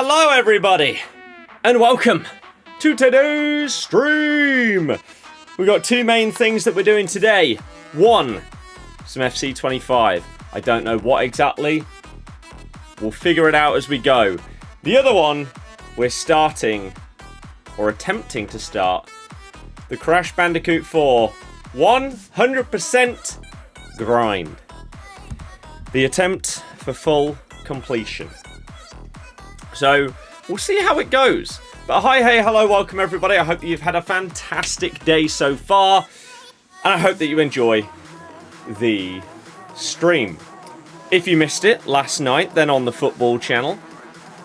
hello everybody, and welcome to today's stream. We've got two main things that we're doing today. One, some FC 25. I don't know what exactly. We'll figure it out as we go. The other one, we're starting, or attempting to start, the Crash Bandicoot 4 100% grind. The attempt for full completion. So, we'll see how it goes. But hi, hey, hello, welcome everybody. I hope that you've had a fantastic day so far. And I hope that you enjoy the stream. If you missed it last night, then on the football channel,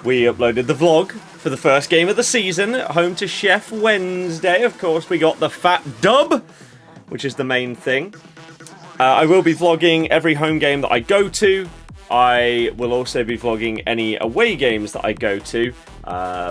we uploaded the vlog for the first game of the season at home to Chef Wednesday. Of course, we got the fat dub, which is the main thing. I will be vlogging every home game that I go to. I will also be vlogging any away games that I go to,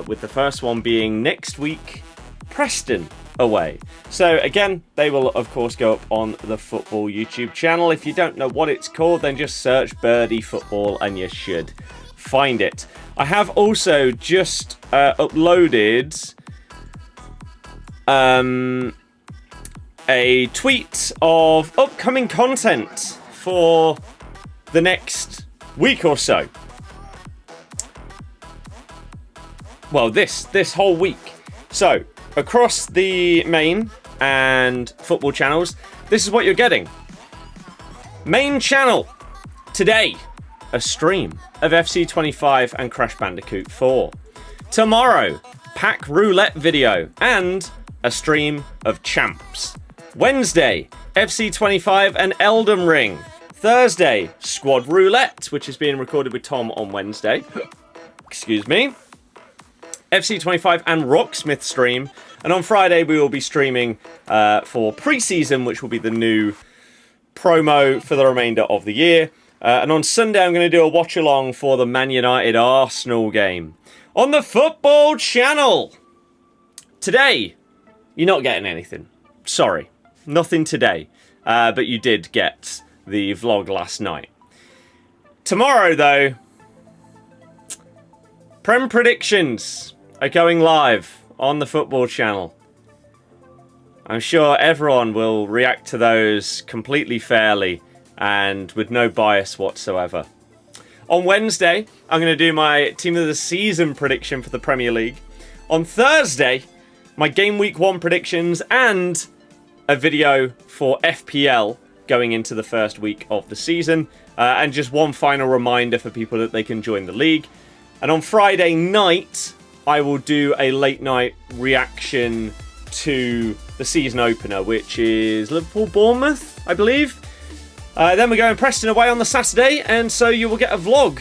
with the first one being next week, Preston away. So again, they will of course go up on the football YouTube channel. If you don't know what it's called, then just search Birdie Football and you should find it. I have also just uploaded a tweet of upcoming content for the next week or so. Well, this whole week. So, across the main and football channels, this is what you're getting. Main channel, today, a stream of FC 25 and Crash Bandicoot 4. Tomorrow, pack roulette video and a stream of champs. Wednesday, FC 25 and Elden Ring. Thursday, Squad Roulette, which is being recorded with Tom on Wednesday. Excuse me. FC 25 and Rocksmith stream. And on Friday, we will be streaming for pre-season, which will be the new promo for the remainder of the year. And on Sunday, I'm going to do a watch-along for the Man United-Arsenal game. On the football channel. Today, you're not getting anything. Sorry. Nothing today. But you did get the vlog last night. Tomorrow, though, Prem predictions are going live on the football channel. I'm sure everyone will react to those completely fairly and with no bias whatsoever. On Wednesday, I'm going to do my Team of the Season prediction for the Premier League. On Thursday, my Game Week 1 predictions and a video for FPL going into the first week of the season. And just one final reminder for people that they can join the league. And on Friday night, I will do a late night reaction to the season opener, which is Liverpool-Bournemouth, I believe. Then we're going Preston away on the Saturday, and so you will get a vlog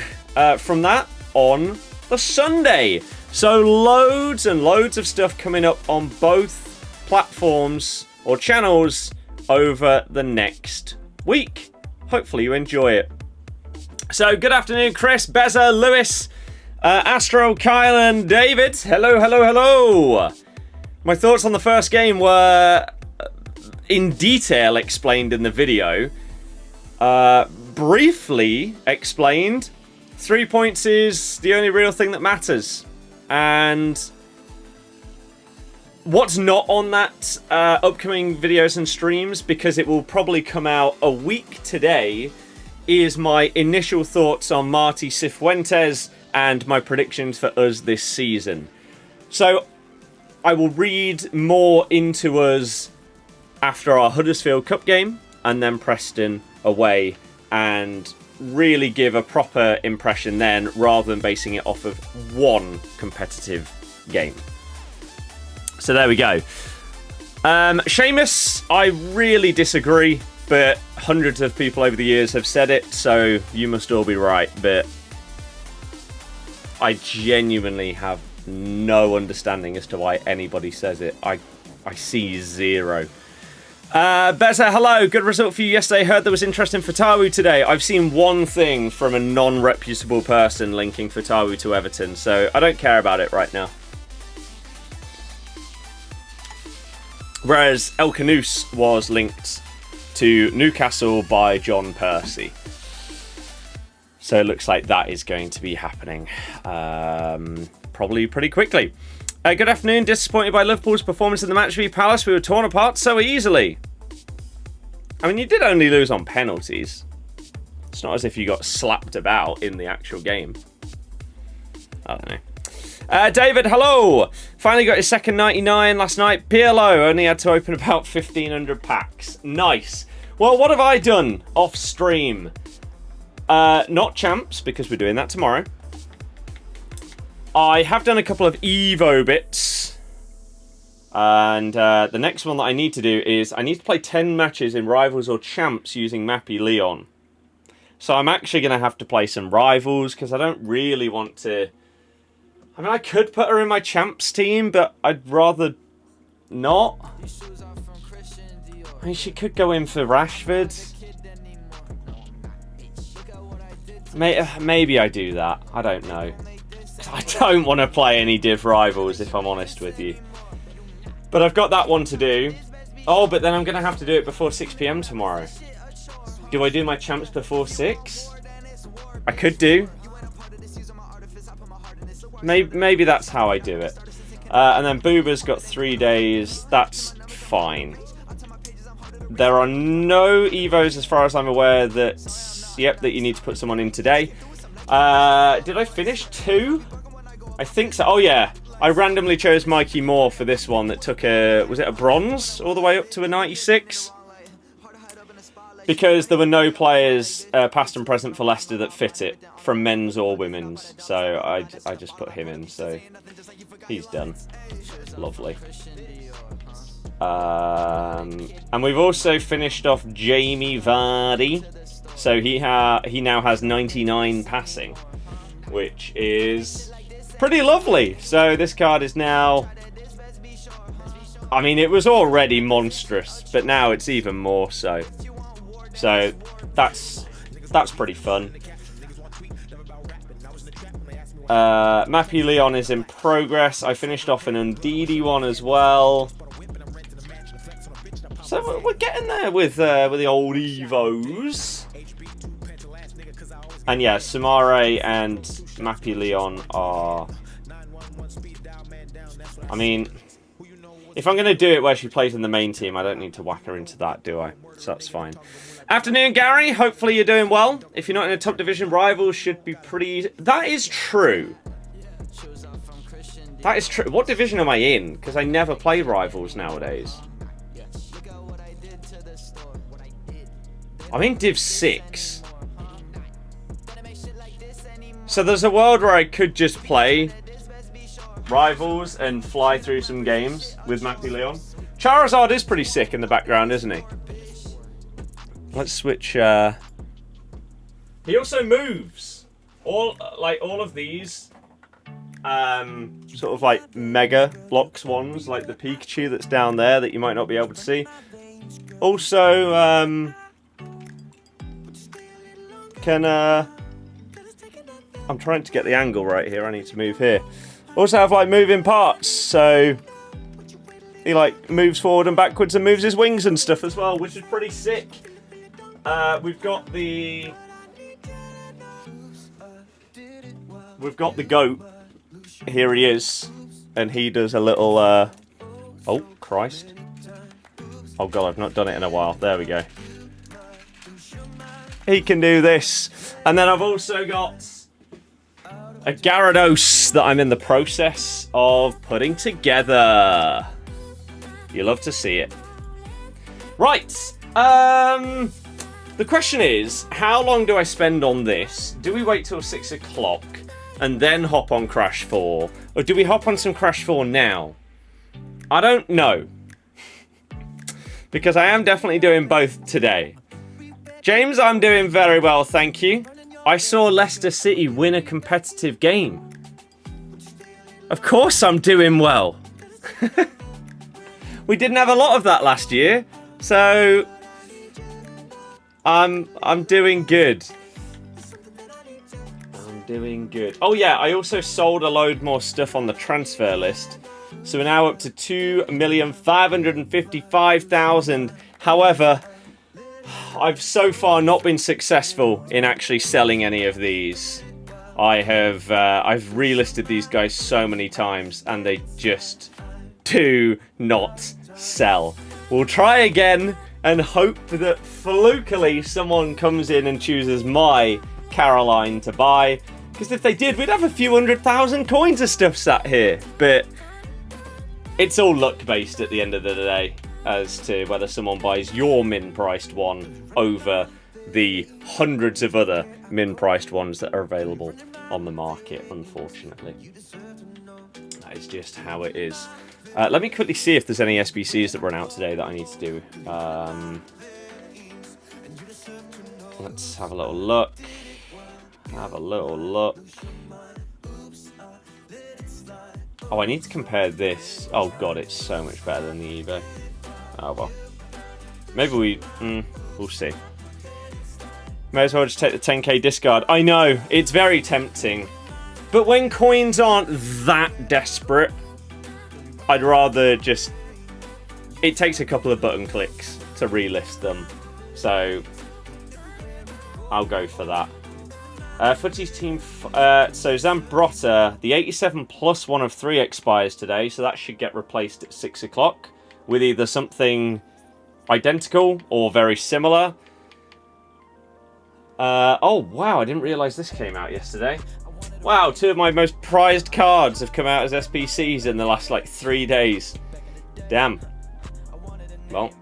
from that on the Sunday. So loads and loads of stuff coming up on both platforms or channels over the next week. Hopefully you enjoy it. So good afternoon, Chris, Beza, Lewis, Astro, Kyle and David. Hello, hello, hello. My thoughts on the first game were in detail explained in the video. Briefly explained, 3 points is the only real thing that matters. And what's not on that upcoming videos and streams, because it will probably come out a week today, is my initial thoughts on Marti Cifuentes and my predictions for us this season. So I will read more into us after our Huddersfield Cup game and then Preston away, and really give a proper impression then, rather than basing it off of one competitive game. So there we go. Seamus, I really disagree, but hundreds of people over the years have said it, so you must all be right. But I genuinely have no understanding as to why anybody says it. I see zero. Beza, hello. Good result for you yesterday. Heard there was interest in Fatawu today. I've seen one thing from a non-reputable person linking Fatawu to Everton, so I don't care about it right now. Whereas El Canouse was linked to Newcastle by John Percy. So it looks like that is going to be happening. probably pretty quickly. Good afternoon. Disappointed by Liverpool's performance in the match v Palace. We were torn apart so easily. I mean, you did only lose on penalties. It's not as if you got slapped about in the actual game. I don't know. David, hello. Finally got his second 99 last night. PLO only had to open about 1,500 packs. Nice. Well, what have I done off stream? Not champs, because we're doing that tomorrow. I have done a couple of Evo bits. And the next one that I need to do is I need to play 10 matches in Rivals or Champs using Mappy Leon. So I'm actually going to have to play some Rivals because I don't really want to... I mean, I could put her in my Champs team, but I'd rather not. I mean, she could go in for Rashford. Maybe I do that. I don't know. I don't want to play any Div Rivals, if I'm honest with you. But I've got that one to do. Oh, but then I'm going to have to do it before 6 PM tomorrow. Do I do my champs before 6? I could do. Maybe that's how I do it. And then Booba's got 3 days. That's fine. There are no Evos, as far as I'm aware, that you need to put someone in today. Did I finish 2? I think so. Oh, yeah. I randomly chose Mikey Moore for this one that took was it a bronze all the way up to a 96? Because there were no players past and present for Leicester that fit it, from men's or women's. So I just put him in, so he's done. Lovely. And we've also finished off Jamie Vardy. So he now has 99 passing, which is pretty lovely. So this card is now... I mean, it was already monstrous, but now it's even more so. So that's pretty fun. Mappy Leon is in progress. I finished off an Ndidi one as well. So we're getting there with the old Evos. And yeah, Samare and Mappy Leon are... I mean, if I'm going to do it where she plays in the main team, I don't need to whack her into that, do I? So that's fine. Afternoon, Gary. Hopefully you're doing well. If you're not in a top division, Rivals should be pretty easy. That is true. That is true. What division am I in? Because I never play Rivals nowadays. I'm in Div 6. So there's a world where I could just play Rivals and fly through some games with Mappy Leon. Charizard is pretty sick in the background, isn't he? Let's switch. He also moves. All of these sort of like mega blocks ones, like the Pikachu that's down there that you might not be able to see. Also can I'm trying to get the angle right here. I need to move here. Also have like moving parts, so he like moves forward and backwards and moves his wings and stuff as well, which is pretty sick. We've got the goat. Here he is, and he does a little. Oh Christ! Oh God, I've not done it in a while. There we go. He can do this, and then I've also got a Gyarados that I'm in the process of putting together. You love to see it. Right. The question is, how long do I spend on this? Do we wait till 6 o'clock and then hop on Crash 4? Or do we hop on some Crash 4 now? I don't know. Because I am definitely doing both today. James, I'm doing very well, thank you. I saw Leicester City win a competitive game. Of course I'm doing well. We didn't have a lot of that last year, so I'm doing good. I'm doing good. Oh yeah, I also sold a load more stuff on the transfer list. So we're now up to 2,555,000. However, I've so far not been successful in actually selling any of these. I've relisted these guys so many times, and they just do not sell. We'll try again and hope that flukily someone comes in and chooses my Caroline to buy. Because if they did, we'd have a few 100,000 coins of stuff sat here. But it's all luck-based at the end of the day as to whether someone buys your min-priced one over the hundreds of other min-priced ones that are available on the market, unfortunately. That is just how it is. Let me quickly see if there's any SBCs that run out today that I need to do. Let's have a little look. Oh, I need to compare this. Oh god, it's so much better than the eBay. Oh well. Maybe we'll see. May as well just take the 10k discard. I know, it's very tempting. But when coins aren't that desperate, I'd rather just... It takes a couple of button clicks to relist them. So, I'll go for that. FUTTIES team... so, Zambrotta, the 87 plus 1 of 3 expires today. So that should get replaced at 6 o'clock. With either something identical or very similar. Oh, wow, I didn't realise this came out yesterday. Wow, 2 of my most prized cards have come out as SPCs in the last, 3 days. Damn. Well,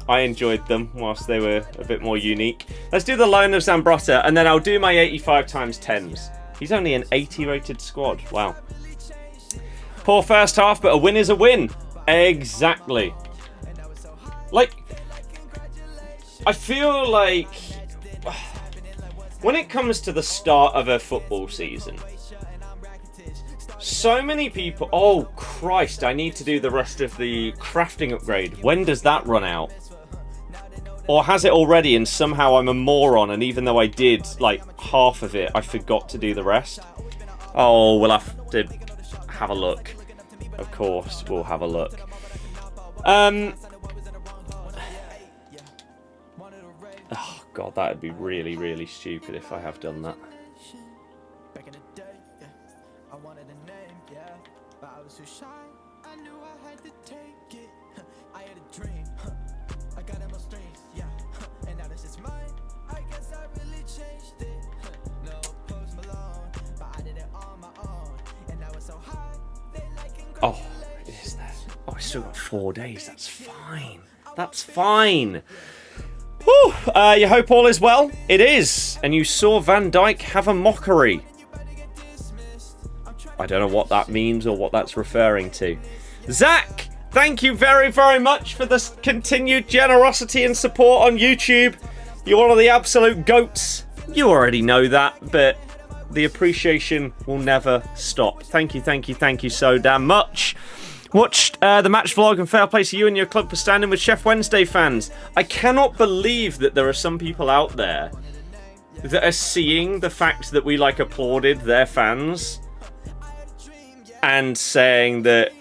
I enjoyed them whilst they were a bit more unique. Let's do the loan of Zambrotta, and then I'll do my 85 times 10s. He's only an 80 rated squad. Wow. Poor first half, but a win is a win. Exactly. I feel like... When it comes to the start of a football season, so many people... Oh, Christ, I need to do the rest of the crafting upgrade. When does that run out? Or has it already and somehow I'm a moron, and even though I did, half of it, I forgot to do the rest? Oh, we'll have to have a look. Of course, we'll have a look. Oh, God, that would be really, really stupid if I have done that. Oh, is that? Oh, I still got 4 days. That's fine. That's fine. Whew. You hope all is well? It is. And you saw Van Dijk have a mockery. I don't know what that means or what that's referring to. Zach, thank you very, very much for this continued generosity and support on YouTube. You're one of the absolute goats. You already know that, but the appreciation will never stop. Thank you, thank you, thank you so damn much. Watched the match vlog, and fair play to you and your club for standing with Chef Wednesday fans. I cannot believe that there are some people out there that are seeing the fact that we applauded their fans and saying that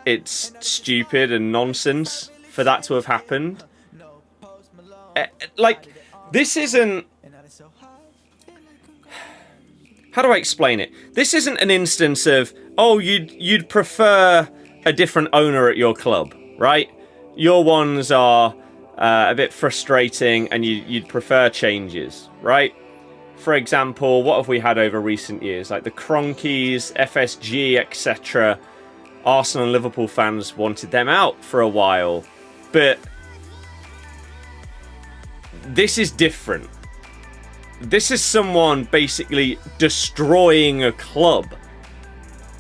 it's stupid and nonsense for that to have happened. This isn't... How do I explain it? This isn't an instance of, oh, you'd prefer a different owner at your club, right? Your ones are a bit frustrating and you'd prefer changes, right? For example, what have we had over recent years? Like the Cronkies, FSG, etc. Arsenal and Liverpool fans wanted them out for a while. But this is different. This is someone basically destroying a club.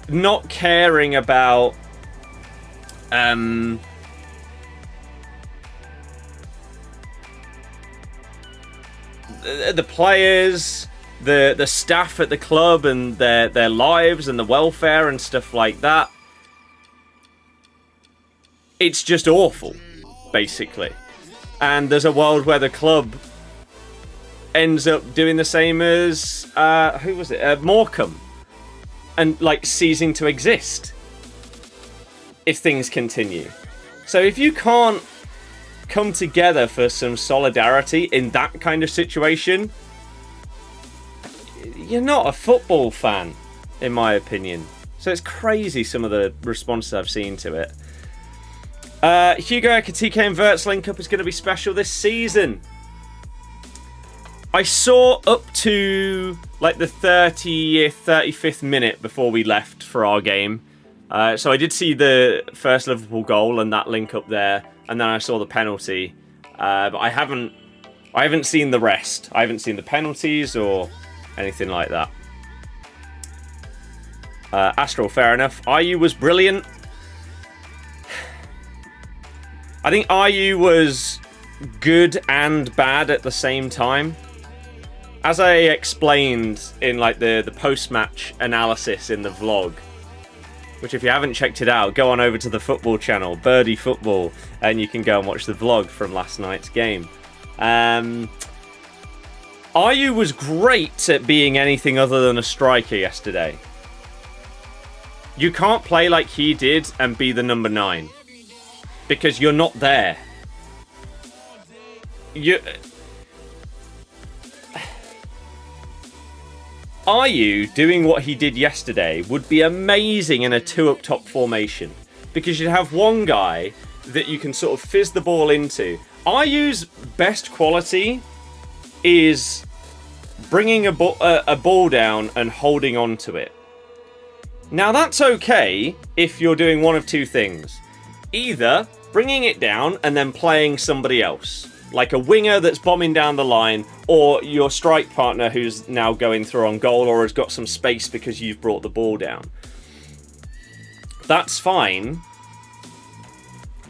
Not caring about... the players, the staff at the club and their lives and the welfare and stuff like that. It's just awful, basically. And there's a world where the club ends up doing the same as who was it? Morecambe, and ceasing to exist if things continue. So if you can't come together for some solidarity in that kind of situation, you're not a football fan, in my opinion. So it's crazy some of the responses I've seen to it. Hugo RTTK and Verts link up is going to be special this season. I saw up to like the 30th, 35th minute before we left for our game. So I did see the first Liverpool goal and that link up there, and then I saw the penalty. But I haven't seen the rest. I haven't seen the penalties or anything like that. Astral, fair enough. Ayew was brilliant. I think Ayew was good and bad at the same time. As I explained in like the post-match analysis in the vlog, which if you haven't checked it out, go on over to the football channel, Birdie Football, and you can go and watch the vlog from last night's game. Ayew was great at being anything other than a striker yesterday. You can't play like he did and be the number 9. Because you're not there. Ayew doing what he did yesterday would be amazing in a 2 up top formation. Because you'd have one guy that you can sort of fizz the ball into. Ayew's best quality is bringing a ball down and holding on to it. Now that's okay if you're doing one of two things. Either bringing it down and then playing somebody else, like a winger that's bombing down the line, or your strike partner who's now going through on goal or has got some space because you've brought the ball down. That's fine.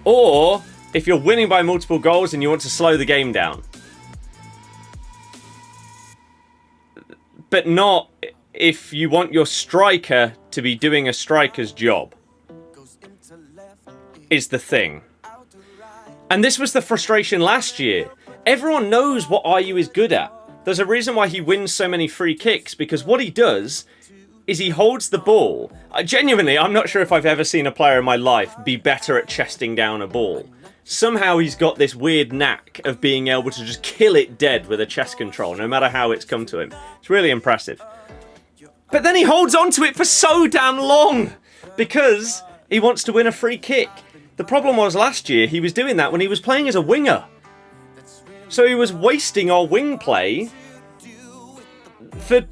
Or if you're winning by multiple goals and you want to slow the game down. But not if you want your striker to be doing a striker's job. Is the thing. And this was the frustration last year. Everyone knows what Ayew is good at. There's a reason why he wins so many free kicks, because what he does is he holds the ball. Genuinely, I'm not sure if I've ever seen a player in my life be better at chesting down a ball. Somehow he's got this weird knack of being able to just kill it dead with a chest control, no matter how it's come to him. It's really impressive. But then he holds on to it for so damn long, because he wants to win a free kick. The problem was last year he was doing that when he was playing as a winger. So he was wasting our wing play for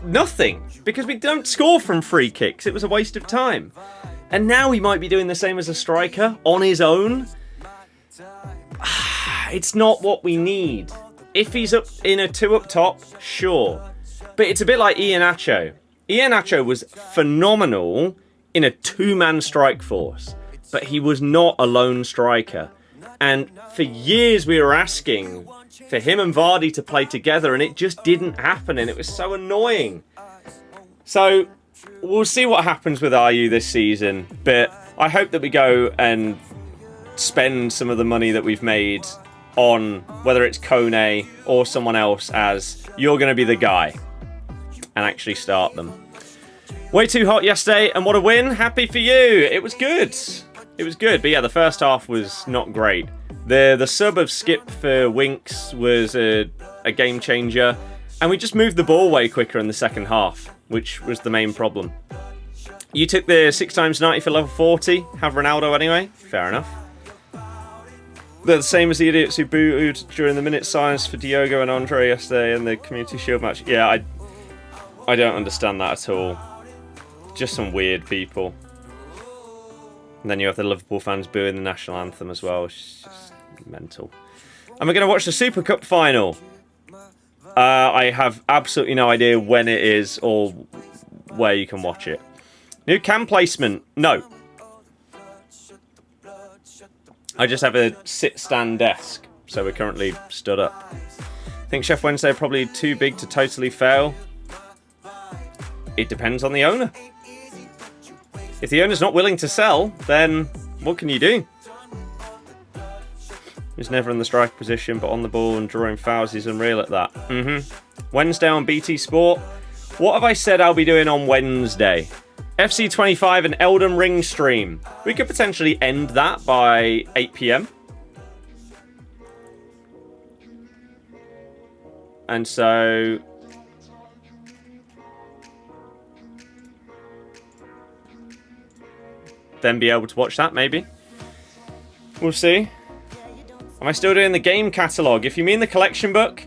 nothing, because we don't score from free kicks. It was a waste of time. And now he might be doing the same as a striker on his own. It's not what we need. If he's up in a 2 up top, sure. But it's a bit like Iheanacho. Iheanacho was phenomenal in a 2-man strike force, but he was not a lone striker. And for years we were asking for him and Vardy to play together, and it just didn't happen, and it was so annoying. So we'll see what happens with Ayew this season, but I hope that we go and spend some of the money that we've made on whether it's Kone or someone else as you're going to be the guy, and actually start them. Way too hot yesterday, and what a win. Happy for you. It was good. It was good, but yeah, the first half was not great. The sub of Skip for Winks was a game changer, and we just moved the ball way quicker in the second half, which was the main problem. You took the 6x90 for level 40, have Ronaldo anyway, fair enough. They're the same as the idiots who booed during the minute silence for Diogo and Andre yesterday in the Community Shield match. Yeah, I don't understand that at all. Just some weird people. And then you have the Liverpool fans booing the national anthem as well. It's just mental. And we're going to watch the Super Cup final. I have absolutely no idea when it is or where you can watch it. New cam placement. No. I just have a sit-stand desk, so we're currently stood up. I think Chef Wednesday are probably too big to totally fail. It depends on the owner. If the owner's not willing to sell, then what can you do? He's never in the strike position, but on the ball and drawing fouls, he's unreal at that. Wednesday on BT Sport. What have I said I'll be doing on Wednesday? FC 25 and Elden Ring stream. We could potentially end that by 8 PM. And so then be able to watch that, maybe. We'll see. Am I still doing the game catalogue? If you mean the collection book,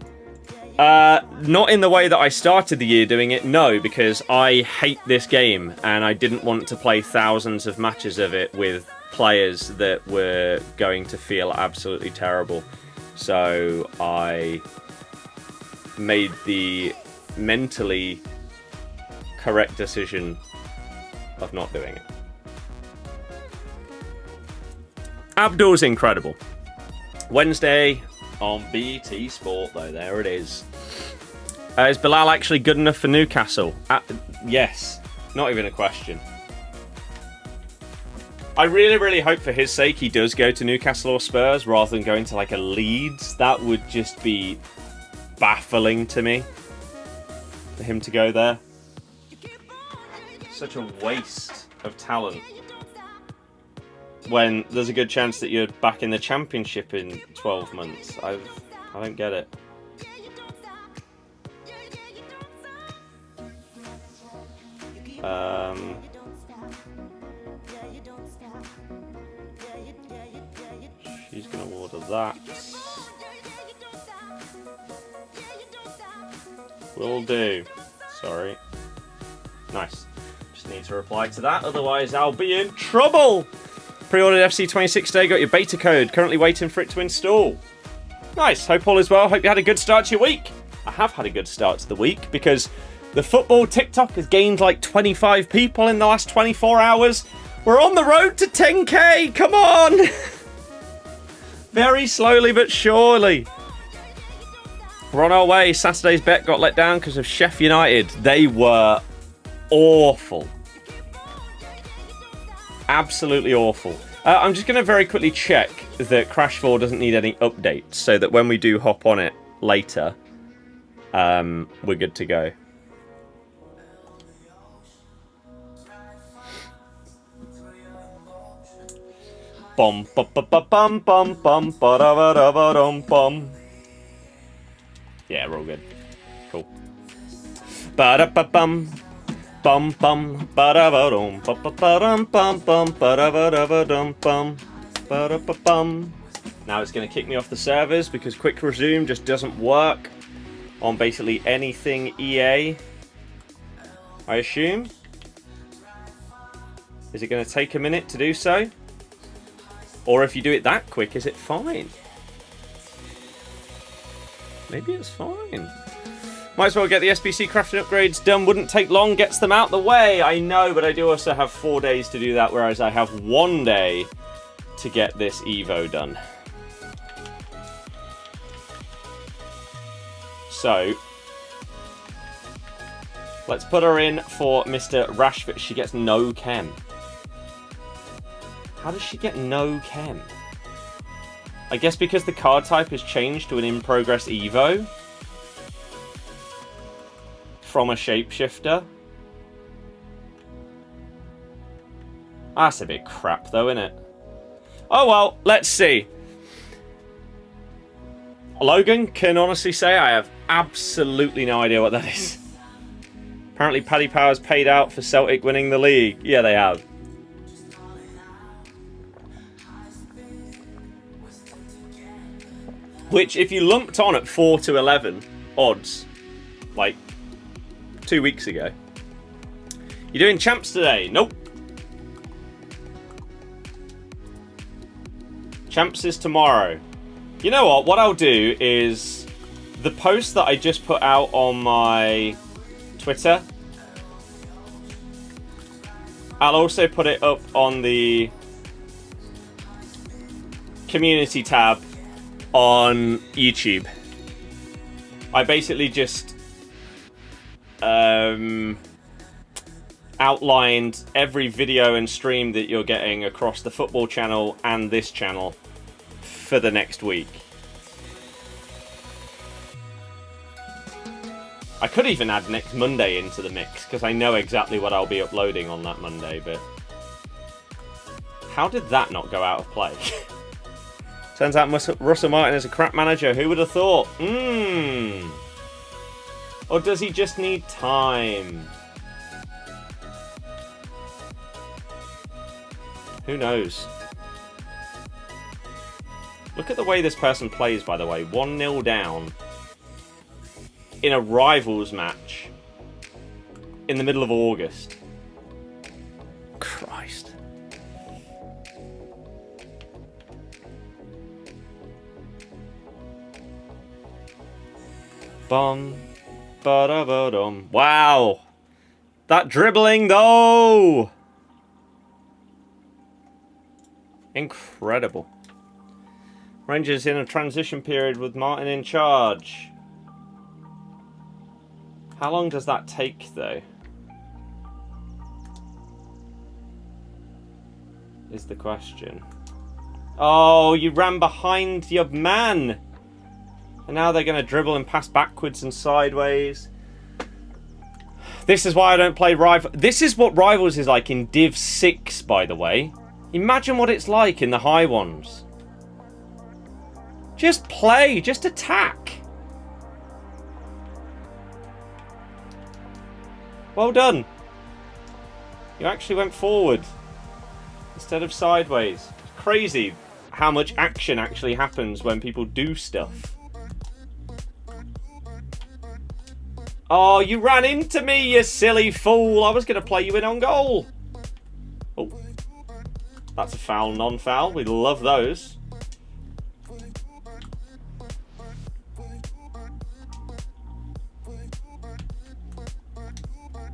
not in the way that I started the year doing it, no, because I hate this game, and I didn't want to play thousands of matches of it with players that were going to feel absolutely terrible. So I made the mentally correct decision of not doing it. Abdul's incredible. Wednesday on BT Sport, though. There it is. Is Bilal actually good enough for Newcastle? Yes. Not even a question. I really, really hope for his sake he does go to Newcastle or Spurs rather than going to like a Leeds. That would just be baffling to me for him to go there. Such a waste of talent when there's a good chance that you're back in the Championship in 12 months. I don't get it. She's going to order that. Will do. Sorry. Nice. Just need to reply to that, otherwise I'll be in trouble. Pre-ordered FC26 today, got your beta code. Currently waiting for it to install. Nice. Hope all is well. Hope you had a good start to your week. I have had a good start to the week because the football TikTok has gained like 25 people in the last 24 hours. We're on the road to 10k. Come on. Very slowly but surely. We're on our way. Saturday's bet got let down because of Sheffield United. They were awful. Absolutely awful. I'm just going to very quickly check that Crash 4 doesn't need any updates so that when we do hop on it later, we're good to go. Bum bum bum bum bum bum bum bum. Yeah, we're all good. Cool. Ba-da-ba-bum. Bum bum ba-da-ba-dum ba-ba-ba-dum bum bum ba-da-ba-da-ba-dum bum ba-da-ba-bum. Now it's going to kick me off the servers because quick resume just doesn't work on basically anything EA, I assume. Is it going to take a minute to do so? Or if you do it that quick, is it fine? Maybe it's fine. Might as well get the SBC crafting upgrades done. Wouldn't take long, gets them out the way. I know, but I do also have 4 days to do that, whereas I have 1 day to get this Evo done. So, let's put her in for Mr. Rashford. She gets no chem. How does she get no chem? I guess because the card type has changed to an in-progress Evo from a shapeshifter. That's a bit crap though, isn't it? Oh well, let's see. Logan can honestly say I have absolutely no idea what that is. Apparently Paddy Power's paid out for Celtic winning the league. Yeah, they have. Which, if you lumped on at 4-11 odds, like 2 weeks ago. You doing champs today? Nope. Champs is tomorrow. You know what? What I'll do is the post that I just put out on my Twitter, I'll also put it up on the community tab on YouTube. I basically just outlined every video and stream that you're getting across the football channel and this channel for the next week. I could even add next Monday into the mix because I know exactly what I'll be uploading on that Monday, but how did that not go out of play? Turns out Russell Martin is a crap manager. Who would have thought? Or does he just need time? Who knows? Look at the way this person plays, by the way. 1-0 down in a rivals match in the middle of August. Christ. Bum, ba-da-ba-dum. Wow. That dribbling, though. Incredible. Rangers in a transition period with Martin in charge. How long does that take, though? Is the question. Oh, you ran behind your man. And now they're going to dribble and pass backwards and sideways. This is why I don't play Rivals. This is what Rivals is like in Div 6, by the way. Imagine what it's like in the high ones. Just play. Just attack. Well done. You actually went forward instead of sideways. It's crazy how much action actually happens when people do stuff. Oh, you ran into me, you silly fool. I was going to play you in on goal. Oh, that's a foul, non-foul. We love those.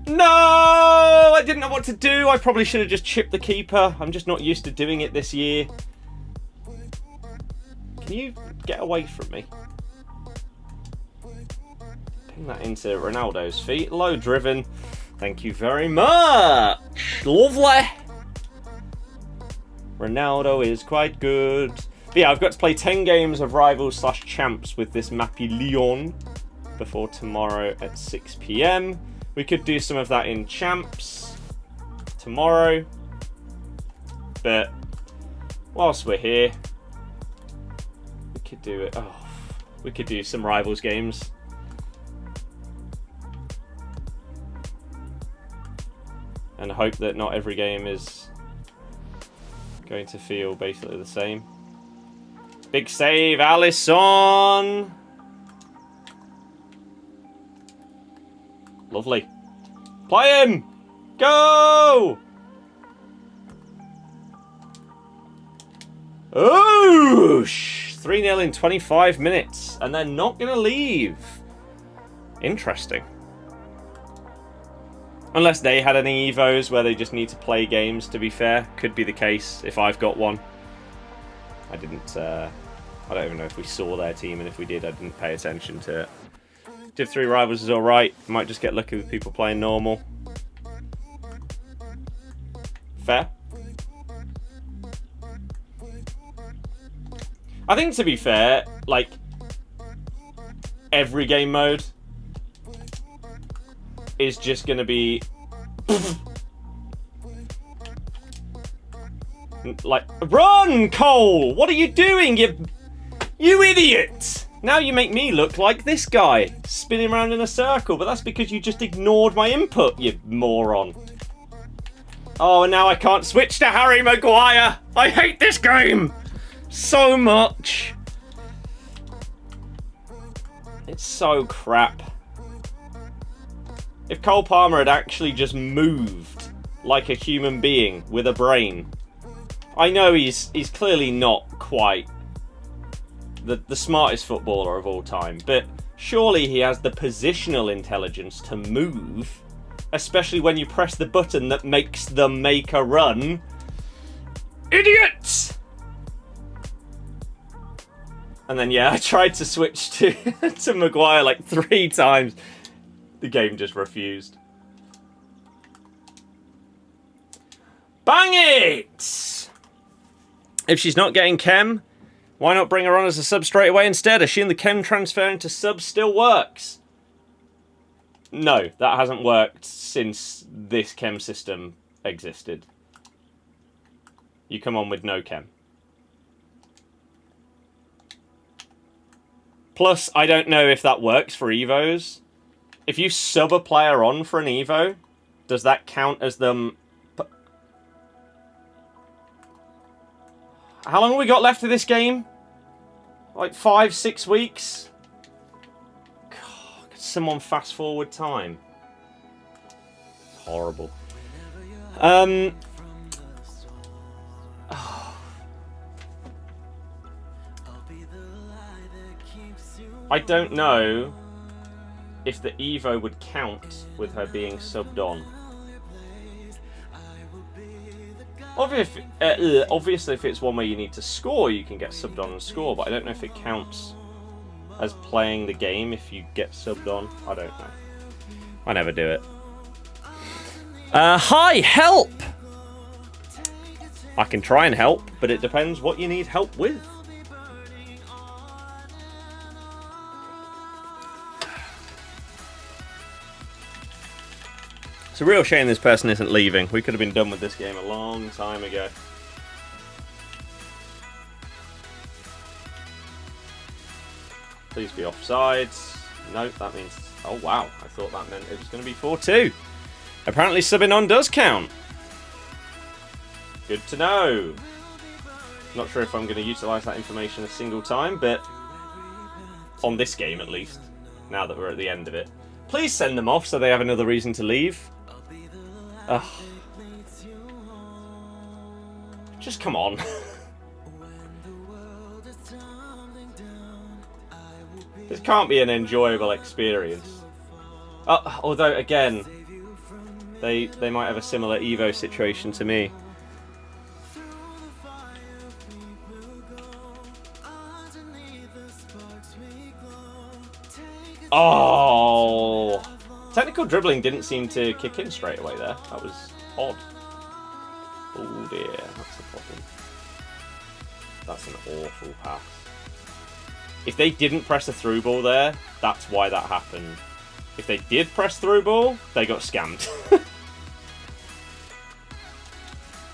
No! I didn't know what to do. I probably should have just chipped the keeper. I'm just not used to doing it this year. Can you get away from me? Ping that into Ronaldo's feet. Low driven. Thank you very much. Lovely. Ronaldo is quite good. But yeah, I've got to play 10 games of Rivals/Champs with this Mappy Lyon before tomorrow at 6 PM. We could do some of that in Champs tomorrow. But whilst we're here, we could do it. Oh, we could do some Rivals games. And hope that not every game is going to feel basically the same. Big save, Alisson! Lovely. Play him! Go! Oosh! 3-0 in 25 minutes. And they're not going to leave. Interesting. Unless they had any Evos where they just need to play games, to be fair. Could be the case if I've got one. I didn't... I don't even know if we saw their team, and if we did, I didn't pay attention to it. Div 3 Rivals is alright. Might just get lucky with people playing normal. Fair. I think, to be fair, like, every game mode is just going to be... like, run, Cole! What are you doing, you idiot! Now you make me look like this guy, spinning around in a circle, but that's because you just ignored my input, you moron. Oh, and now I can't switch to Harry Maguire! I hate this game so much! It's so crap. If Cole Palmer had actually just moved like a human being with a brain. I know he's clearly not quite the smartest footballer of all time, but surely he has the positional intelligence to move, especially when you press the button that makes them make a run. Idiots! And then, yeah, I tried to switch to, to Maguire like 3 times. The game just refused. Bang it! If she's not getting Chem, why not bring her on as a sub straight away instead? Assume the Chem transfer into sub still works. No, that hasn't worked since this Chem system existed. You come on with no Chem. Plus, I don't know if that works for Evos. If you sub a player on for an Evo, does that count as them... How long have we got left of this game? Like 5-6 weeks? God, could someone fast forward time? It's horrible. I don't know if the Evo would count with her being subbed on. Obviously, if it's one where you need to score, you can get subbed on and score, but I don't know if it counts as playing the game if you get subbed on. I don't know. I never do it. Hi, help! I can try and help, but it depends what you need help with. It's a real shame this person isn't leaving. We could have been done with this game a long time ago. Please be offsides. Nope, that means... Oh, wow. I thought that meant it was going to be 4-2. Apparently subbing on does count. Good to know. Not sure if I'm going to utilise that information a single time, but... on this game, at least. Now that we're at the end of it. Please send them off so they have another reason to leave. Ugh. Just come on. This can't be an enjoyable experience. Although, again, they might have a similar Evo situation to me. Oh! Technical dribbling didn't seem to kick in straight away there. That was odd. Oh dear, that's a problem. That's an awful pass. If they didn't press a through ball there, that's why that happened. If they did press through ball, they got scammed.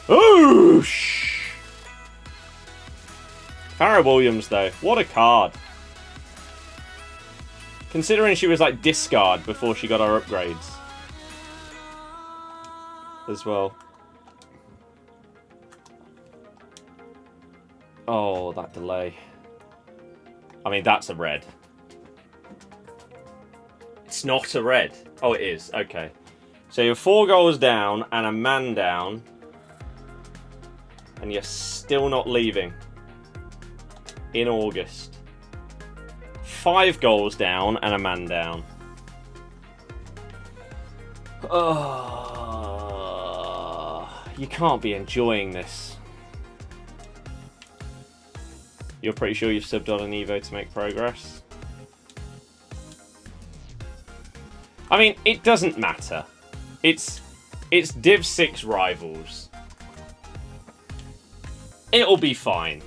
Oosh! Farrah Williams, though. What a card. Considering she was like discard before she got her upgrades. As well. Oh, that delay. I mean, that's a red. It's not a red. Oh, it is. Okay. So you're 4 goals down and a man down. And you're still not leaving. In August. 5 goals down and a man down. Oh, you can't be enjoying this. You're pretty sure you've subbed on an Evo to make progress? I mean, it doesn't matter. It's Div 6 rivals. It'll be fine.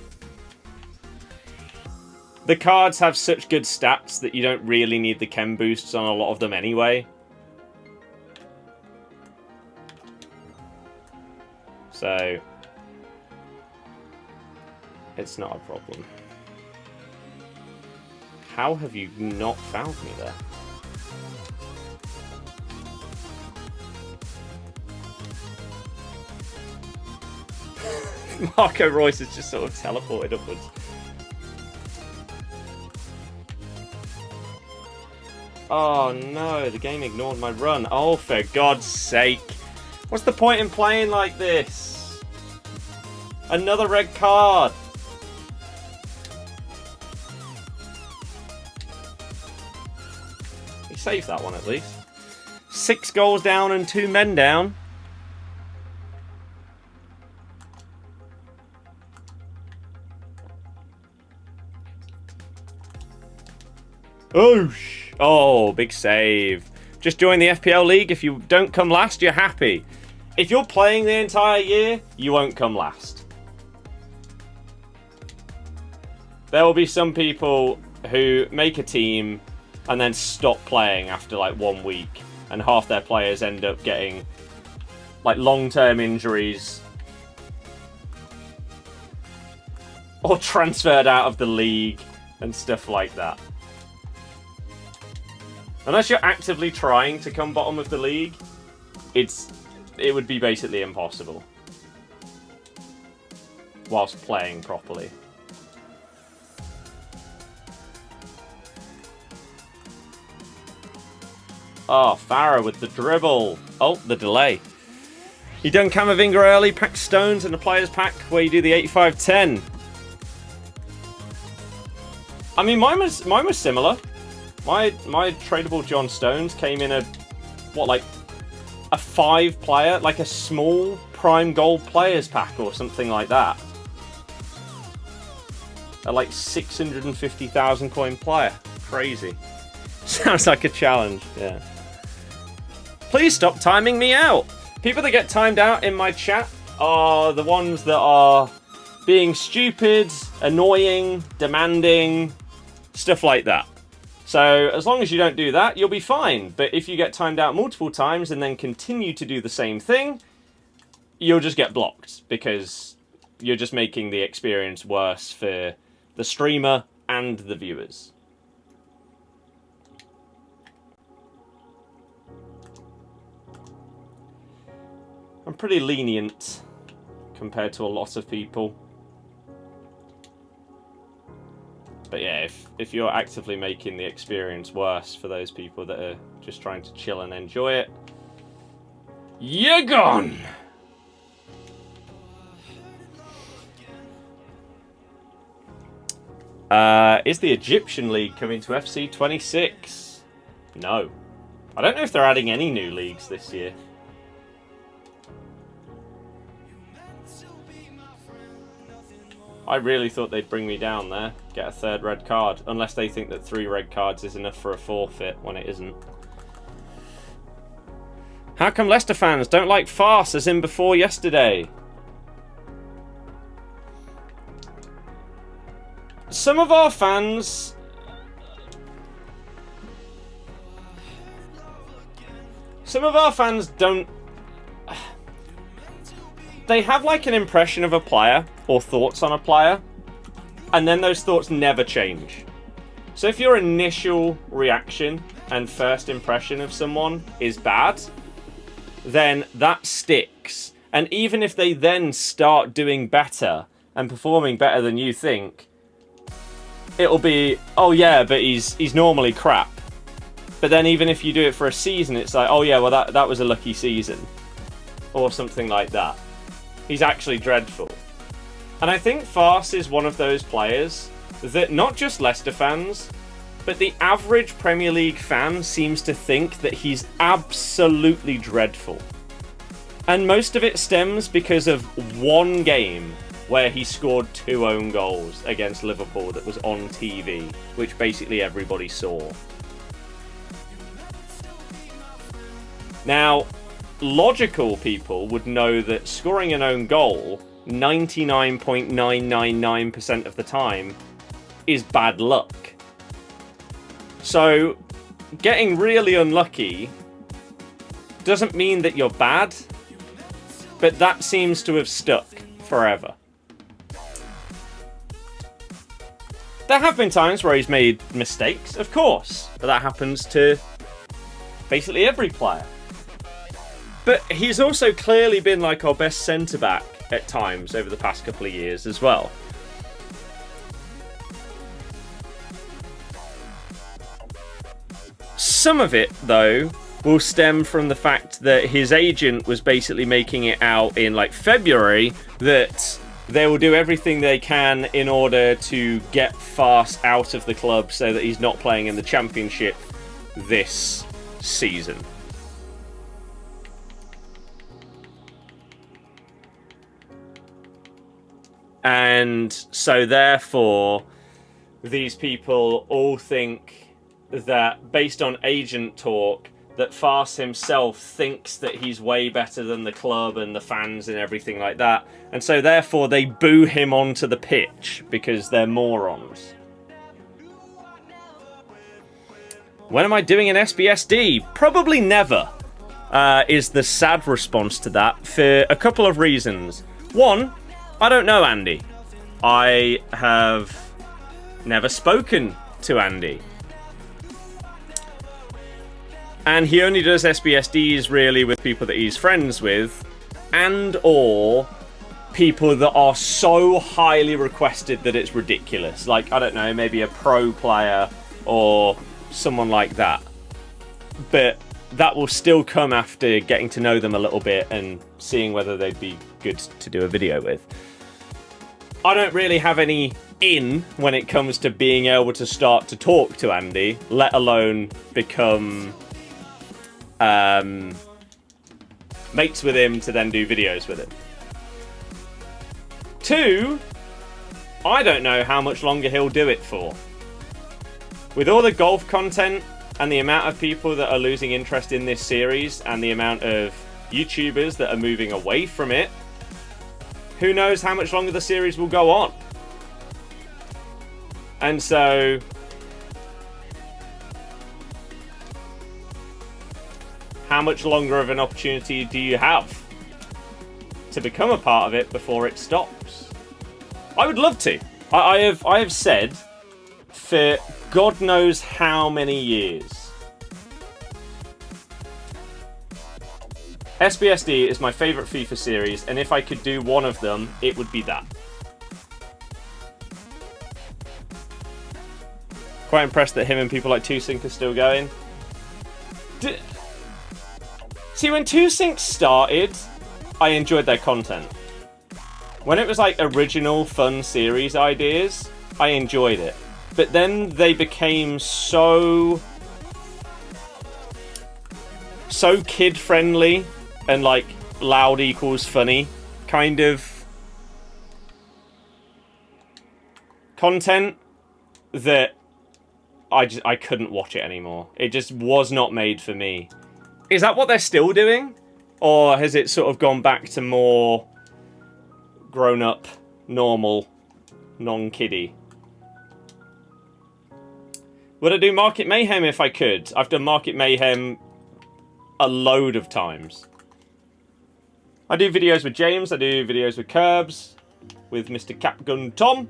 The cards have such good stats that you don't really need the chem boosts on a lot of them anyway. So, it's not a problem. How have you not found me there? Marco Reus has just sort of teleported upwards. Oh no, the game ignored my run. Oh, for God's sake. What's the point in playing like this? Another red card. He saved that one at least. 6 goals down and 2 men down. Oh, big save. Just join the FPL League. If you don't come last, you're happy. If you're playing the entire year, you won't come last. There will be some people who make a team and then stop playing after like 1 week. And half their players end up getting like long-term injuries. Or transferred out of the league and stuff like that. Unless you're actively trying to come bottom of the league, it would be basically impossible. whilst playing properly. Oh, Farah with the dribble. Oh, the delay. You done Camavinga early, pack stones in the players pack where you do the 85-10. I mean, mine was similar. My tradable John Stones came in a, what, like a 5-player, like a small prime gold players pack or something like that. A like 650,000 coin player. Crazy. Sounds like a challenge, yeah. Please stop timing me out. People that get timed out in my chat are the ones that are being stupid, annoying, demanding, stuff like that. So as long as you don't do that, you'll be fine. But if you get timed out multiple times and then continue to do the same thing, you'll just get blocked because you're just making the experience worse for the streamer and the viewers. I'm pretty lenient compared to a lot of people. But yeah, if you're actively making the experience worse for those people that are just trying to chill and enjoy it, you're gone! Is the Egyptian League coming to FC 26? No. I don't know if they're adding any new leagues this year. I really thought they'd bring me down there, get a 3rd red card, unless they think that 3 red cards is enough for a forfeit when it isn't. How come Leicester fans don't like farce as in before yesterday? Some of our fans... don't... They have like an impression of a player or thoughts on a player, and then those thoughts never change. So if your initial reaction and first impression of someone is bad, then that sticks. And even if they then start doing better and performing better than you think, it'll be, oh yeah, but he's normally crap. But then even if you do it for a season, it's like, oh yeah, well that was a lucky season. Or something like that. He's actually dreadful. And I think Farce is one of those players that not just Leicester fans, but the average Premier League fan seems to think that he's absolutely dreadful. And most of it stems because of one game where he scored 2 own goals against Liverpool that was on TV, which basically everybody saw. Now, logical people would know that scoring an own goal 99.999% of the time is bad luck. So getting really unlucky doesn't mean that you're bad, but that seems to have stuck forever. There have been times where he's made mistakes, of course, but that happens to basically every player. But he's also clearly been like our best centre-back at times over the past couple of years as well. Some of it, though, will stem from the fact that his agent was basically making it out in like February that they will do everything they can in order to get Farce out of the club so that he's not playing in the Championship this season. And so therefore, these people all think that, based on agent talk, that Farce himself thinks that he's way better than the club and the fans and everything like that. And so therefore, they boo him onto the pitch because they're morons. When am I doing an SPSD? Probably never, is the sad response to that, for a couple of reasons. One, I don't know Andy. I have never spoken to Andy. And he only does SBSDs really with people that he's friends with, and or people that are so highly requested that it's ridiculous. Like, I don't know, maybe a pro player or someone like that. But that will still come after getting to know them a little bit and seeing whether they'd be good to do a video with. I don't really have any in when it comes to being able to start to talk to Andy, let alone become mates with him to then do videos with him. 2, I don't know how much longer he'll do it for. With all the golf content and the amount of people that are losing interest in this series and the amount of YouTubers that are moving away from it, who knows how much longer the series will go on. And so how much longer of an opportunity do you have to become a part of it before it stops? I would love to. I have said for God knows how many years, SPSD is my favourite FIFA series, and if I could do one of them, it would be that. Quite impressed that him and people like 2Sync are still going. See, when 2Sync started, I enjoyed their content. When it was like original fun series ideas, I enjoyed it. But then they became so kid-friendly and like loud equals funny kind of content that I couldn't watch it anymore. It just was not made for me. Is that what they're still doing? Or has it sort of gone back to more grown-up, normal, non-kiddie? Would I do Market Mayhem if I could? I've done Market Mayhem a load of times. I do videos with James, I do videos with Curbs, with Mr. Capgun Tom.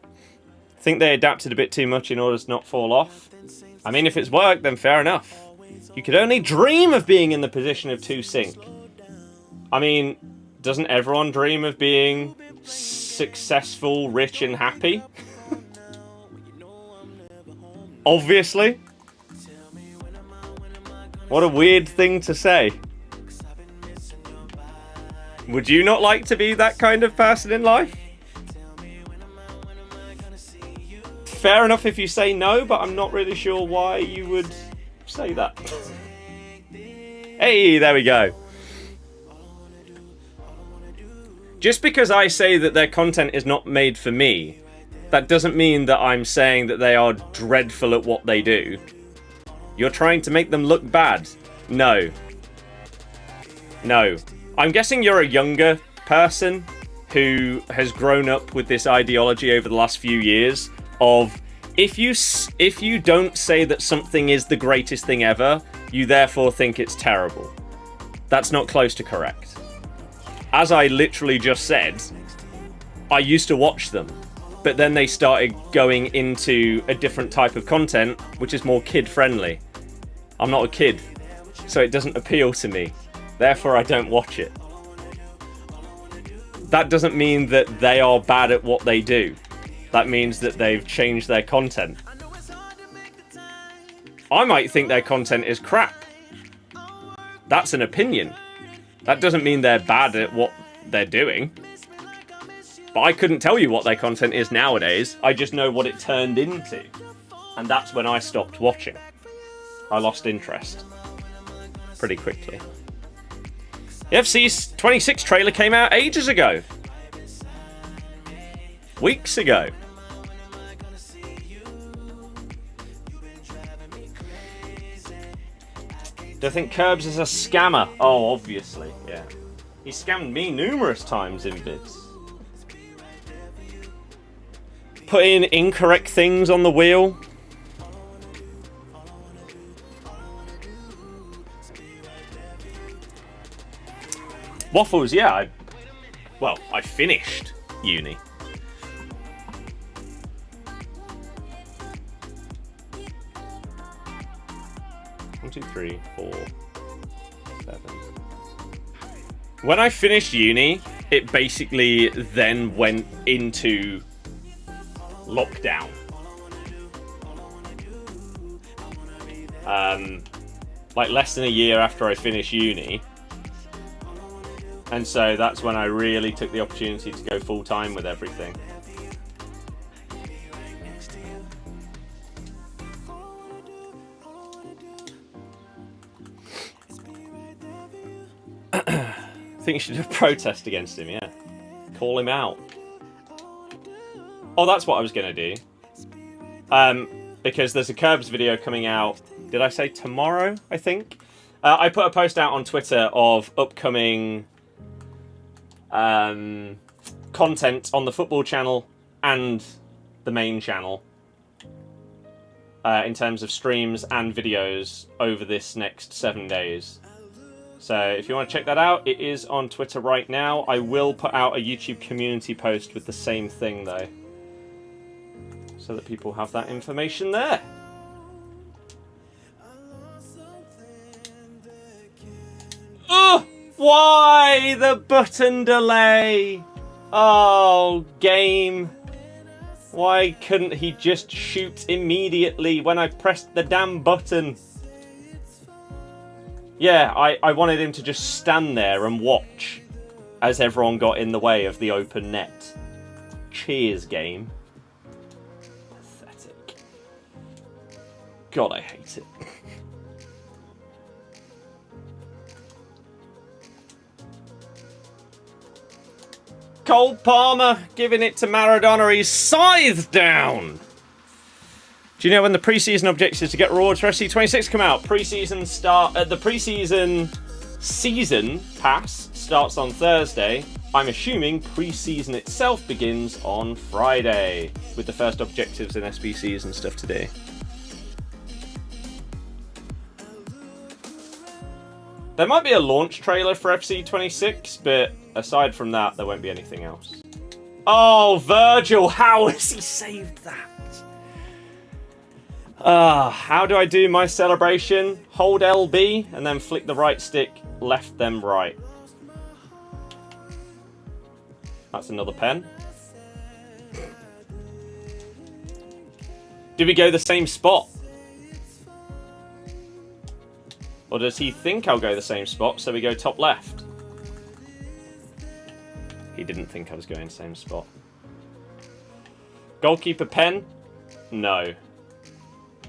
I think they adapted a bit too much in order to not fall off. I mean, if it's worked, then fair enough. You could only dream of being in the position of 2Sync. I mean, doesn't everyone dream of being successful, rich, and happy? Obviously. What a weird thing to say. Would you not like to be that kind of person in life? Fair enough if you say no, but I'm not really sure why you would say that. Hey, there we go. Just because I say that their content is not made for me, that doesn't mean that I'm saying that they are dreadful at what they do. You're trying to make them look bad. No. No. I'm guessing you're a younger person who has grown up with this ideology over the last few years of if you don't say that something is the greatest thing ever, you therefore think it's terrible. That's not close to correct. As I literally just said, I used to watch them, but then they started going into a different type of content, which is more kid-friendly. I'm not a kid, so it doesn't appeal to me. Therefore, I don't watch it. That doesn't mean that they are bad at what they do. That means that they've changed their content. I might think their content is crap. That's an opinion. That doesn't mean they're bad at what they're doing. But I couldn't tell you what their content is nowadays. I just know what it turned into. And that's when I stopped watching. I lost interest. Pretty quickly. The FC 26 trailer came out ages ago. Weeks ago. Do I think Curbs is a scammer? Oh, obviously, yeah. He scammed me numerous times in vids. Putting incorrect things on the wheel. Waffles, yeah. I finished uni. 1, 2, 3, 4, 7. When I finished uni, it basically then went into lockdown. Like less than a year after I finished uni. And so that's when I really took the opportunity to go full-time with everything. I think you should do a protest against him, yeah. Call him out. Oh, that's what I was going to do. Because there's a Curbs video coming out, did I say tomorrow, I think? I put a post out on Twitter of upcoming content on the football channel and the main channel in terms of streams and videos over this next 7 days. So if you want to check that out, it is on Twitter right now. I will put out a YouTube community post with the same thing though, so that people have that information there. Ugh! Why the button delay? Oh, game. Why couldn't he just shoot immediately when I pressed the damn button? Yeah, I wanted him to just stand there and watch as everyone got in the way of the open net. Cheers, game. Pathetic. God, I hate it. Cole Palmer giving it to Maradona. He's scythed down. Do you know when the pre-season objective is to get rewards for FC26 come out? Pre-season start the pre-season season pass starts on Thursday. I'm assuming pre-season itself begins on Friday, with the first objectives and SBCs and stuff today. There might be a launch trailer for FC26, but aside from that, there won't be anything else. Oh, Virgil, how has he saved that? How do I do my celebration? Hold LB and then flick the right stick, left them right. That's another pen. Do we go the same spot? Or does he think I'll go the same spot, so we go top left? He didn't think I was going the same spot. Goalkeeper pen? No.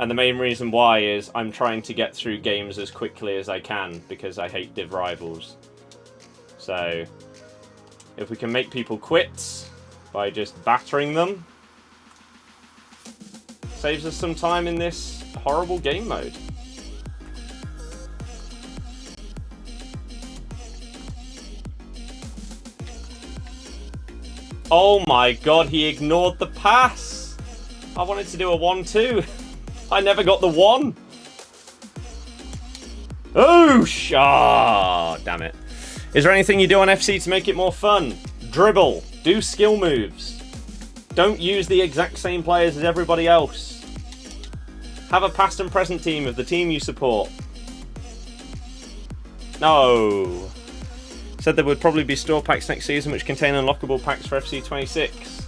And the main reason why is I'm trying to get through games as quickly as I can because I hate div rivals. So, if we can make people quit by just battering them, saves us some time in this horrible game mode. Oh my god, he ignored the pass! I wanted to do a 1-2. I never got the 1. Oh, damn it. Is there anything you do on FC to make it more fun? Dribble. Do skill moves. Don't use the exact same players as everybody else. Have a past and present team of the team you support. No. Said there would probably be store packs next season which contain unlockable packs for FC26.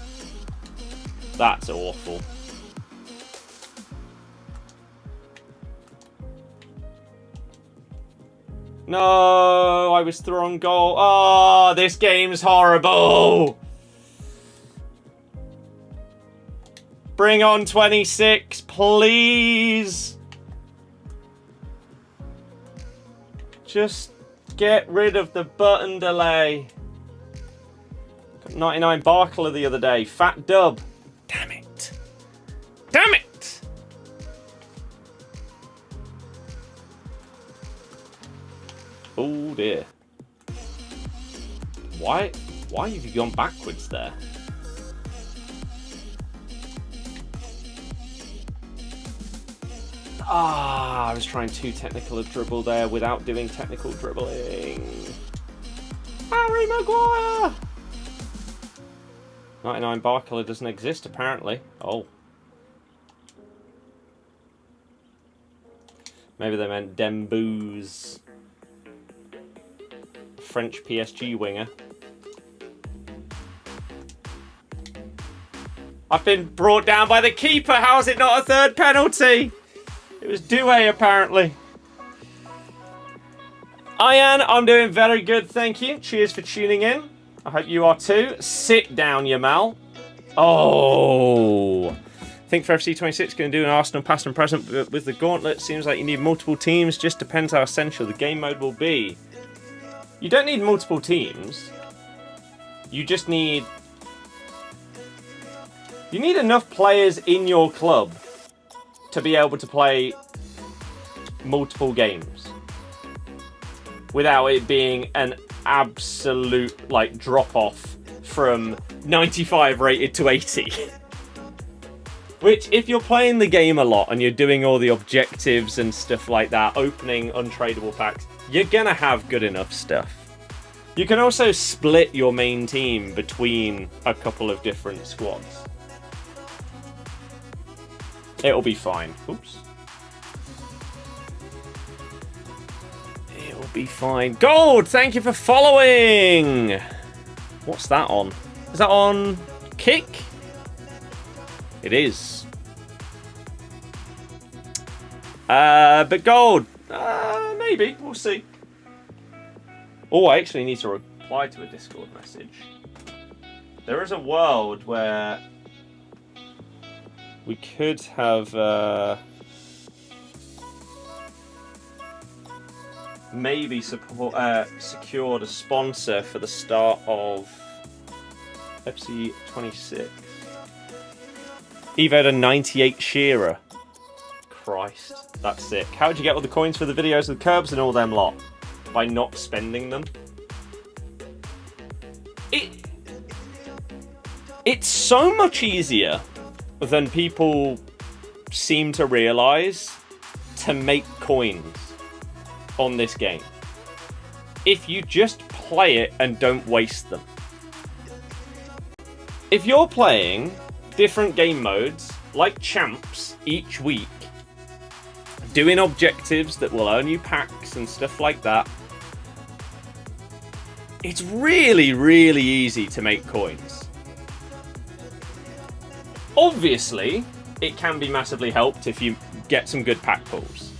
That's awful. No, I was thrown goal. Oh, this game's horrible. Bring on 26, please. Just get rid of the button delay. Got 99 Barkler the other day. Fat dub. Damn it. Damn it. Oh dear. Why have you gone backwards there? I was trying too technical a dribble there without doing technical dribbling. Harry Maguire! 99 Barkler doesn't exist apparently. Oh. Maybe they meant Demboos. French PSG winger. I've been brought down by the keeper. How is it not a third penalty? It was Doué, apparently. Ian, I'm doing very good, thank you. Cheers for tuning in. I hope you are too. Sit down, Yamal. Oh. I think for FC26 going to do an Arsenal past and present with the gauntlet. Seems like you need multiple teams. Just depends how essential the game mode will be. You don't need multiple teams. You just need... You need enough players in your club to be able to play multiple games without it being an absolute like drop off from 95 rated to 80. Which, if you're playing the game a lot and you're doing all the objectives and stuff like that, opening untradeable packs, you're gonna have good enough stuff. You can also split your main team between a couple of different squads. It'll be fine. Oops. It'll be fine. Gold, thank you for following. What's that on? Is that on Kick? It is. But Gold, maybe. We'll see. Oh, I actually need to reply to a Discord message. There is a world where we could have maybe secured a sponsor for the start of FC26. Evo to 98 Shearer. Christ, that's sick. How did you get all the coins for the videos with curbs and all them lot? By not spending them? It's so much easier than people seem to realise to make coins on this game. If you just play it and don't waste them. If you're playing different game modes, like champs, each week, doing objectives that will earn you packs and stuff like that, it's really, really easy to make coins. Obviously, it can be massively helped if you get some good pack pulls.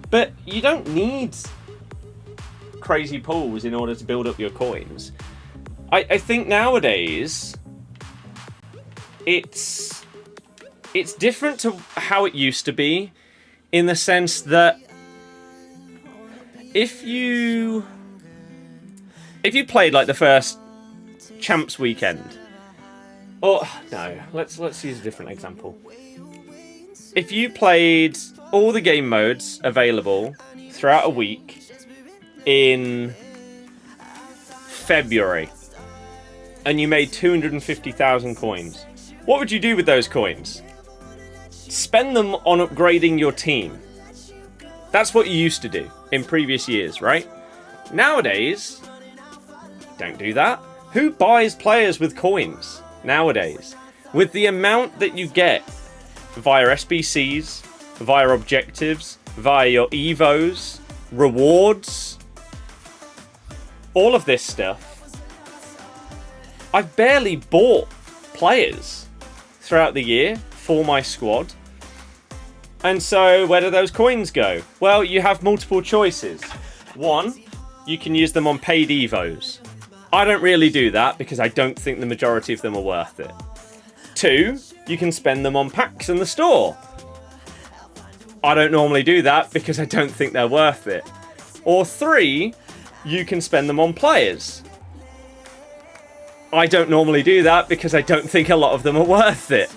But you don't need crazy pulls in order to build up your coins. I think nowadays, it's different to how it used to be, in the sense that if you played like the first champs weekend, or no, let's use a different example. If you played all the game modes available throughout a week in February, and you made 250,000 coins, what would you do with those coins? Spend them on upgrading your team. That's what you used to do in previous years, right? Nowadays, don't do that. Who buys players with coins nowadays? With the amount that you get via SBCs, via objectives, via your Evos, rewards, all of this stuff, I've barely bought players throughout the year for my squad. And so, where do those coins go? Well, you have multiple choices. One, you can use them on paid Evos. I don't really do that because I don't think the majority of them are worth it. Two, you can spend them on packs in the store. I don't normally do that because I don't think they're worth it. Or three, you can spend them on players. I don't normally do that because I don't think a lot of them are worth it.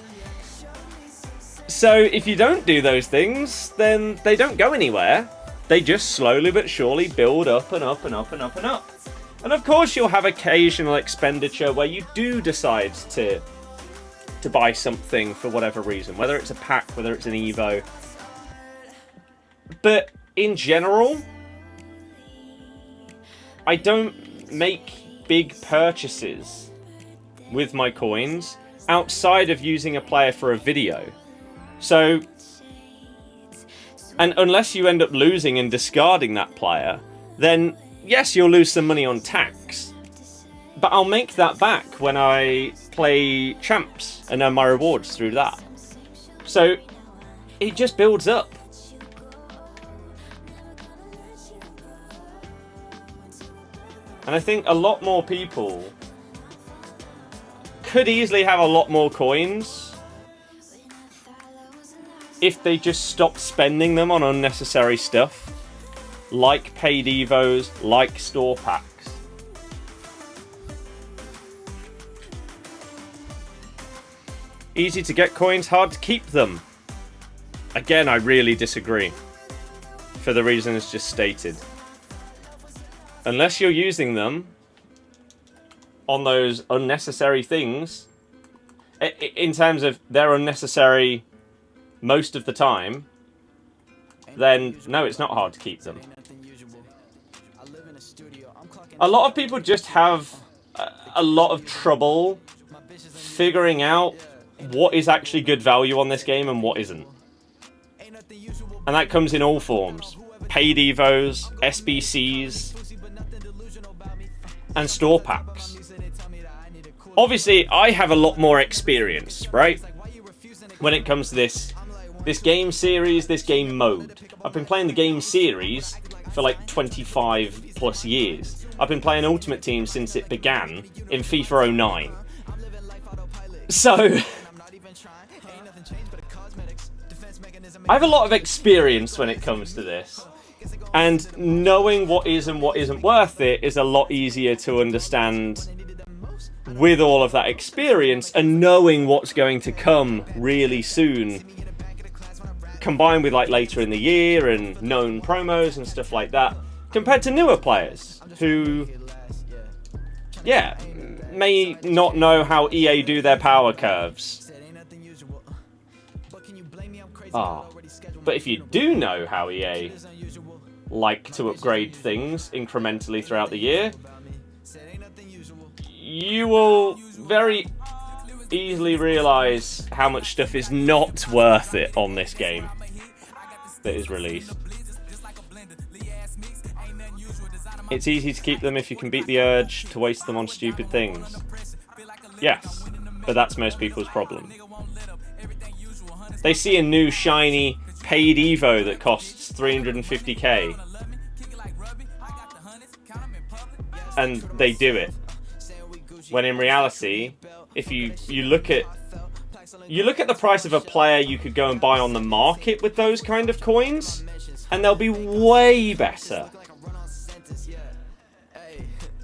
So if you don't do those things, then they don't go anywhere. They just slowly but surely build up and up and up and up and up. And of course you'll have occasional expenditure where you do decide to buy something for whatever reason, whether it's a pack, whether it's an Evo. But in general, I don't make big purchases with my coins outside of using a player for a video. So, and unless you end up losing and discarding that player, then yes, you'll lose some money on tax, but I'll make that back when I play champs and earn my rewards through that. So it just builds up. And I think a lot more people could easily have a lot more coins if they just stopped spending them on unnecessary stuff, like paid evos, like store packs. Easy to get coins, hard to keep them. Again, I really disagree, for the reasons just stated. Unless you're using them on those unnecessary things, in terms of they're unnecessary most of the time, then no, it's not hard to keep them. A lot of people just have a lot of trouble figuring out what is actually good value on this game and what isn't. And that comes in all forms. Paid evos, SBCs, and store packs. Obviously, I have a lot more experience, right? When it comes to this game series, this game mode. I've been playing the game series for like 25 plus years. I've been playing Ultimate Team since it began in FIFA 09. So, I have a lot of experience when it comes to this. And knowing what is and what isn't worth it is a lot easier to understand with all of that experience, and knowing what's going to come really soon, combined with like later in the year and known promos and stuff like that, compared to newer players who, yeah, may not know how EA do their power curves. But if you do know how EA like to upgrade things incrementally throughout the year, you will very easily realise how much stuff is not worth it on this game that is released. It's easy to keep them if you can beat the urge to waste them on stupid things. Yes, but that's most people's problem. They see a new shiny paid Evo that costs 350k, and they do it. When in reality, if you look at the price of a player you could go and buy on the market with those kind of coins, and they'll be way better.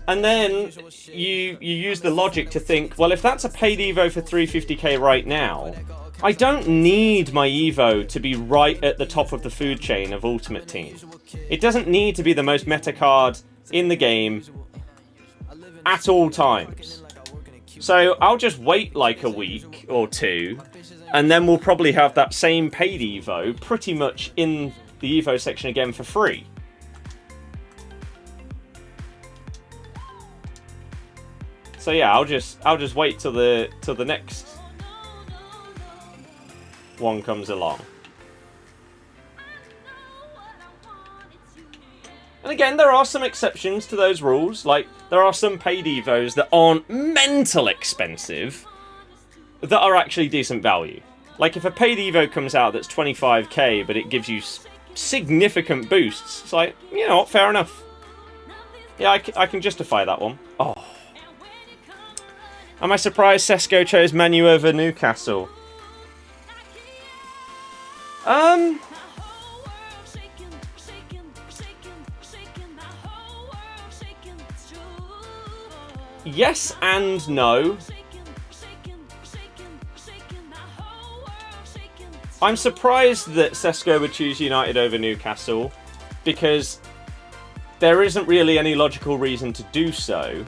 And then you use the logic to think, well, if that's a paid Evo for 350k right now, I don't need my Evo to be right at the top of the food chain of Ultimate Team. It doesn't need to be the most meta card in the game at all times. So I'll just wait like a week or two, and then we'll probably have that same paid Evo pretty much in the Evo section again for free. So yeah, I'll just wait till the next one comes along. And again, there are some exceptions to those rules. Like, there are some paid Evos that aren't mental expensive that are actually decent value. Like, if a paid Evo comes out that's 25k, but it gives you significant boosts, it's like, you know what, fair enough. Yeah, I can justify that one. Oh. Am I surprised Sesko chose Man U over Newcastle? Yes and no. I'm surprised that Sesko would choose United over Newcastle, because there isn't really any logical reason to do so.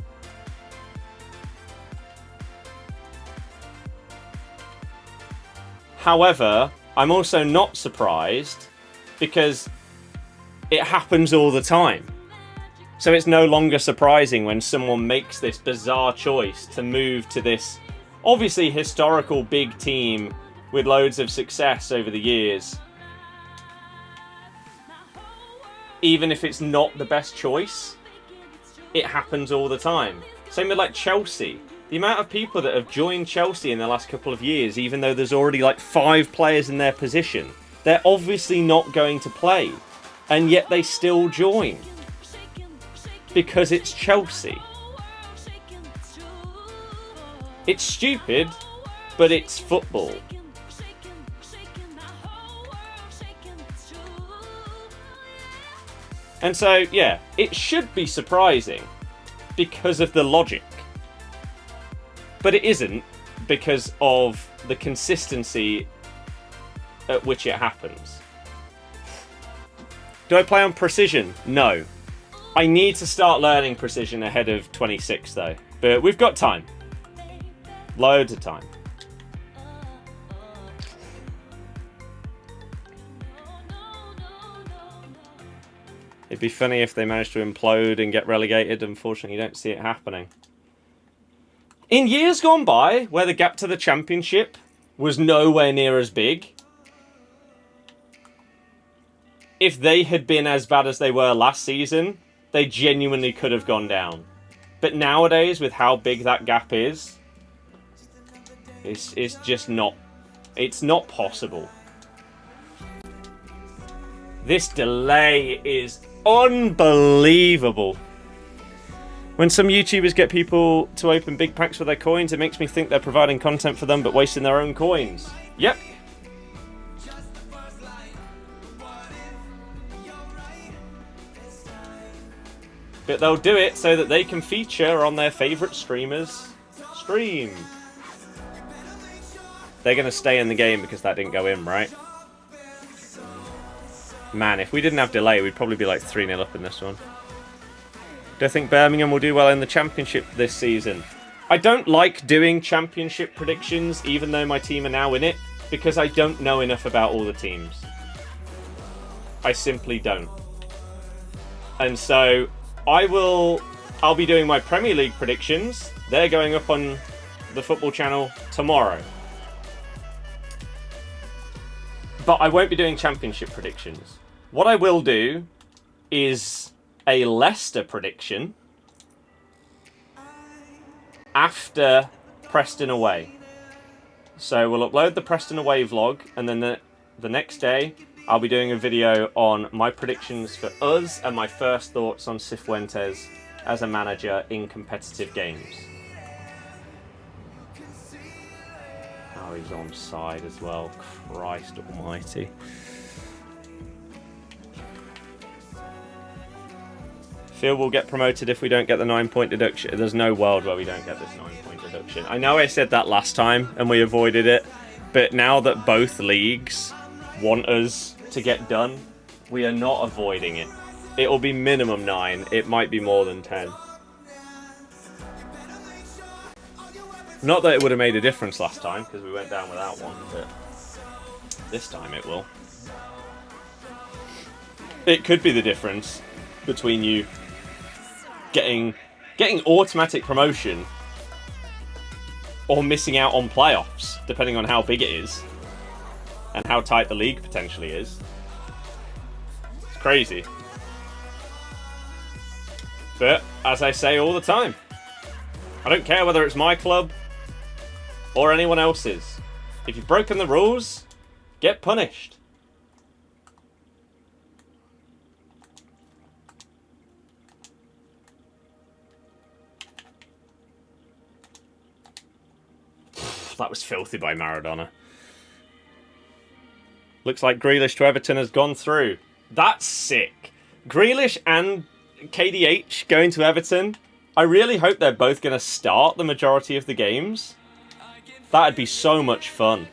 However, I'm also not surprised because it happens all the time. So it's no longer surprising when someone makes this bizarre choice to move to this obviously historical big team with loads of success over the years. even if it's not the best choice. It happens all the time. Same with like Chelsea. The amount of people that have joined Chelsea in the last couple of years, even though there's already like 5 players in their position, they're obviously not going to play. And yet they still join. Because it's Chelsea. It's stupid, but it's football. And so, yeah, it should be surprising because of the logic. But it isn't because of the consistency at which it happens. Do I play on precision? No. I need to start learning precision ahead of 26 though. But we've got time. Loads of time. It'd be funny if they managed to implode and get relegated. Unfortunately, you don't see it happening. In years gone by, where the gap to the Championship was nowhere near as big, if they had been as bad as they were last season, they genuinely could have gone down. But nowadays, with how big that gap is, it's just not... It's not possible. This delay is unbelievable. When some YouTubers get people to open big packs with their coins, it makes me think they're providing content for them but wasting their own coins. Yep. But they'll do it so that they can feature on their favourite streamers' stream. They're going to stay in the game because that didn't go in, right? Man, if we didn't have delay, we'd probably be like 3-0 up in this one. Do I think Birmingham will do well in the Championship this season? I don't like doing Championship predictions, even though my team are now in it, because I don't know enough about all the teams. I simply don't. And so, I'll be doing my Premier League predictions. They're going up on the Football Channel tomorrow. But I won't be doing Championship predictions. What I will do is a Leicester prediction after Preston away. So we'll upload the Preston away vlog, and then the next day I'll be doing a video on my predictions for us and my first thoughts on Cifuentes as a manager in competitive games. Oh, he's onside as well. Christ almighty. Phil will get promoted if we don't get the 9-point deduction. There's no world where we don't get this 9-point deduction. I know I said that last time and we avoided it, but now that both leagues want us to get done, we are not avoiding it. It will be minimum 9. It might be more than 10. Not that it would have made a difference last time, because we went down without one, but this time it will. It could be the difference between you getting automatic promotion or missing out on playoffs, depending on how big it is and how tight the league potentially is. It's crazy. But, as I say all the time, I don't care whether it's my club or anyone else's. If you've broken the rules, get punished. That was filthy by Maradona. Looks like Grealish to Everton has gone through. That's sick. Grealish and KDH going to Everton. I really hope they're both going to start the majority of the games. That'd be so much fun.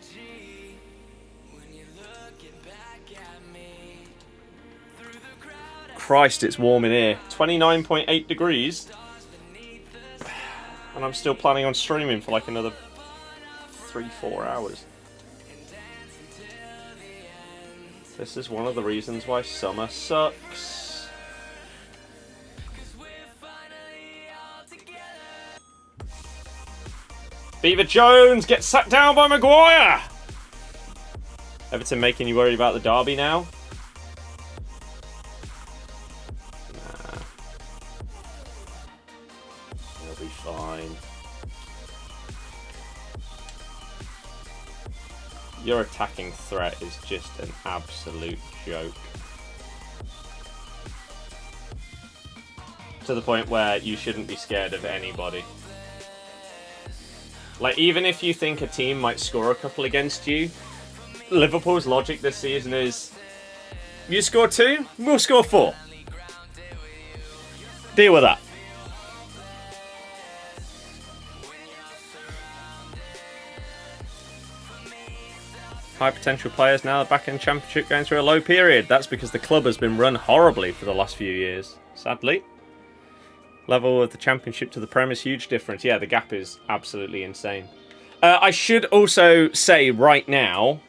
Christ, it's warm in here. 29.8 degrees. And I'm still planning on streaming for like another 3-4 hours. This is one of the reasons why summer sucks. Beaver Jones gets sat down by Maguire. Everton making you worried about the derby now? Your attacking threat is just an absolute joke. To the point where you shouldn't be scared of anybody. Like, even if you think a team might score a couple against you, Liverpool's logic this season is, you score 2, we'll score 4. Deal with that. High potential players now back in the Championship going through a low period. That's because the club has been run horribly for the last few years, sadly. Level of the Championship to the Prem is huge difference. Yeah, the gap is absolutely insane. I should also say right now,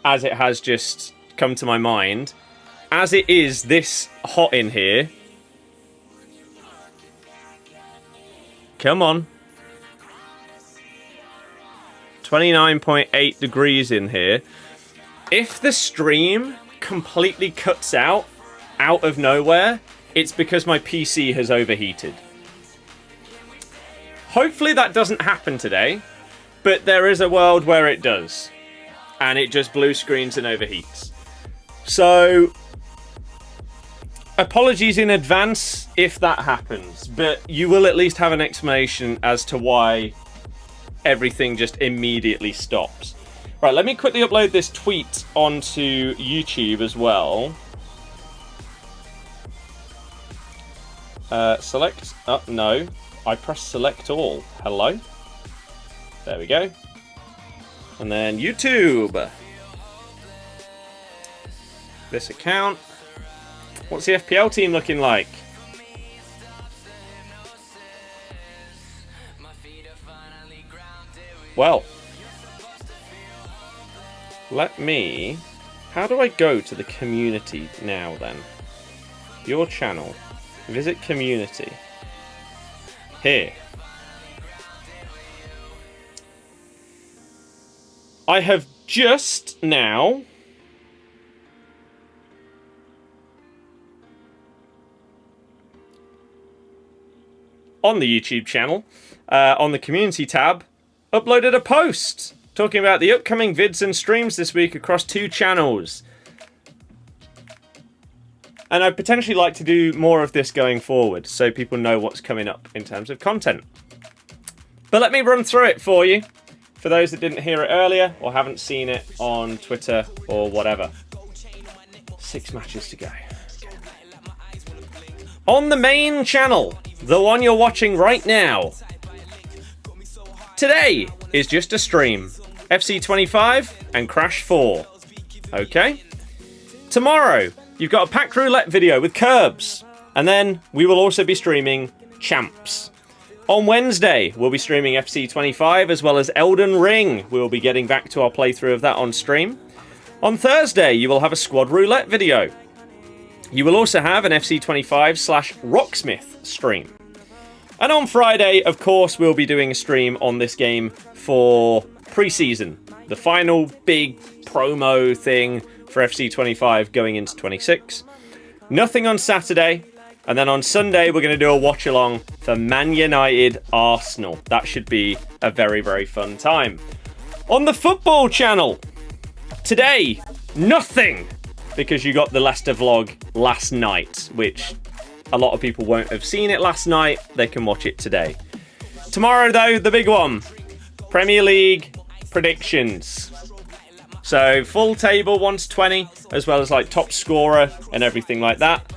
as it has just come to my mind, as it is this hot in here... Come on. 29.8 degrees in here. If the stream completely cuts out of nowhere, it's because my PC has overheated. Hopefully that doesn't happen today, but there is a world where it does. And it just blue screens and overheats. So, apologies in advance if that happens, but you will at least have an explanation as to why everything just immediately stops. Right, let me quickly upload this tweet onto YouTube as well. Select... Oh, no. I press select all. Hello? There we go. And then YouTube. This account. What's the FPL team looking like? Well, let me... How do I go to the community now, then? Your channel. Visit community. Here. I have just now... on the YouTube channel, on the community tab, uploaded a post talking about the upcoming vids and streams this week across 2 channels. And I'd potentially like to do more of this going forward, so people know what's coming up in terms of content. But let me run through it for you, for those that didn't hear it earlier or haven't seen it on Twitter or whatever. 6 matches to go. Okay. On the main channel, the one you're watching right now, today is just a stream. FC 25 and Crash 4. Okay? Tomorrow, you've got a pack roulette video with Curbs. And then we will also be streaming Champs. On Wednesday, we'll be streaming FC 25 as well as Elden Ring. We'll be getting back to our playthrough of that on stream. On Thursday, you will have a squad roulette video. You will also have an FC 25/Rocksmith stream. And on Friday, of course, we'll be doing a stream on this game for pre-season. The final big promo thing for FC 25 going into 26. Nothing on Saturday. And then on Sunday, we're going to do a watch-along for Man United Arsenal. That should be a very, very fun time. On the football channel, today, nothing. Because you got the Leicester vlog last night, which a lot of people won't have seen it last night. They can watch it today. Tomorrow, though, the big one. Premier League predictions. So, full table 1 to 20, as well as like top scorer and everything like that.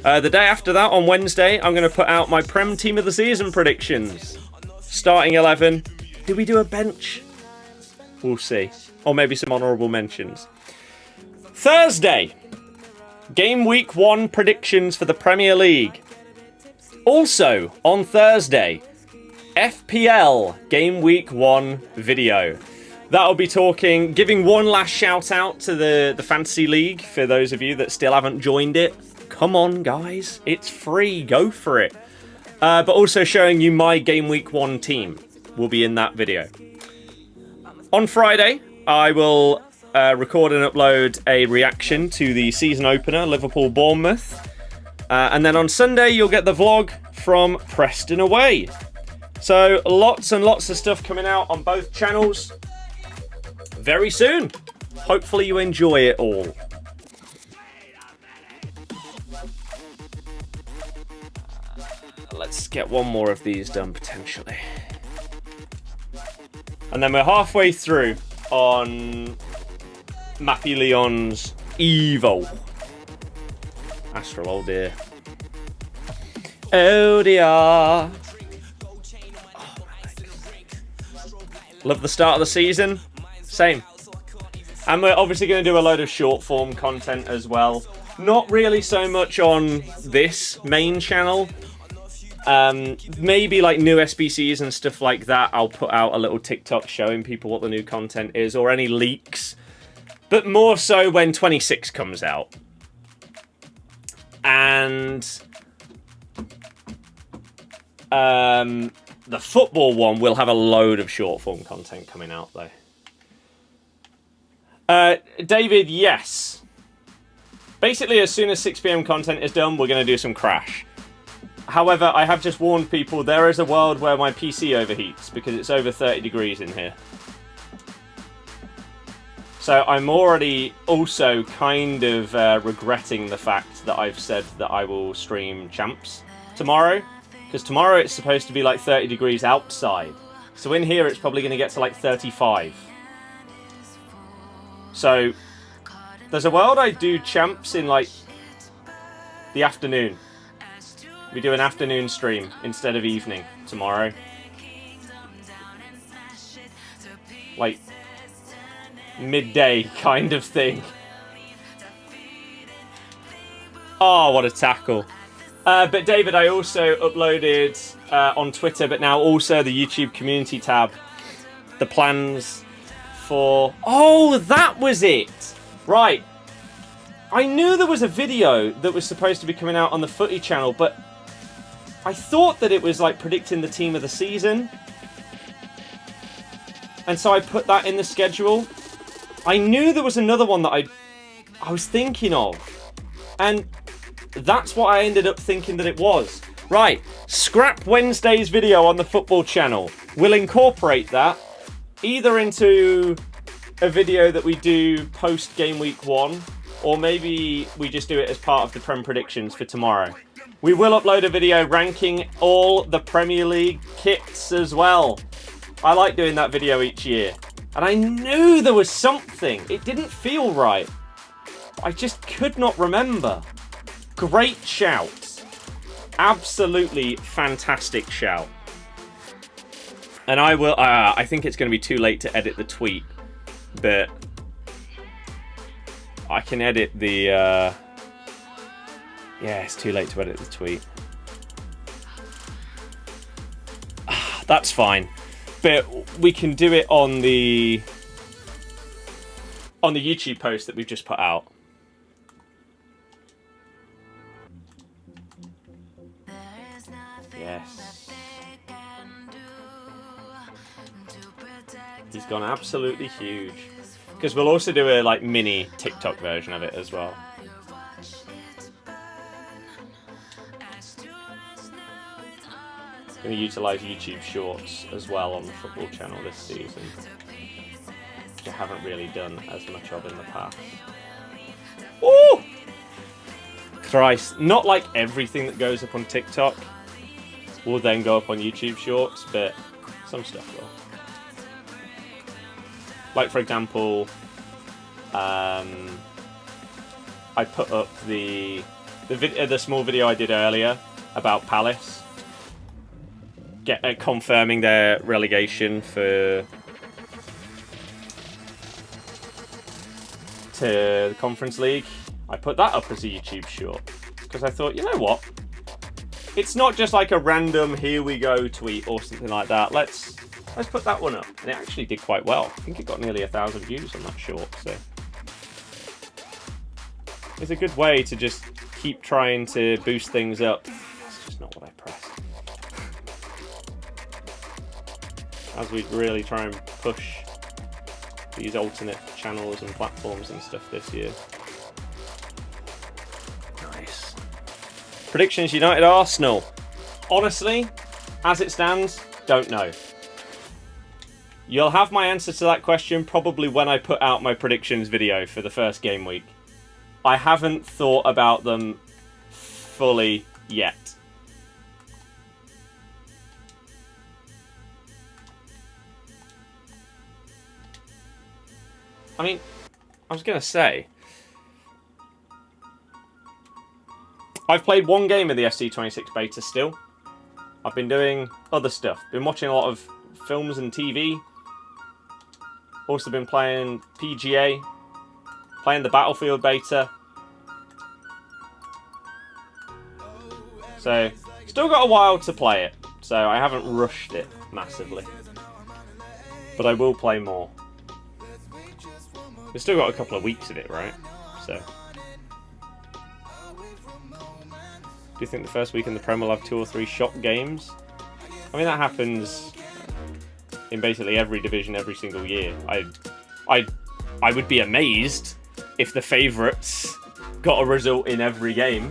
The day after that, on Wednesday, I'm going to put out my Prem Team of the Season predictions. Starting 11. Do we do a bench? We'll see. Or maybe some honourable mentions. Thursday. Game Week 1 predictions for the Premier League. Also, on Thursday, FPL Game Week 1 video. That'll be giving one last shout out to the Fantasy League for those of you that still haven't joined it. Come on, guys. It's free. Go for it. But also showing you my Game Week 1 team will be in that video. On Friday, I will record and upload a reaction to the season opener, Liverpool-Bournemouth. And then on Sunday, you'll get the vlog from Preston away. So lots and lots of stuff coming out on both channels very soon. Hopefully you enjoy it all. Let's get one more of these done, potentially. And then we're halfway through on Mappy Leon's Evo. Astral, oh dear. Oh dear. Oh, love the start of the season. Same. And we're obviously going to do a load of short form content as well. Not really so much on this main channel. Maybe like new SBCs and stuff like that. I'll put out a little TikTok showing people what the new content is, or any leaks. But more so when 26 comes out. And the football one will have a load of short form content coming out though. David, yes. Basically, as soon as 6 PM content is done, we're going to do some Crash. However, I have just warned people, there is a world where my PC overheats because it's over 30 degrees in here. So I'm already also kind of regretting the fact that I've said that I will stream Champs tomorrow. Because tomorrow it's supposed to be like 30 degrees outside. So in here it's probably going to get to like 35. So there's a world I do Champs in like the afternoon. We do an afternoon stream instead of evening tomorrow. Like midday kind of thing. Oh, what a tackle. But David, I also uploaded on Twitter, but now also the YouTube community tab, the plans for... Oh, that was it! Right. I knew there was a video that was supposed to be coming out on the Footy channel, but I thought that it was like predicting the team of the season. And so I put that in the schedule. I knew there was another one that I was thinking of. And that's what I ended up thinking that it was. Right, scrap Wednesday's video on the football channel. We'll incorporate that either into a video that we do post game week 1, or maybe we just do it as part of the Prem predictions for tomorrow. We will upload a video ranking all the Premier League kits as well. I like doing that video each year. And I knew there was something. It didn't feel right. I just could not remember. Great shout. Absolutely fantastic shout. And I will... I think it's going to be too late to edit the tweet. But I can edit the... Yeah, it's too late to edit the tweet. That's fine. But we can do it on the YouTube post that we've just put out. Yes. He's gone absolutely huge. Because we'll also do a like mini TikTok version of it as well. Going to utilise YouTube Shorts as well on the football channel this season, which I haven't really done as much of in the past. Oh! Christ. Not like everything that goes up on TikTok will then go up on YouTube Shorts, but some stuff will. Like, for example, I put up the small video I did earlier about Palace. Confirming their relegation to the Conference League. I put that up as a YouTube short because I thought, you know what? It's not just like a random "here we go" tweet or something like that. Let's put that one up, and it actually did quite well. I think it got nearly 1,000 views on that short. So it's a good way to just keep trying to boost things up. That's just not what I pressed. As we really try and push these alternate channels and platforms and stuff this year. Nice. Predictions: United Arsenal. Honestly, as it stands, don't know. You'll have my answer to that question probably when I put out my predictions video for the first game week. I haven't thought about them fully yet. I mean, I was going to say, I've played one game of the FC26 beta still. I've been doing other stuff. Been watching a lot of films and TV. Also been playing PGA. Playing the Battlefield beta. So, still got a while to play it. So, I haven't rushed it massively. But I will play more. We've still got a couple of weeks of it, right? So. Do you think the first week in the Prem will have 2 or 3 shock games? I mean, that happens in basically every division every single year. I would be amazed if the favourites got a result in every game.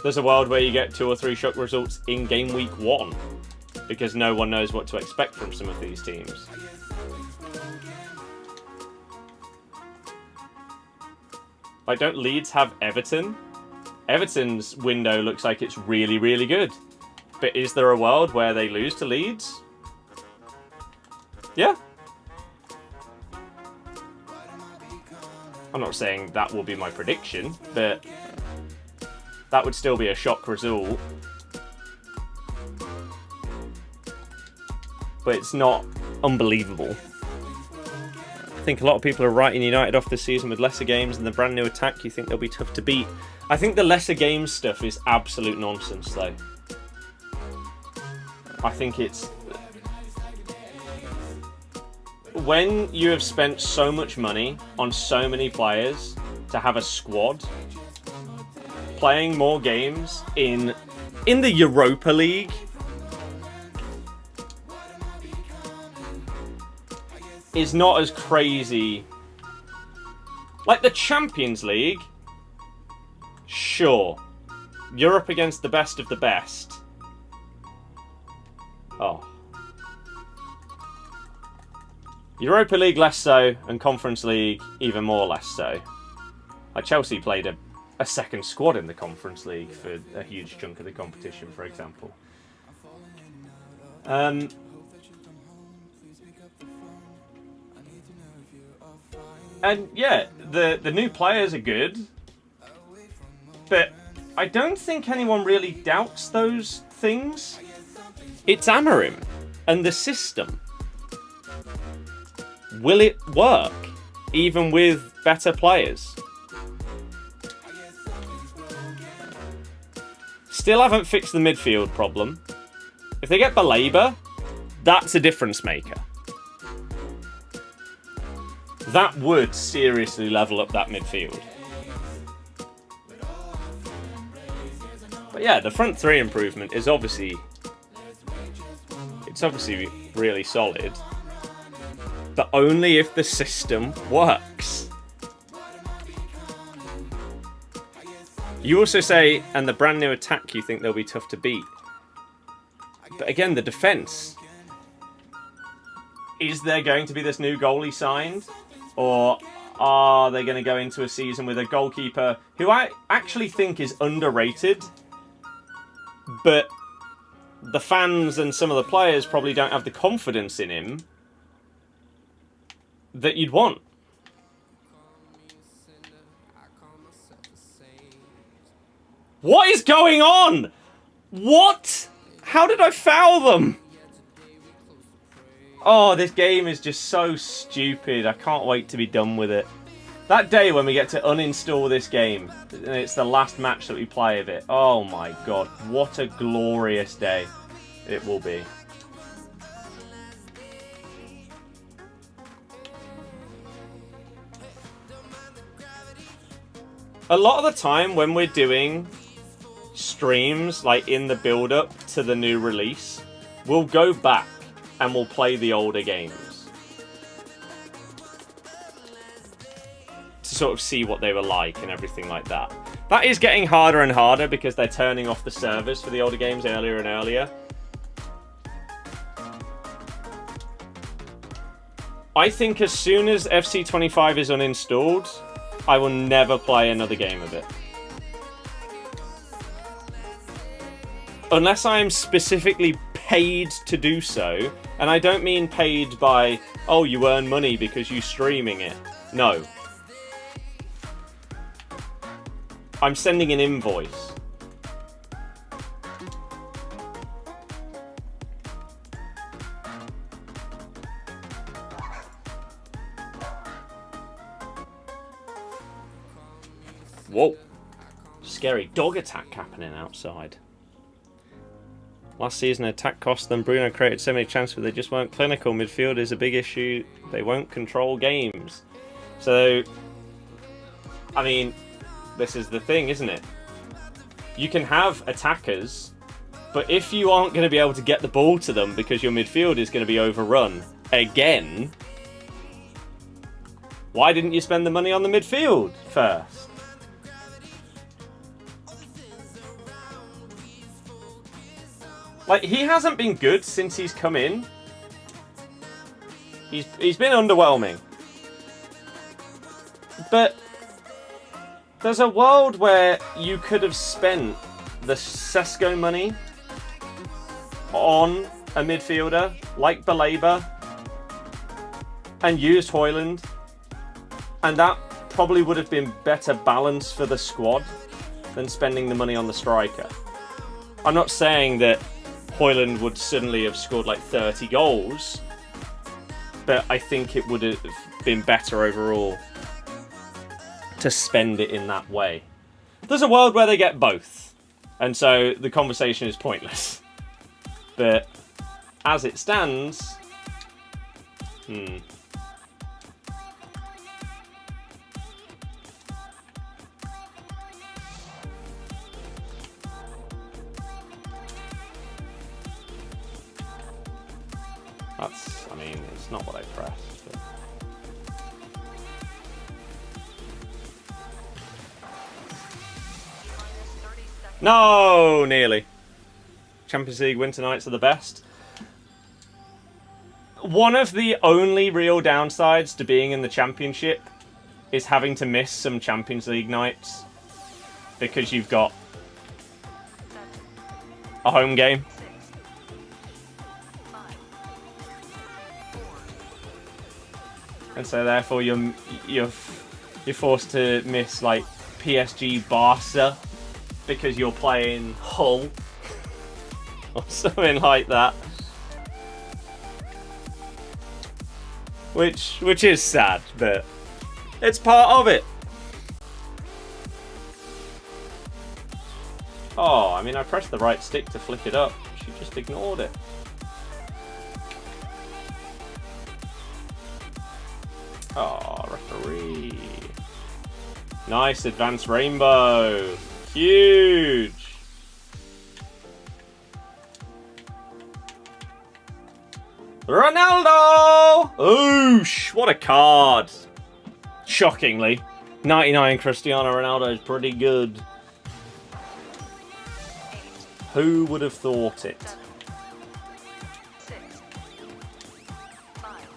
There's a world where you get 2 or 3 shock results in game week 1 because no one knows what to expect from some of these teams. Like, don't Leeds have Everton? Everton's window looks like it's really, really good. But is there a world where they lose to Leeds? Yeah. I'm not saying that will be my prediction, but that would still be a shock result. But it's not unbelievable. I think a lot of people are writing United off this season with lesser games and the brand new attack. You think they'll be tough to beat? I think the lesser games stuff is absolute nonsense, though. I think it's... when you have spent so much money on so many players to have a squad, playing more games in the Europa League is not as crazy. Like the Champions League, sure. You're up against the best of the best. Oh. Europa League less so, and Conference League even more less so. Like Chelsea played a second squad in the Conference League for a huge chunk of the competition, for example. And yeah, the new players are good, but I don't think anyone really doubts those things. It's Amorim and the system. Will it work, even with better players? Still haven't fixed the midfield problem. If they get Baleba, that's a difference maker. That would seriously level up that midfield. But yeah, the front three improvement is obviously... it's obviously really solid. But only if the system works. You also say, and the brand new attack you think they'll be tough to beat. But again, the defence. Is there going to be this new goalie signed? Or are they going to go into a season with a goalkeeper who I actually think is underrated, but the fans and some of the players probably don't have the confidence in him that you'd want? What is going on? What? How did I foul them? Oh, this game is just so stupid. I can't wait to be done with it. That day when we get to uninstall this game, and it's the last match that we play of it. Oh my god, what a glorious day it will be. A lot of the time when we're doing streams, like in the build-up to the new release, we'll go back and we'll play the older games to sort of see what they were like and everything like that. That is getting harder and harder because they're turning off the servers for the older games earlier and earlier. I think as soon as FC25 is uninstalled, I will never play another game of it. Unless I am specifically paid to do so, and I don't mean paid by, oh, you earn money because you're streaming it. No. I'm sending an invoice. Whoa. Scary dog attack happening outside. Last season, attack cost them. Bruno created so many chances, but they just weren't clinical. Midfield is a big issue. They won't control games. So, I mean, this is the thing, isn't it? You can have attackers, but if you aren't going to be able to get the ball to them because your midfield is going to be overrun again, why didn't you spend the money on the midfield first? Like, he hasn't been good since he's come in. He's been underwhelming. But there's a world where you could have spent the Sesko money on a midfielder like Bellingham and used Haaland, and that probably would have been better balance for the squad than spending the money on the striker. I'm not saying that Haaland would suddenly have scored like 30 goals, but I think it would have been better overall to spend it in that way. There's a world where they get both, and so the conversation is pointless. But as it stands, I mean, it's not what I pressed. But... No, nearly. Champions League winter nights are the best. One of the only real downsides to being in the Championship is having to miss some Champions League nights because you've got a home game. And so therefore you're forced to miss like PSG Barca because you're playing Hull or something like that. Which is sad, but it's part of it. Oh, I mean, I pressed the right stick to flick it up. She just ignored it. Oh, referee. Nice advanced rainbow. Huge. Ronaldo! Oosh, what a card. Shockingly. 99 Cristiano Ronaldo is pretty good. Who would have thought it?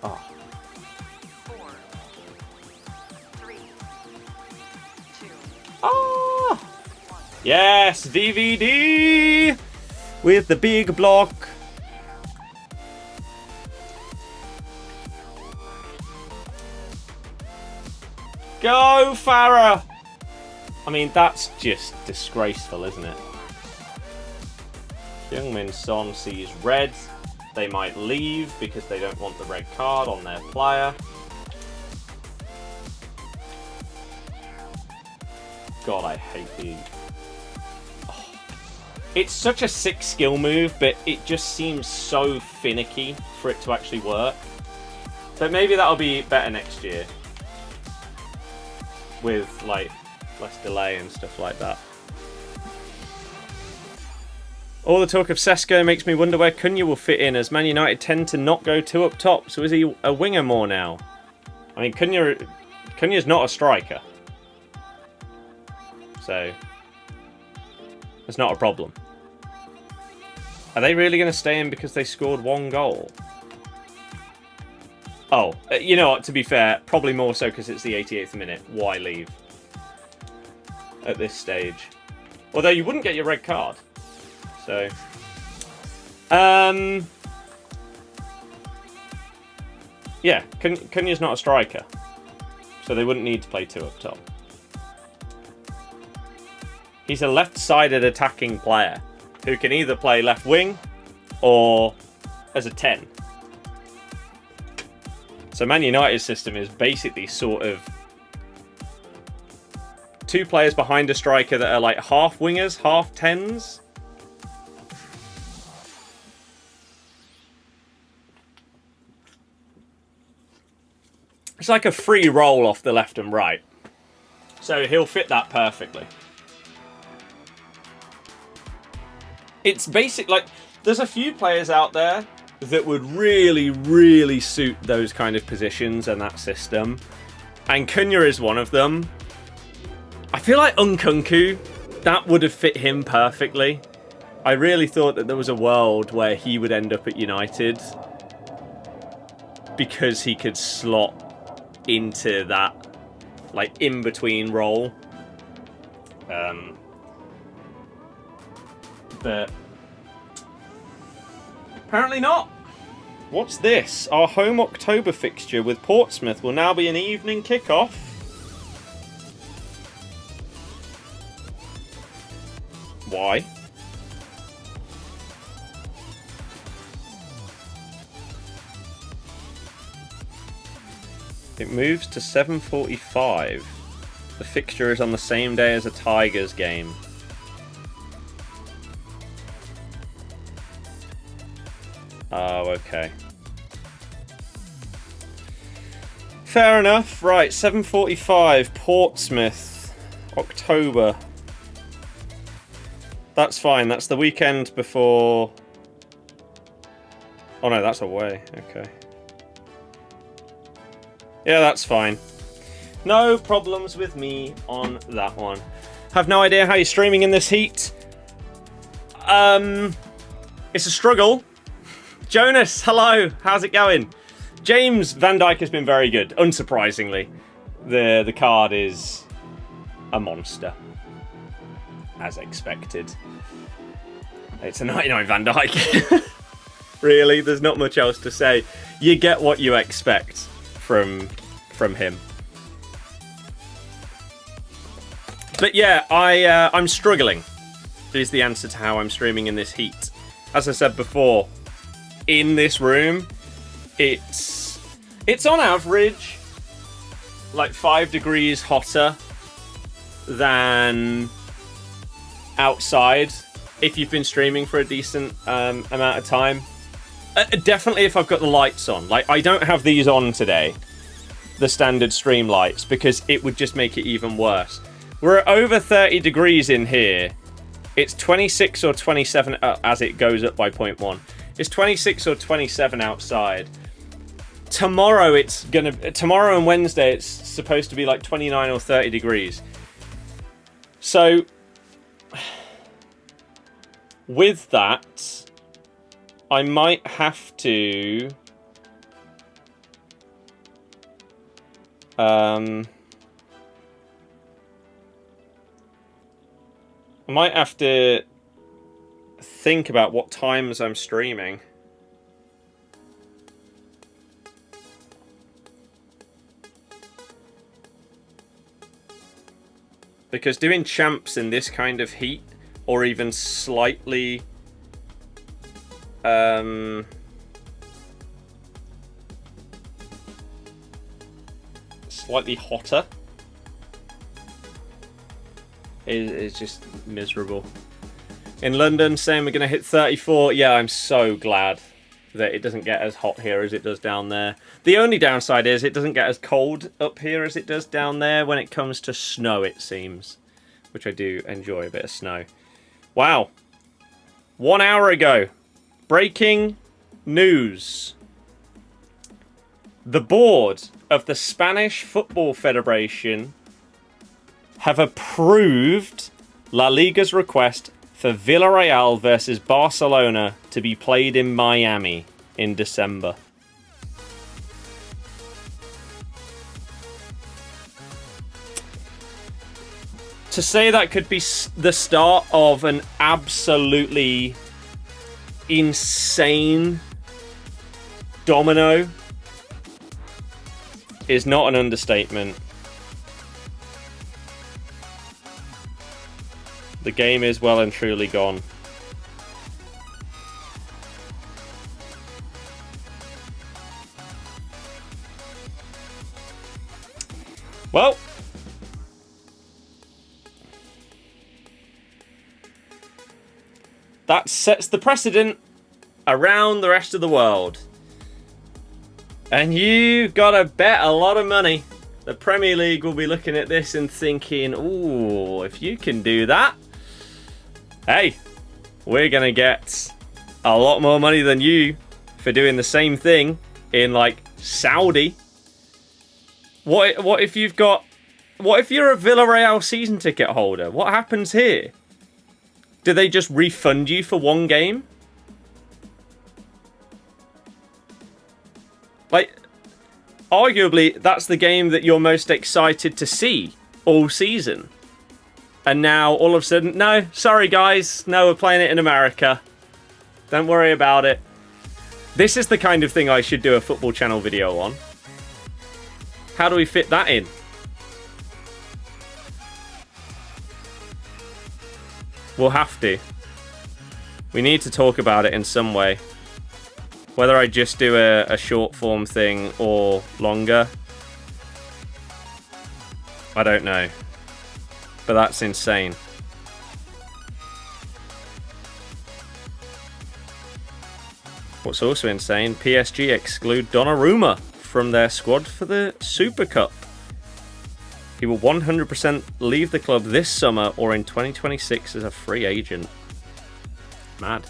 Oh. Ah! Yes, VVD with the big block. Go, Farah! I mean, that's just disgraceful, isn't it? Heung-min Son sees red. They might leave because they don't want the red card on their player. God, I hate the... Oh. It's such a sick skill move, but it just seems so finicky for it to actually work. But maybe that'll be better next year. With, like, less delay and stuff like that. All the talk of Sesko makes me wonder where Cunha will fit in, as Man United tend to not go too up top. So is he a winger more now? I mean, Cunha's not a striker. So, it's not a problem. Are they really going to stay in because they scored one goal? Oh, you know what, to be fair, probably more so because it's the 88th minute. Why leave at this stage? Although you wouldn't get your red card. So... yeah, Cunha's not a striker. So they wouldn't need to play 2 up top. He's a left-sided attacking player who can either play left wing or as a 10. So Man United's system is basically sort of 2 players behind a striker that are like half wingers, half 10s. It's like a free roll off the left and right. So he'll fit that perfectly. It's basic, like, there's a few players out there that would really, really suit those kind of positions and that system. And Cunha is one of them. I feel like Nkunku, that would have fit him perfectly. I really thought that there was a world where he would end up at United because he could slot into that, like, in-between role. But apparently not. What's this? Our home October fixture with Portsmouth will now be an evening kickoff. Why? It moves to 7:45. The fixture is on the same day as a Tigers game. Oh, okay. Fair enough. Right, 7:45, Portsmouth, October. That's fine. That's the weekend before... Oh no, that's away. Okay. Yeah, that's fine. No problems with me on that one. Have no idea how you're streaming in this heat. It's a struggle. Jonas, hello. How's it going? James Van Dijk has been very good, unsurprisingly. The card is a monster, as expected. It's a 99 Van Dijk. Really, there's not much else to say. You get what you expect from him. But yeah, I'm struggling. Is the answer to how I'm streaming in this heat. As I said before, in this room, it's on average like 5 degrees hotter than outside if you've been streaming for a decent amount of time. Definitely if I've got the lights on. Like, I don't have these on today, the standard stream lights, because it would just make it even worse. We're at over 30 degrees in here. It's 26 or 27 as it goes up by 0.1. It's 26 or 27 outside. Tomorrow and Wednesday it's supposed to be like 29 or 30 degrees. So with that, I might have to think about what times I'm streaming. Because doing champs in this kind of heat, or even slightly slightly hotter, is just miserable. In London, saying we're going to hit 34. Yeah, I'm so glad that it doesn't get as hot here as it does down there. The only downside is it doesn't get as cold up here as it does down there when it comes to snow, it seems. Which I do enjoy, a bit of snow. Wow. 1 hour ago. Breaking news. The board of the Spanish Football Federation have approved La Liga's request for Villarreal versus Barcelona to be played in Miami in December. To say that could be the start of an absolutely insane domino is not an understatement. The game is well and truly gone. Well, that sets the precedent around the rest of the world. And you gotta bet a lot of money. The Premier League will be looking at this and thinking, ooh, if you can do that, hey, we're gonna get a lot more money than you for doing the same thing in, like, Saudi. What if you've got... What if you're a Villarreal season ticket holder? What happens here? Do they just refund you for one game? Like, arguably, that's the game that you're most excited to see all season. And now, all of a sudden, no, sorry guys, no, we're playing it in America. Don't worry about it. This is the kind of thing I should do a Football Channel video on. How do we fit that in? We'll have to. We need to talk about it in some way. Whether I just do a short form thing or longer, I don't know. But that's insane. What's also insane, PSG exclude Donnarumma from their squad for the Super Cup. He will 100% leave the club this summer or in 2026 as a free agent. Mad.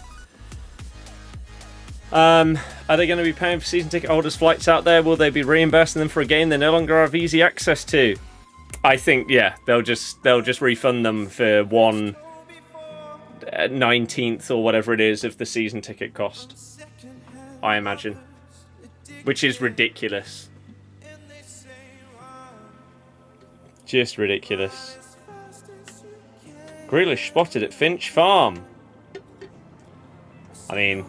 Are they going to be paying for season ticket holders' flights out there? Will they be reimbursing them for a game they no longer have easy access to? I think, yeah, they'll just refund them for 1/19th or whatever it is of the season ticket cost. I imagine. Which is ridiculous. Just ridiculous. Grealish spotted at Finch Farm. I mean,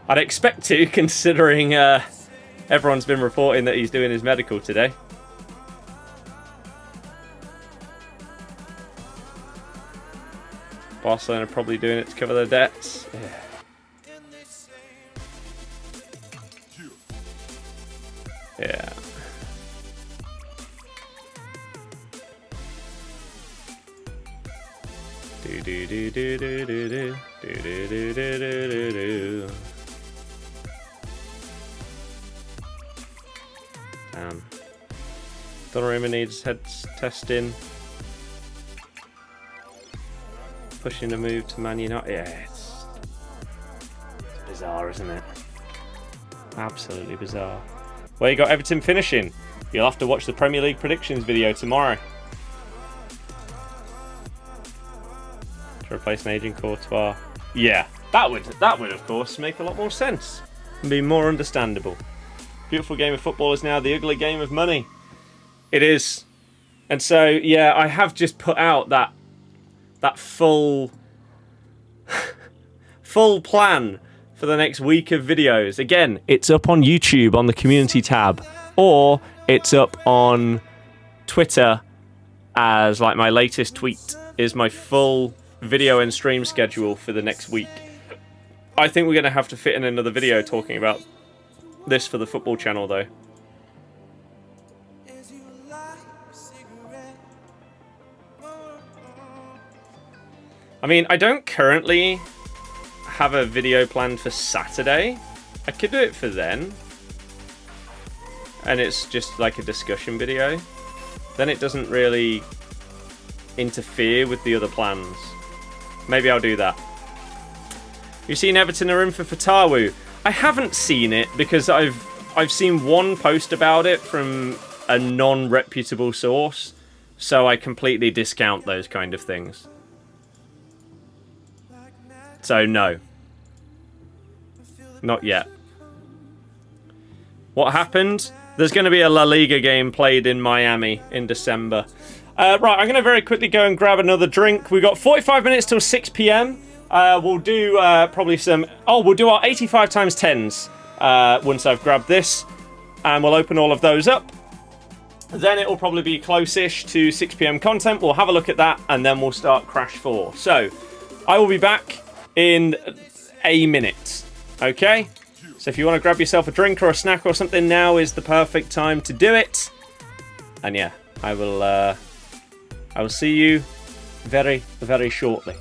I'd expect to, considering everyone's been reporting that he's doing his medical today. Barcelona probably doing it to cover their debts. Yeah. Yeah. Do do do do do do do do do do do do do. Damn. Donnarumma needs head testing. Pushing the move to Man United. Yeah, it's bizarre, isn't it? Absolutely bizarre. Well, you got Everton finishing. You'll have to watch the Premier League predictions video tomorrow. To replace an aging Courtois. Yeah, that would of course make a lot more sense and be more understandable. Beautiful game of football is now the ugly game of money. It is. And so, yeah, I have just put out that full plan for the next week of videos. Again, it's up on YouTube on the community tab, or it's up on Twitter as, like, my latest tweet is my full video and stream schedule for the next week. I think we're going to have to fit in another video talking about this for the Football Channel, though. I mean, I don't currently have a video planned for Saturday. I could do it for then. And it's just like a discussion video. Then it doesn't really interfere with the other plans. Maybe I'll do that. You've seen Everton are in for Fatawu. I haven't seen it because I've seen one post about it from a non-reputable source. So I completely discount those kind of things. So, no. Not yet. What happened? There's going to be a La Liga game played in Miami in December. Right, I'm going to very quickly go and grab another drink. We've got 45 minutes till 6 p.m. We'll do probably some... Oh, we'll do our 85 times 10s once I've grabbed this. And we'll open all of those up. Then it will probably be close-ish to 6 p.m. content. We'll have a look at that, and then we'll start Crash 4. So, I will be back in a minute. Okay? So if you want to grab yourself a drink or a snack or something, now is the perfect time to do it. And yeah, I will see you very, very shortly.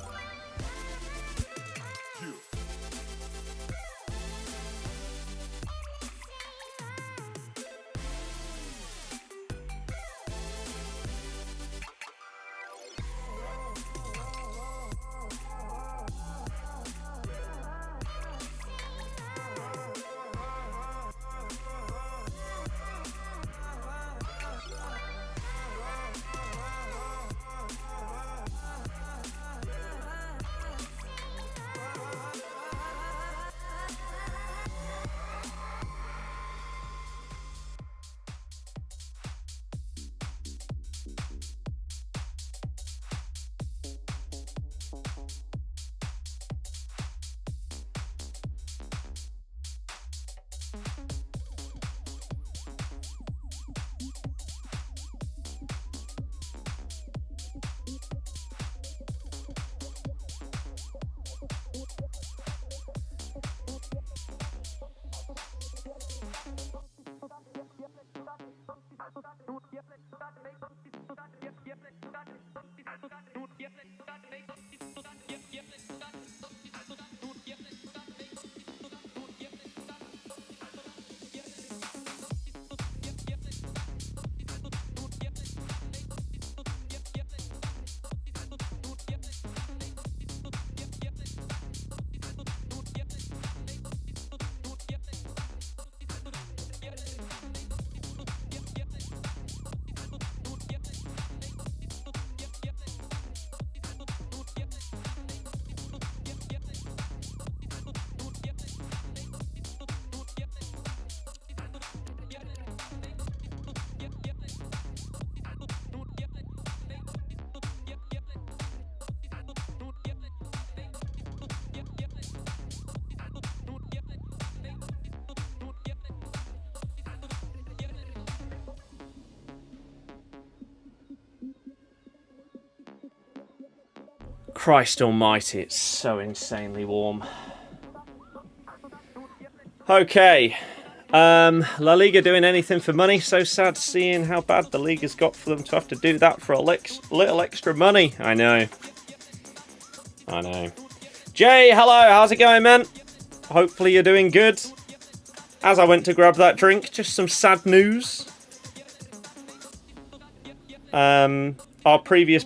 Christ almighty, it's so insanely warm. Okay. La Liga doing anything for money? So sad seeing how bad the league has got for them to have to do that for a little extra money. I know. Jay, hello. How's it going, man? Hopefully you're doing good. As I went to grab that drink, just some sad news. Our previous,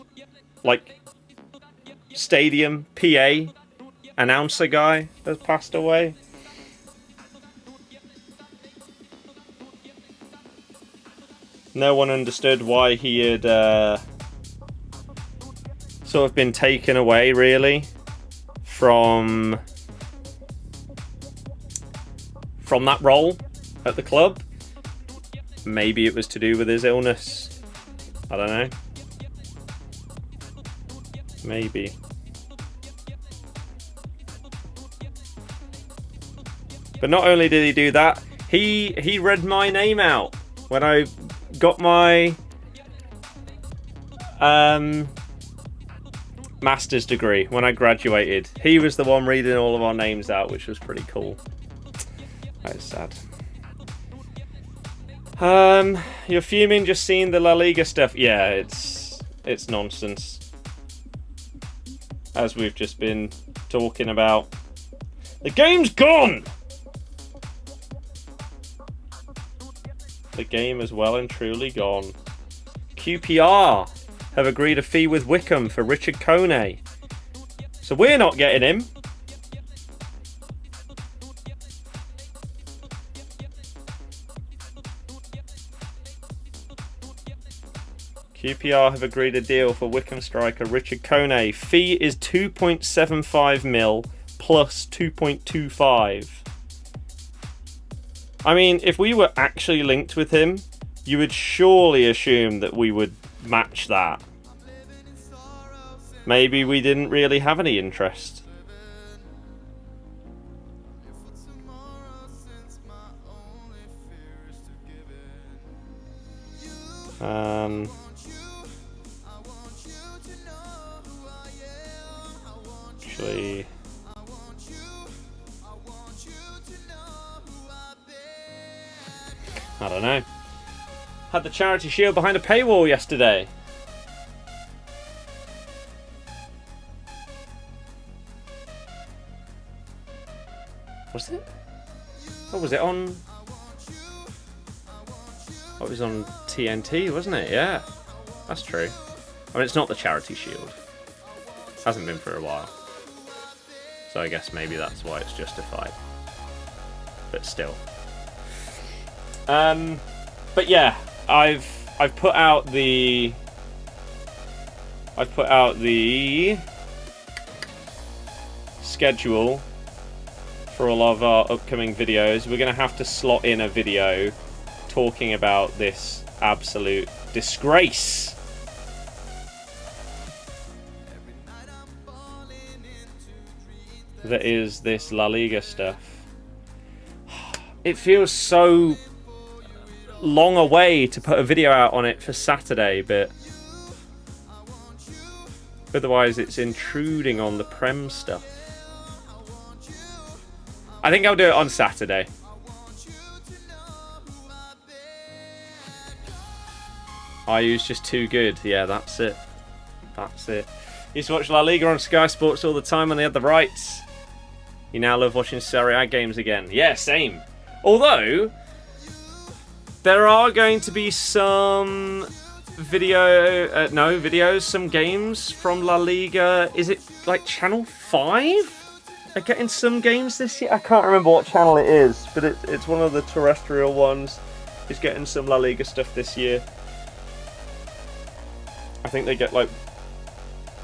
stadium PA announcer guy has passed away. No one understood why he had sort of been taken away, really, from that role at the club. Maybe it was to do with his illness. I don't know. Maybe. But not only did he do that, he read my name out when I got my master's degree, when I graduated. He was the one reading all of our names out, which was pretty cool. That is sad. You're fuming just seeing the La Liga stuff. Yeah, it's nonsense. As we've just been talking about. The game's gone! The game is well and truly gone. QPR have agreed a fee with Wickham for Richard Kone. So we're not getting him. QPR have agreed a deal for Wickham striker Richard Kone. Fee is 2.75 mil plus 2.25. I mean, if we were actually linked with him, you would surely assume that we would match that. Maybe we didn't really have any interest. Actually, I don't know. Had the Charity Shield behind a paywall yesterday. Was it? Oh, was it on? Oh, it was on TNT, wasn't it? Yeah, that's true. I mean, it's not the Charity Shield. It hasn't been for a while. So I guess maybe that's why it's justified. But still. But yeah, I've put out the schedule for all of our upcoming videos. We're going to have to slot in a video talking about this absolute disgrace. That is this La Liga stuff. It feels so long away to put a video out on it for Saturday, but otherwise it's intruding on the Prem stuff. I think I'll do it on Saturday. IU's just too good. Yeah, that's it. That's it. Used to watch La Liga on Sky Sports all the time when they had the rights. You now love watching Serie A games again. Yeah, same. Although, there are going to be some videos, some games from La Liga. Is it like Channel 5? Are getting some games this year? I can't remember what channel it is, but it's one of the terrestrial ones. It's getting some La Liga stuff this year. I think they get like,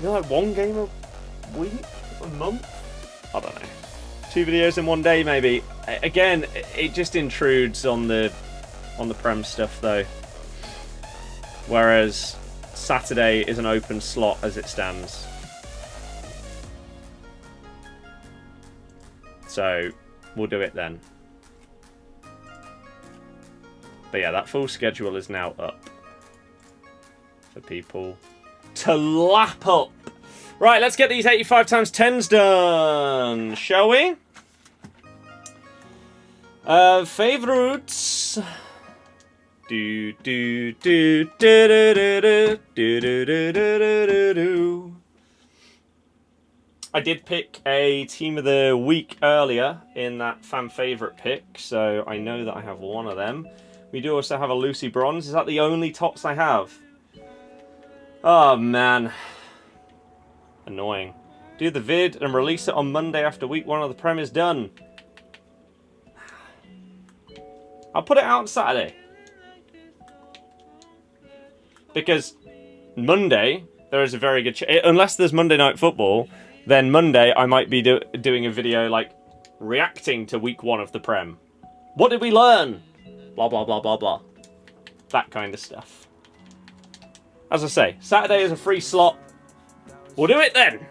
like one game a week, a month? I don't know. 2 videos in one day, maybe. Again, it just intrudes on the Prem stuff, though. Whereas Saturday is an open slot as it stands. So we'll do it then. But yeah, that full schedule is now up for people to lap up. Right, let's get these 85x10s done, shall we? Favorites. I did pick a team of the week earlier in that fan favourite pick, so I know that I have one of them. We do also have a Lucy Bronze. Is that the only tops I have? Oh, man. Annoying. Do the vid and release it on Monday after week 1 of the Prem is done. I'll put it out on Saturday. Because Monday, there is a very good chance, unless there's Monday Night Football, then Monday I might be doing a video like reacting to week 1 of the Prem. What did we learn? Blah, blah, blah, blah, blah. That kind of stuff. As I say, Saturday is a free slot. We'll do it then.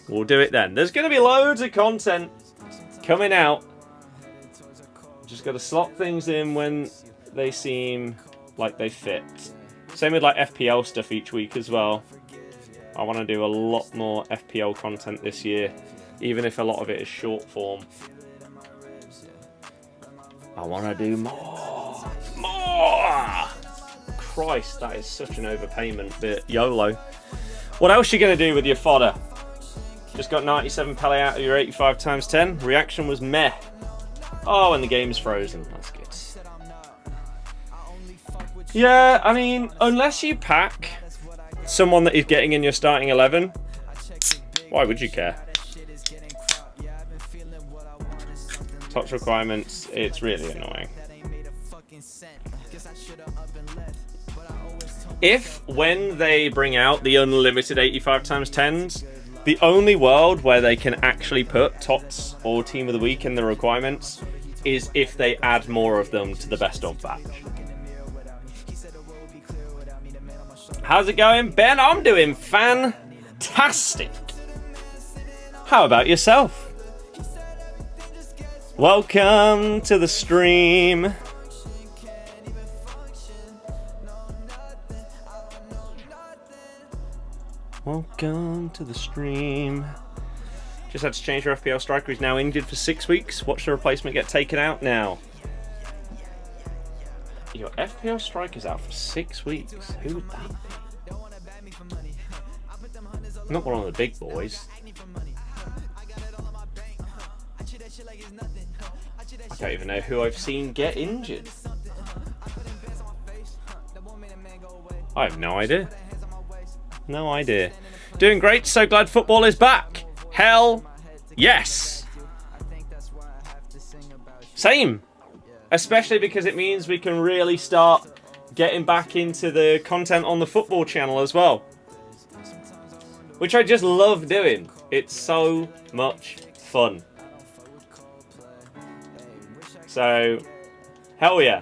We'll do it then. There's going to be loads of content coming out. Just got to slot things in when they seem like they fit. Same with like FPL stuff each week as well. I want to do a lot more FPL content this year, even if a lot of it is short form. I want to do more. More! Christ, that is such an overpayment, but YOLO. What else are you going to do with your fodder? Just got 97 Pele out of your 85x10. Reaction was meh. Oh, and the game's frozen. That's good. Yeah, I mean, unless you pack someone that is getting in your starting 11, why would you care? Touch requirements, it's really annoying. If, when they bring out the unlimited 85x10s, the only world where they can actually put TOTS or Team of the Week in the requirements is if they add more of them to the best of batch. How's it going, Ben? I'm doing fantastic. How about yourself? Welcome to the stream. Welcome to the stream. Just had to change your FPL striker. He's now injured for 6 weeks. Watch the replacement get taken out now. Your FPL striker's out for 6 weeks. Who would that be? Not one of the big boys. I don't even know who I've seen get injured. I have no idea. No idea. Doing great. So glad football is back. Hell yes. Same. Especially because it means we can really start getting back into the content on the football channel as well. Which I just love doing. It's so much fun. So, hell yeah.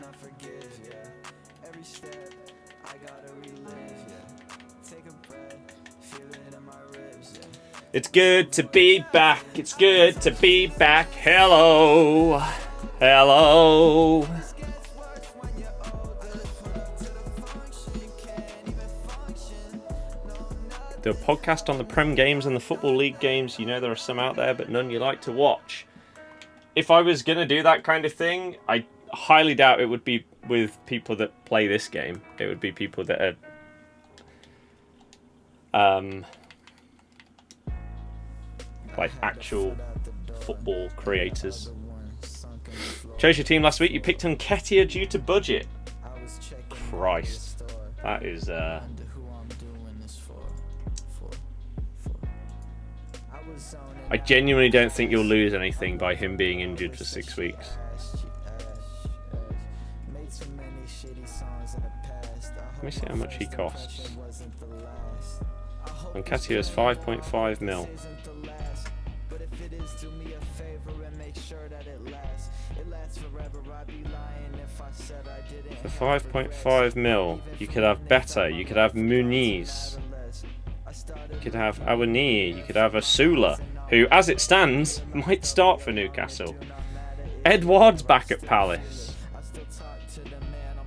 It's good to be back. It's good to be back. Hello. Hello. Do a podcast on the Prem games and the Football League games. You know there are some out there, but none you like to watch. If I was going to do that kind of thing, I highly doubt it would be with people that play this game. It would be people that are like actual football creators. Chose your team last week. You picked Nketiah due to budget. Christ. That is... I genuinely don't think you'll lose anything by him being injured for 6 weeks. Let me see how much he costs. Nketiah is 5.5 mil. For 5.5 mil, you could have Beta, you could have Muniz, you could have Awani, you could have Asula, who, as it stands, might start for Newcastle. Edouard's back at Palace.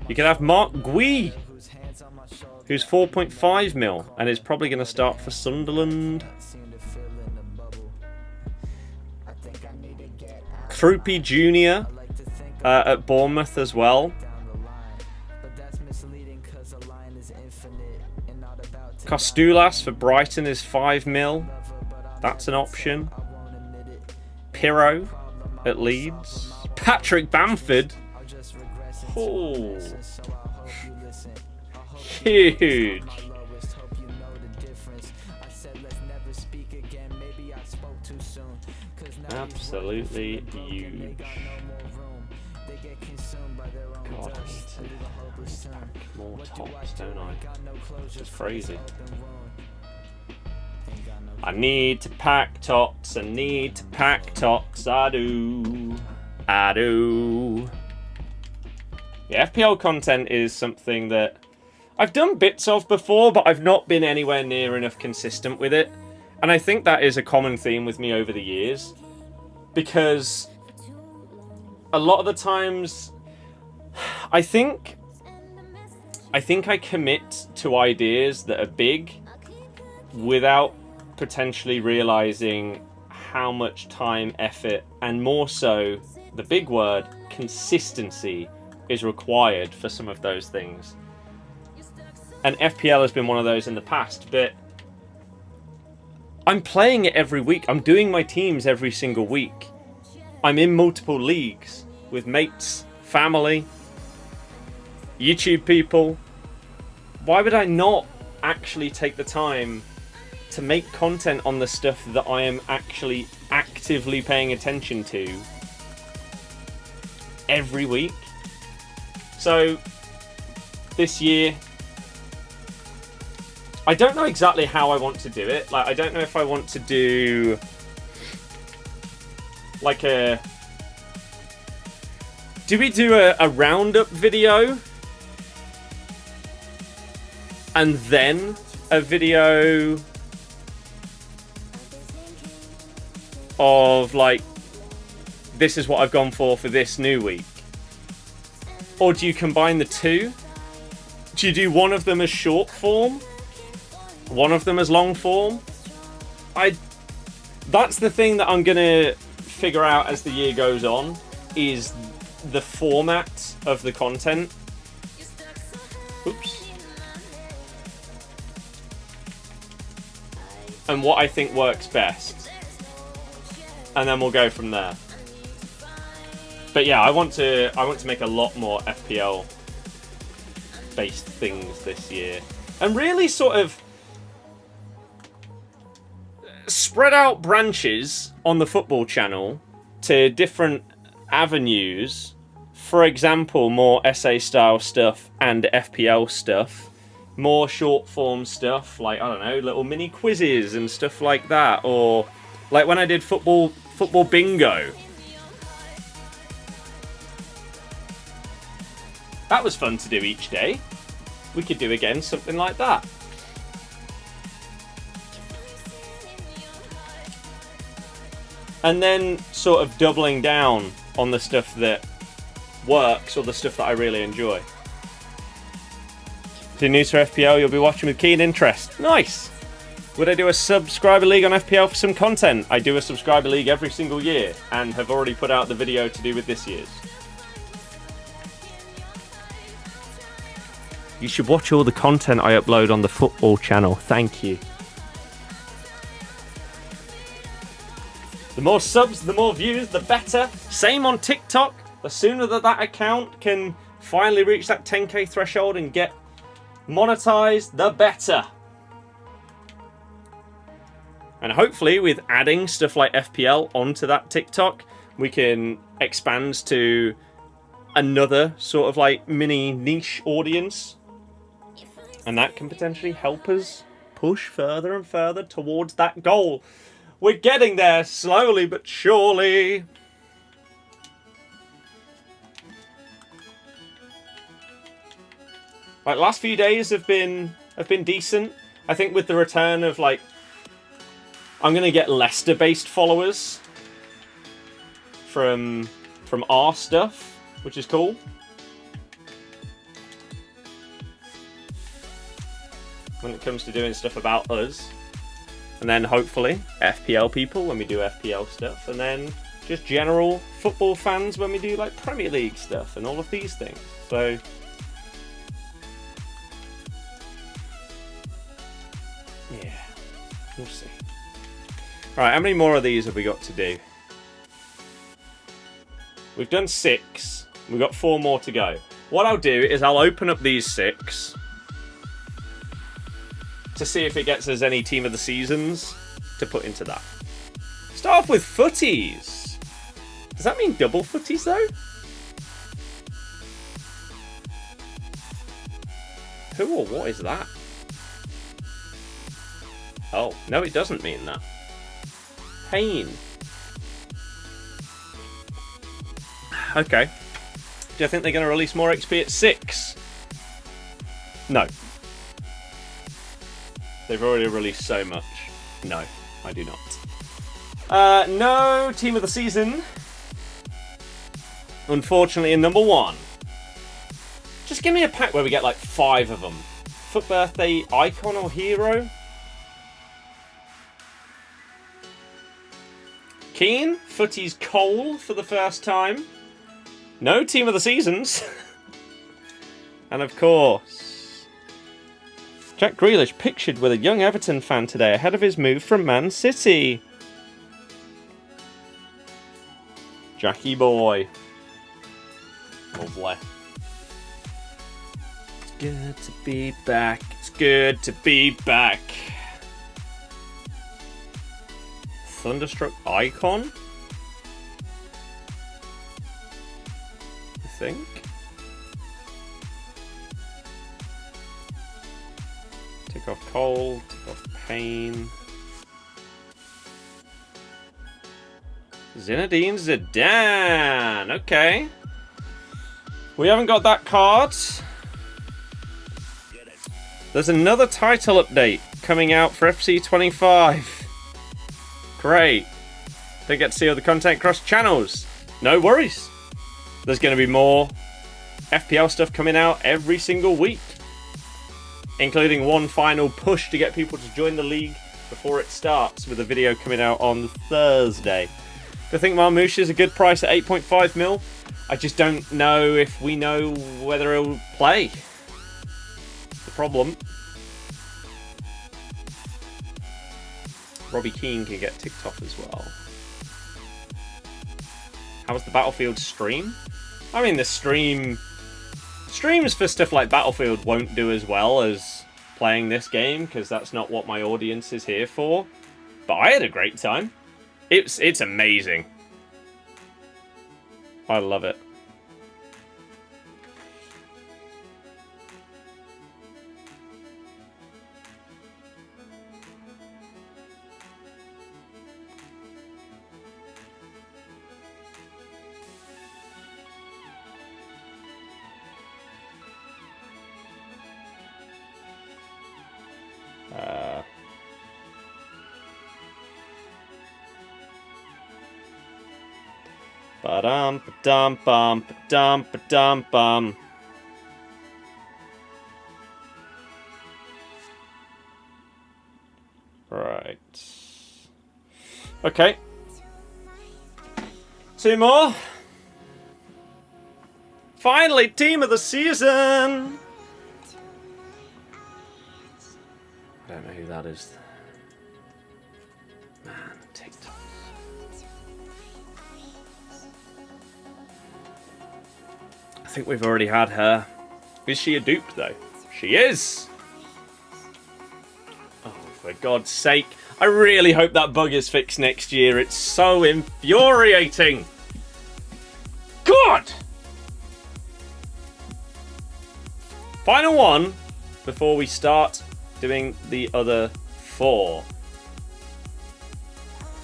You could have Mark Gui, who's 4.5 mil and is probably going to start for Sunderland. Krupi Jr. At Bournemouth as well. Costulas for Brighton is 5 mil. That's an option. Pirro at Leeds. Patrick Bamford. Oh. Huge. Absolutely huge. God, I need to pack more tops, don't I? It's just crazy. I need to pack tops. I need to pack tops. I do. I do. Yeah, FPL content is something that I've done bits of before, but I've not been anywhere near enough consistent with it. And I think that is a common theme with me over the years. Because a lot of the times, I think I commit to ideas that are big without potentially realizing how much time, effort, and more so, the big word, consistency, is required for some of those things. And FPL has been one of those in the past, but I'm playing it every week. I'm doing my teams every single week. I'm in multiple leagues with mates, family, YouTube people. Why would I not actually take the time to make content on the stuff that I am actually actively paying attention to every week? So this year, I don't know exactly how I want to do it. Like, I don't know if I want to do like a... Do we do a roundup video? and then a video of like, this is what I've gone for this new week? Or do you combine the two? Do you do one of them as short form, one of them as long form? That's the thing that I'm gonna figure out as the year goes on, is the format of the content. Oops. And what I think works best. And then we'll go from there. But yeah, I want to make a lot more FPL based things this year. And really sort of spread out branches on the football channel to different avenues. For example, more essay style stuff and FPL stuff. More short form stuff, like, I don't know, little mini quizzes and stuff like that. Or like when I did football bingo. That was fun to do each day. We could do again something like that. And then sort of doubling down on the stuff that works or the stuff that I really enjoy. If you're new to FPL, you'll be watching with keen interest. Nice! Would I do a subscriber league on FPL for some content? I do a subscriber league every single year and have already put out the video to do with this year's. You should watch all the content I upload on the football channel. Thank you. The more subs, the more views, the better. Same on TikTok. The sooner that account can finally reach that 10k threshold and get monetized, the better. And hopefully with adding stuff like FPL onto that TikTok, we can expand to another sort of like mini niche audience. And that can potentially help us push further and further towards that goal. We're getting there slowly but surely. Like, last few days have been decent. I think with the return of, like, I'm gonna get Leicester-based followers from our stuff, which is cool. When it comes to doing stuff about us. And then hopefully FPL people when we do FPL stuff. And then just general football fans when we do like Premier League stuff and all of these things. So yeah, we'll see. Alright, how many more of these have we got to do? We've done 6. We've got 4 more to go. What I'll do is I'll open up these 6 to see if it gets us any team of the seasons to put into that. Start off with FUTTIES. Does that mean double FUTTIES though? Who or what is that? Oh, no, it doesn't mean that. Pain. Okay. Do you think they're going to release more XP at 6? No. They've already released so much. No, I do not. No team of the season. Unfortunately, in number 1. Just give me a pack where we get like 5 of them. Foot birthday icon or hero. Keen. FUTTIES Cole for the first time. No team of the seasons. And of course, Jack Grealish pictured with a young Everton fan today ahead of his move from Man City. Jackie boy. Lovely. It's good to be back. It's good to be back. Thunderstruck icon? I think. Take off Cole, take off Pain. Zinedine Zidane. Okay. We haven't got that card. There's another title update coming out for FC25. Great. Don't get to see all the content across channels. No worries. There's going to be more FPL stuff coming out every single week, including one final push to get people to join the league before it starts, with a video coming out on Thursday. Do I think Marmouche is a good price at 8.5 mil? I just don't know if we know whether he'll play. The problem. Robbie Keane can get ticked off as well. How's the Battlefield stream? I mean, the streams for stuff like Battlefield won't do as well as playing this game, because that's not what my audience is here for. But I had a great time. It's amazing. I love it. Ba-dum, ba-dum, bum, ba-dum, ba-dum, bum. Right. Okay. Two more. Finally, team of the season. I don't know who that is. Man, TikTok. I think we've already had her. Is she a dupe, though? She is! Oh, for God's sake. I really hope that bug is fixed next year. It's so infuriating. God! Final one before we start doing the other four.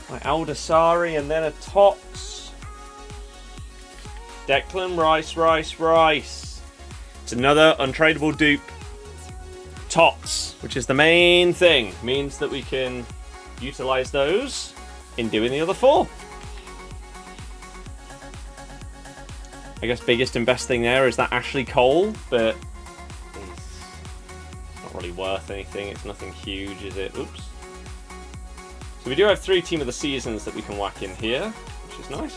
My Aldasari and then a Tox. Declan Rice. It's another untradeable dupe. Tots, which is the main thing. Means that we can utilize those in doing the other four. I guess biggest and best thing there is that Ashley Cole, but it's not really worth anything. It's nothing huge, is it? Oops. So we do have 3 team of the seasons that we can whack in here, which is nice.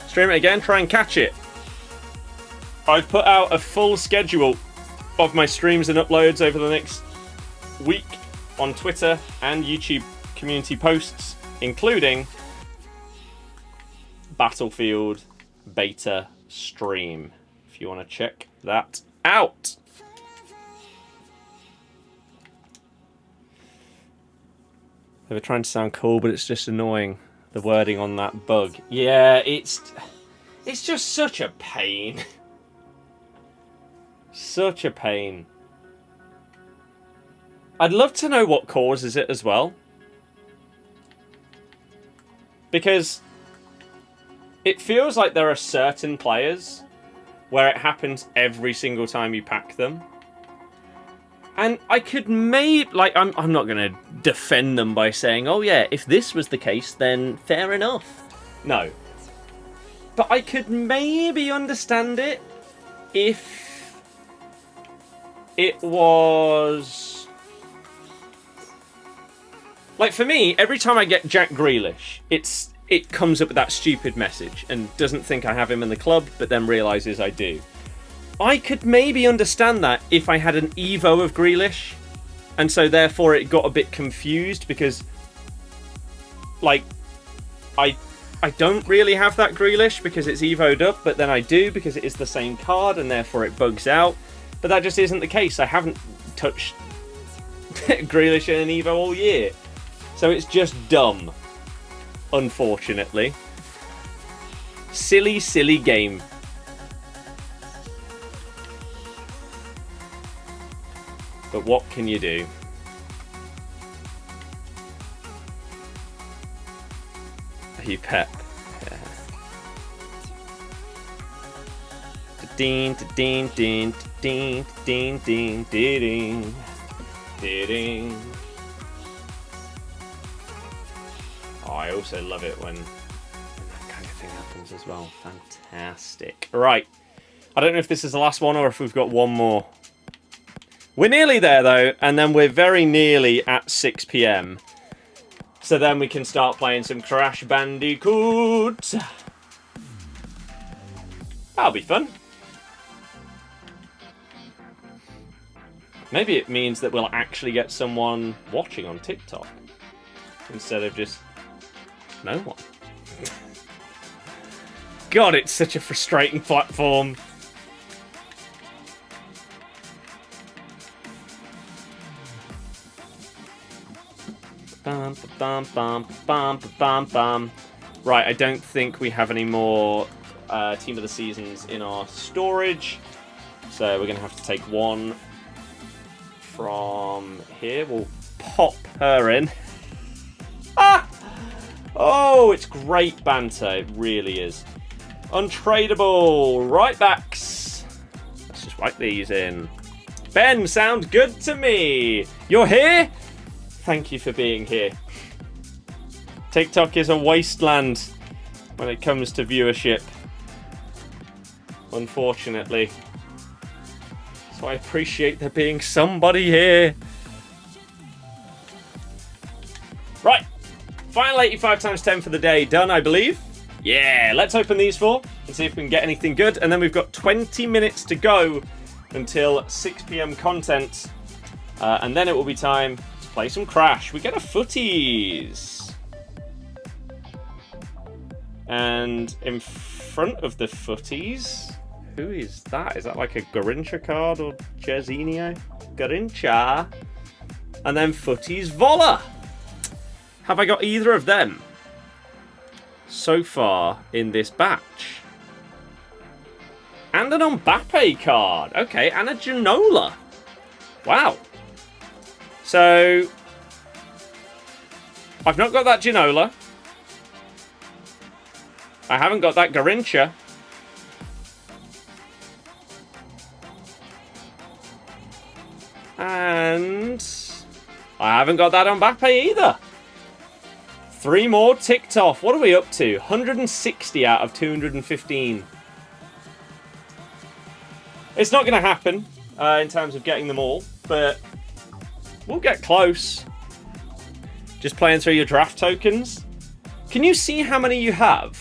Stream it again, try and catch it. I've put out a full schedule of my streams and uploads over the next week on Twitter and YouTube community posts, including Battlefield beta stream, if you want to check that out. They were trying to sound cool, but it's just annoying, the wording on that bug. Yeah, it's just such a pain. Such a pain. I'd love to know what causes it as well. Because it feels like there are certain players where it happens every single time you pack them. And I could maybe, like, I'm not going to defend them by saying, oh yeah, if this was the case, then fair enough. No. But I could maybe understand it if it was... Like, for me, every time I get Jack Grealish, it comes up with that stupid message and doesn't think I have him in the club, but then realises I do. I could maybe understand that if I had an Evo of Grealish, and so therefore it got a bit confused because, like, I don't really have that Grealish because it's Evo'd up, but then I do because it is the same card and therefore it bugs out. But that just isn't the case. I haven't touched Grealish in an Evo all year. So it's just dumb, unfortunately. Silly, silly game. But what can you do? Are you Pep? Yeah. Ding, ding, ding. Ding, ding, ding, ding, ding. Oh, I also love it when that kind of thing happens as well. Fantastic. Right. I don't know if this is the last one or if we've got one more. We're nearly there, though, and then we're very nearly at 6 PM. So then we can start playing some Crash Bandicoot. That'll be fun. Maybe it means that we'll actually get someone watching on TikTok instead of just no one. God, it's such a frustrating platform. Bum, bum, bum, bum, bum, bum. Right, I don't think we have any more Team of the Seasons in our storage. So we're going to have to take one from here. We'll pop her in. Ah! Oh, it's great banter. It really is. Untradeable. Right backs. Let's just wipe these in. Ben, sound good to me. You're here? Thank you for being here. TikTok is a wasteland when it comes to viewership. Unfortunately. So I appreciate there being somebody here. Right. Final 85 times 10 for the day done, I believe. Yeah, let's open these four and see if we can get anything good. And then we've got 20 minutes to go until 6 PM content. And then it will be time to play some Crash. We get a FUTTIES. And in front of the FUTTIES, who is that? Is that like a Garincha card or Jerzinho? Garincha. And then FUTTIES Vola. Have I got either of them so far in this batch? And an Mbappe card. Okay, and a Ginola. Wow. So, I've not got that Ginola. I haven't got that Garincha. And I haven't got that Mbappe either. 3 more ticked off. What are we up to? 160 out of 215. It's not going to happen in terms of getting them all, but we'll get close. Just playing through your draft tokens. Can you see how many you have?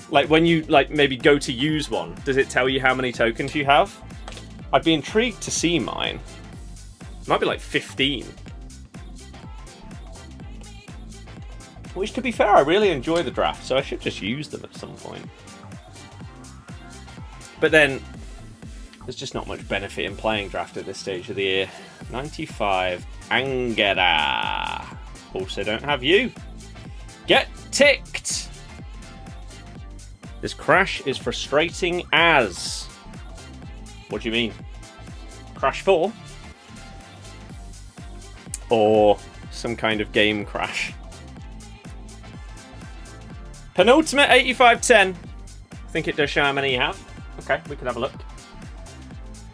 Like when you maybe go to use one, does it tell you how many tokens you have? I'd be intrigued to see mine. It might be like 15. Which, to be fair, I really enjoy the draft, so I should just use them at some point. But then, there's just not much benefit in playing draft at this stage of the year. 95, Angera. Also don't have you. Get ticked! This Crash is frustrating as... What do you mean? Crash 4? Or some kind of game crash? Penultimate 85-10. I think it does show how many you have. Okay, we can have a look.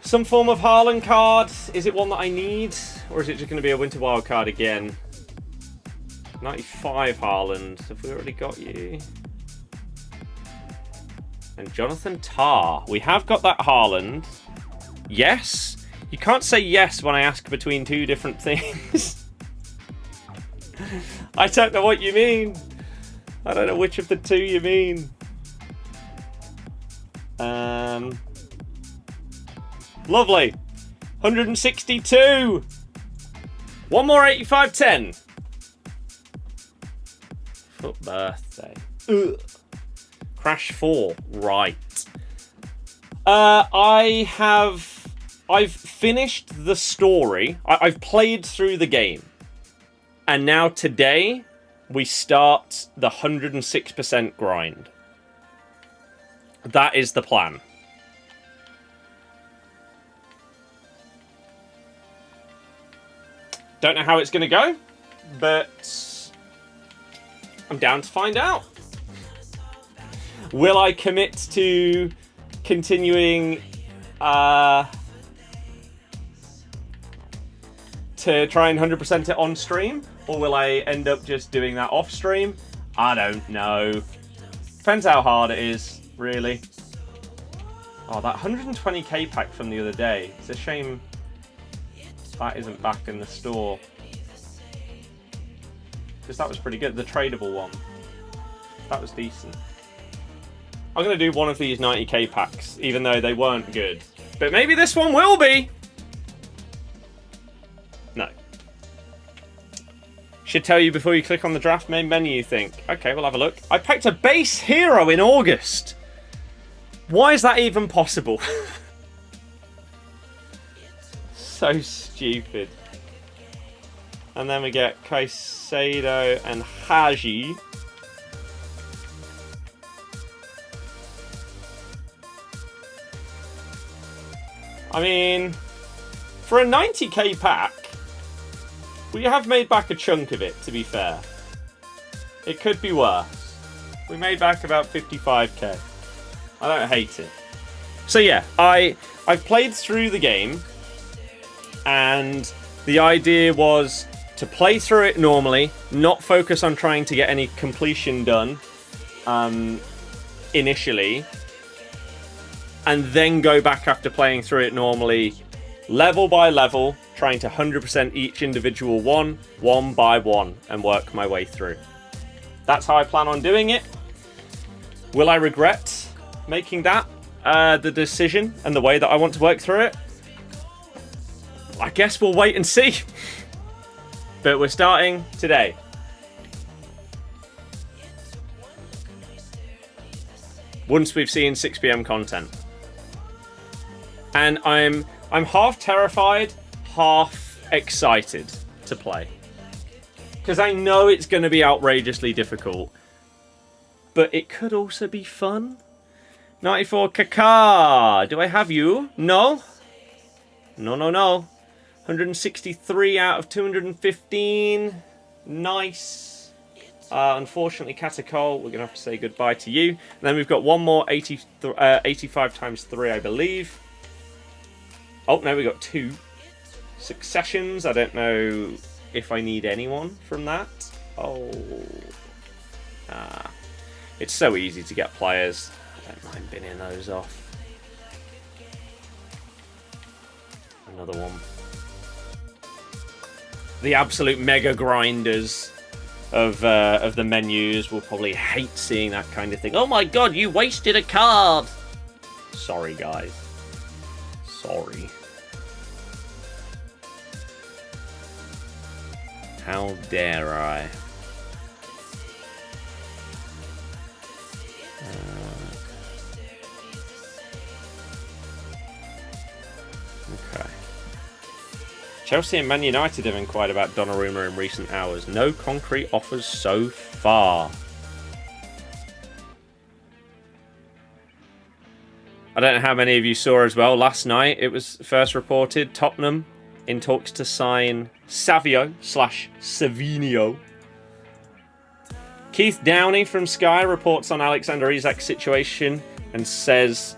Some form of Haaland card. Is it one that I need? Or is it just going to be a Winter Wild card again? 95 Haaland. Have we already got you? And Jonathan Tah. We have got that Haaland. Yes. You can't say yes when I ask between two different things. I don't know what you mean. I don't know which of the two you mean. Lovely. 162. One more 85-10. Foot birthday. Ugh. Crash 4. Right. I've finished the story. I've played through the game. And now today, we start the 106% grind. That is the plan. Don't know how it's going to go, but I'm down to find out. Will I commit to continuing to try and 100% it on stream, or will I end up just doing that off stream? I don't know. Depends how hard it is, really. Oh, that 120k pack from the other day. It's a shame that isn't back in the store. Because that was pretty good. The tradable one. That was decent. I'm going to do one of these 90k packs, even though they weren't good. But maybe this one will be! No. Should tell you before you click on the draft main menu, you think. Okay, we'll have a look. I packed a base hero in August. Why is that even possible? So stupid. And then we get Caicedo and Haji. I mean, for a 90k pack, we have made back a chunk of it, to be fair. It could be worse. We made back about 55k. I don't hate it. So yeah, I've played through the game, and the idea was to play through it normally, not focus on trying to get any completion done initially, and then go back after playing through it normally, level by level, trying to 100% each individual one by one, and work my way through. That's how I plan on doing it. Will I regret making that the decision and the way that I want to work through it? I guess we'll wait and see. But we're starting today. Once we've seen 6 PM content. And I'm half terrified, half excited to play. Because I know it's going to be outrageously difficult. But it could also be fun. 94 Kaká. Do I have you? No. No. 163 out of 215. Nice. Unfortunately, Catacol, we're going to have to say goodbye to you. And then we've got one more 85 times 3, I believe. Oh, no, we got 2. Successions. I don't know if I need anyone from that. Oh. It's so easy to get players. I don't mind binning those off. Another one. The absolute mega grinders of the menus will probably hate seeing that kind of thing. Oh my god, you wasted a card! Sorry, guys. Sorry. How dare I? Okay. Chelsea and Man United have inquired about Donnarumma in recent hours. No concrete offers so far. I don't know how many of you saw as well. Last night it was first reported Tottenham in talks to sign Savio/Savinho. Keith Downey from Sky reports on Alexander Isak's situation and says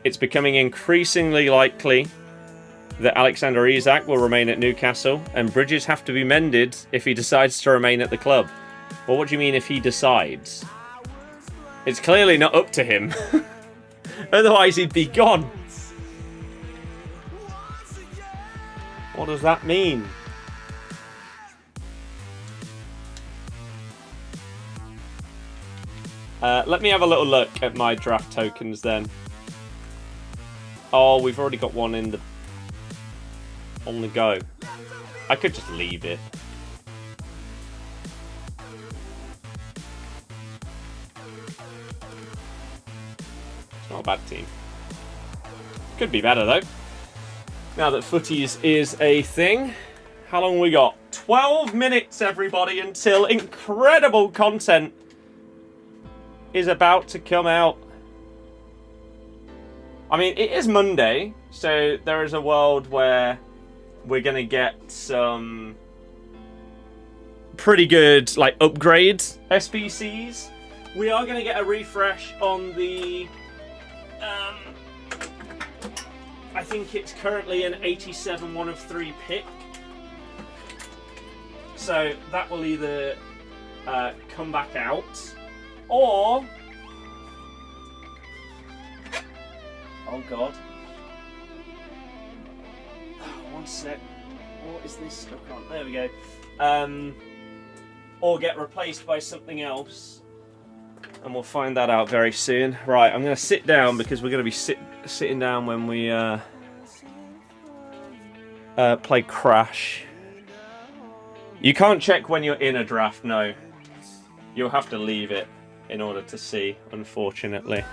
it's becoming increasingly likely that Alexander Isak will remain at Newcastle and bridges have to be mended if he decides to remain at the club. Well, what do you mean if he decides? It's clearly not up to him. Otherwise he'd be gone. What does that mean? Let me have a little look at my draft tokens then. Oh, we've already got one on the go. I could just leave it. It's not a bad team. Could be better though. Now that footies is a thing. How long we got? 12 minutes, everybody, until incredible content is about to come out. I mean, it is Monday, so there is a world where we're going to get some pretty good, like, upgrades SBCs. We are going to get a refresh on the... I think it's currently an 87 1 of 3 pick. So that will either come back out, or... Oh god. One sec. What is this stuck on? There we go. Or get replaced by something else. And we'll find that out very soon. Right, I'm going to sit down because we're going to be sitting down when we play Crash. You can't check when you're in a draft, no. You'll have to leave it in order to see, unfortunately.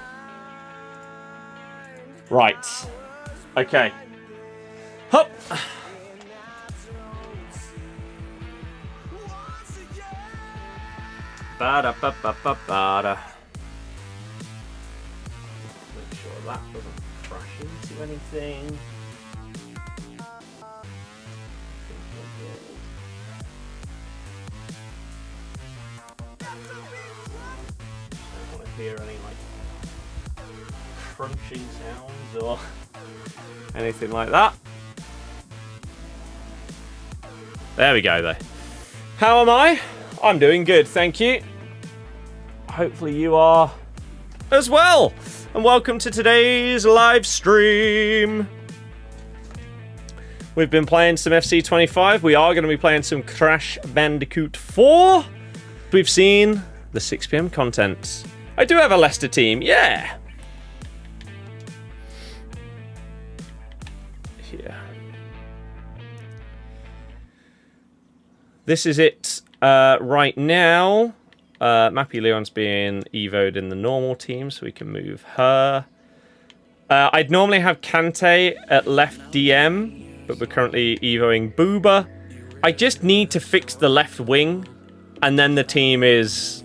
Right. Okay. Hop! Ba-da-ba-ba-ba-ba-da. Make sure that doesn't crash into anything. Don't want to hear any like crunching sounds or anything like that. There we go though. How am I? I'm doing good, thank you. Hopefully you are as well. And welcome to today's live stream. We've been playing some FC25. We are going to be playing some Crash Bandicoot 4. We've seen the 6 PM content. I do have a Leicester team, yeah. Here. This is it right now. Mappy Leon's being evoed in the normal team, so we can move her. I'd normally have Kante at left DM, but we're currently evoing Booba. I just need to fix the left wing, and then the team is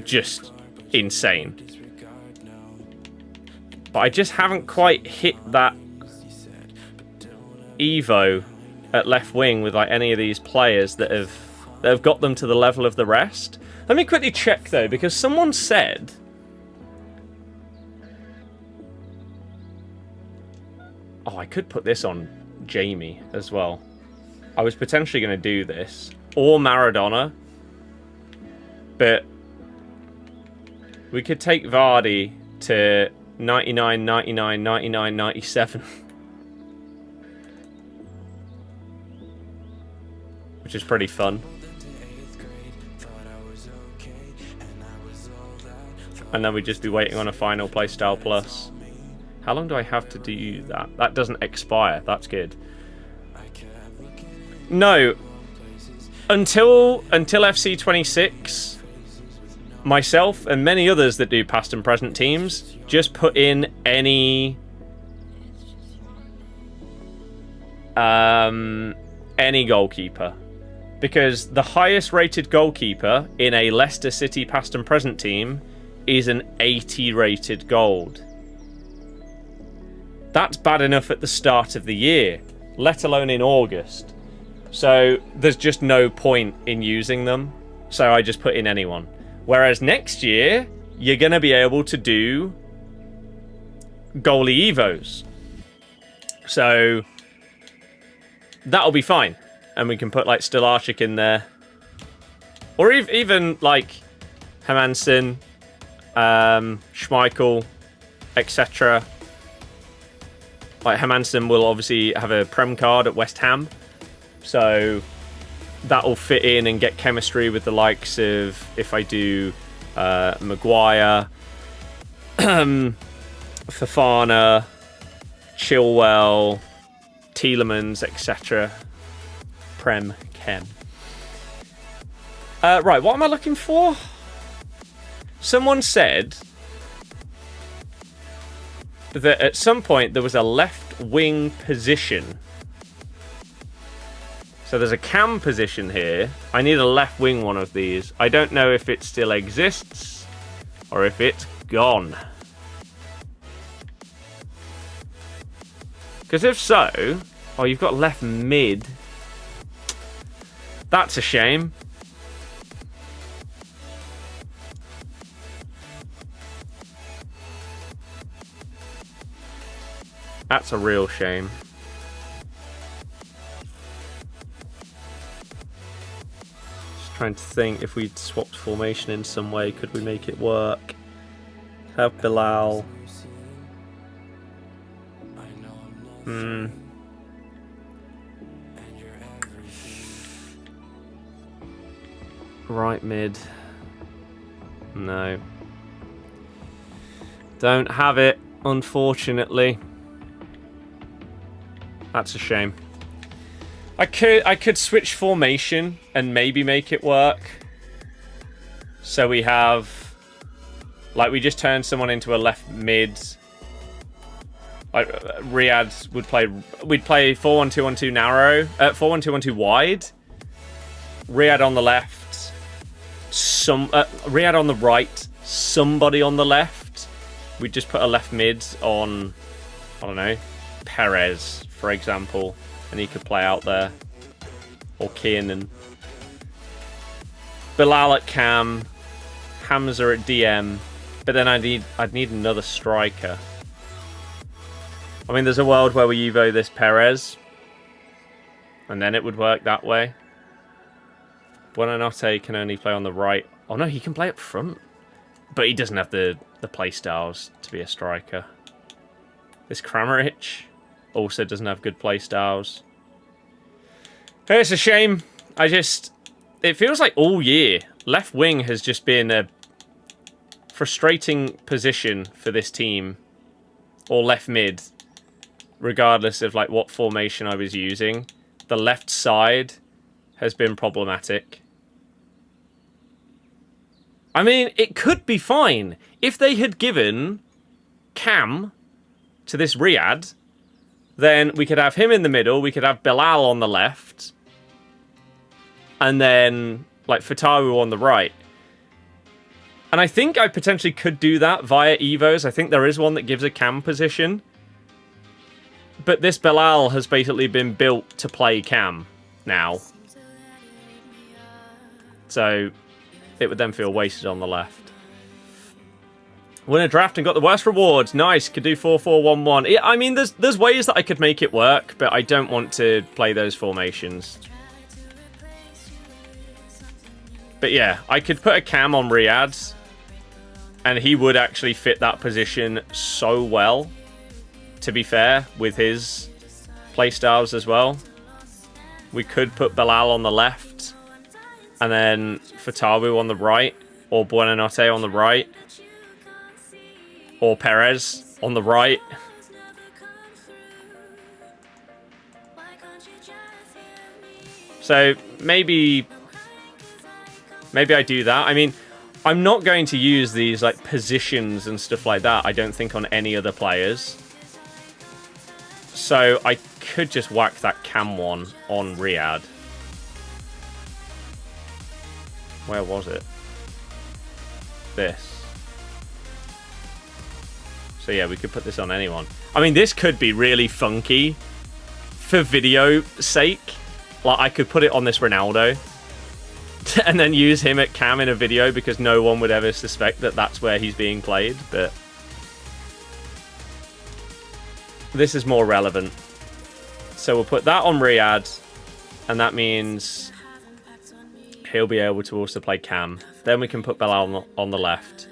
just insane. But I just haven't quite hit that evo at left wing with like any of these players that have got them to the level of the rest. Let me quickly check though, because someone said I could put this on Jamie as well. I was potentially going to do this or Maradona, but we could take Vardy to 99, 99, 99, 97. Which is pretty fun. And then we'd just be waiting on a final playstyle plus. How long do I have to do that? That doesn't expire. That's good. No. Until FC26, myself and many others that do past and present teams just put in any goalkeeper. Because the highest rated goalkeeper in a Leicester City past and present team is an 80 rated gold. That's bad enough at the start of the year, let alone in August. So there's just no point in using them. So I just put in anyone. Whereas next year, you're going to be able to do goalie evos. So that'll be fine. And we can put like Stolarczyk in there. Or even like Hermansen, Schmeichel, etc. Like Hermansen will obviously have a Prem card at West Ham. So that'll fit in and get chemistry with the likes of, if I do Maguire, Fofana, Chilwell, Tielemans, etc. Prem Chem. Right, what am I looking for? Someone said that at some point there was a left wing position. So there's a cam position here. I need a left wing one of these. I don't know if it still exists or if it's gone. Because if so, oh, you've got left mid. That's a shame. That's a real shame. Trying to think if we swapped formation in some way, could we make it work? Have Bilal. Right mid. No. Don't have it, unfortunately. That's a shame. I could switch formation and maybe make it work. So we have, like, we just turned someone into a left mid. Like Riyadh would play. We'd play 4-1-2-1-2 narrow. 4-1-2-1-2 wide. Riyadh on the left. Riyadh on the right. Somebody on the left. We'd just put a left mid on, I don't know, Perez, for example, and he could play out there, or Kiernan. Bilal at cam, Hamza at DM, but then I'd need another striker. I mean, there's a world where we evo this Perez, and then it would work that way. Buonanotte can only play on the right. Oh no, he can play up front, but he doesn't have the play styles to be a striker. This Kramaric also doesn't have good play styles. It's a shame. It feels like all year, left wing has just been a frustrating position for this team, or left mid, regardless of like what formation I was using. The left side has been problematic. I mean, it could be fine if they had given Cam to this Riyadh. Then we could have him in the middle. We could have Bilal on the left. And then, like, Fatawu on the right. And I think I potentially could do that via Evos. I think there is one that gives a Cam position. But this Bilal has basically been built to play Cam now. So it would then feel wasted on the left. Win a draft and got the worst rewards. Nice. Could do 4-4-1-1. Yeah, I mean, there's ways that I could make it work, but I don't want to play those formations. But yeah, I could put a Cam on Riyadh, and he would actually fit that position so well, to be fair, with his playstyles as well. We could put Bilal on the left, and then Fatawu on the right, or Buonanotte on the right, or Perez on the right. So maybe I do that. I mean, I'm not going to use these like positions and stuff like that, I don't think, on any other players. So I could just whack that Cam one on Riyadh. Where was it? This. So yeah, we could put this on anyone. I mean, this could be really funky for video sake. Like, I could put it on this Ronaldo and then use him at cam in a video because no one would ever suspect that that's where he's being played. But this is more relevant. So we'll put that on Riyadh, and that means he'll be able to also play cam. Then we can put Bilal on the left.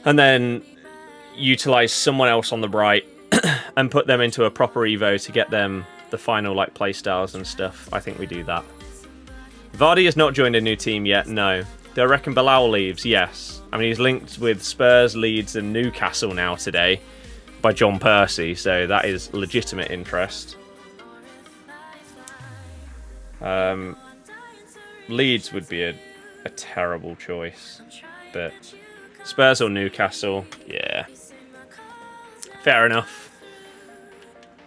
And then utilize someone else on the right and put them into a proper Evo to get them the final like playstyles and stuff. I think we do that. Vardy has not joined a new team yet, no. Do I reckon Bilal leaves? Yes. I mean, he's linked with Spurs, Leeds and Newcastle now today by John Percy, so that is legitimate interest. Leeds would be a terrible choice, but Spurs or Newcastle, yeah. Fair enough.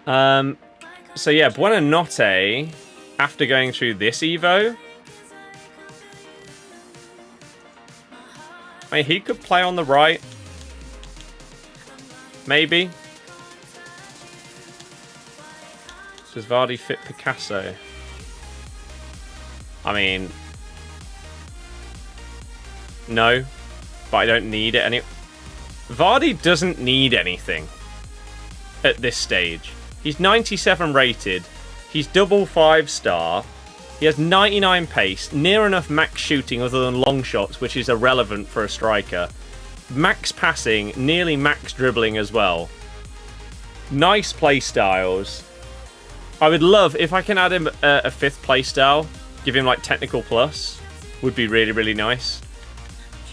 So yeah, Buonanotte, after going through this Evo, I mean, he could play on the right. Maybe. Does Vardy fit Picasso? I mean, no, but I don't need it any. Vardy doesn't need anything at this stage. He's 97 rated. He's double 5-star. He has 99 pace, near enough max shooting other than long shots, which is irrelevant for a striker. Max passing, nearly max dribbling as well. Nice play styles. I would love, if I can add him a 5th play style, give him like technical plus, would be really, really nice.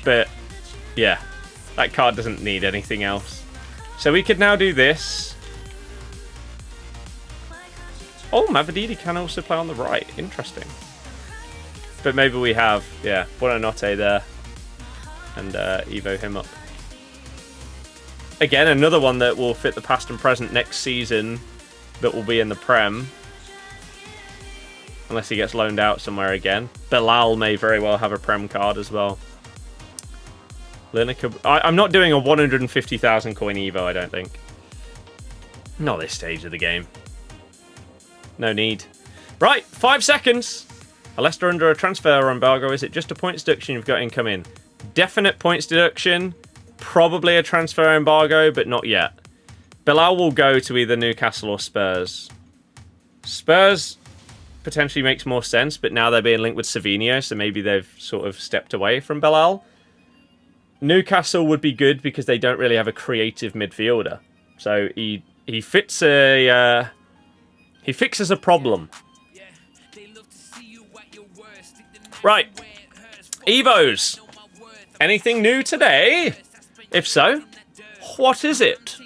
But, yeah, that card doesn't need anything else. So we could now do this. Oh, Mavididi can also play on the right. Interesting. But maybe we have, yeah, Buonanotte there. And Evo him up. Again, another one that will fit the past and present next season that will be in the Prem. Unless he gets loaned out somewhere again. Bilal may very well have a Prem card as well. I'm not doing a 150,000 coin Evo, I don't think. Not this stage of the game. No need. Right, 5 seconds. Leicester under a transfer embargo. Is it just a points deduction you've got incoming? Definite points deduction. Probably a transfer embargo, but not yet. Bilal will go to either Newcastle or Spurs. Spurs potentially makes more sense, but now they're being linked with Savinho, so maybe they've sort of stepped away from Bilal. Newcastle would be good because they don't really have a creative midfielder. So he fits a... he fixes a problem. Right. Evos. Anything new today? If so, what is it?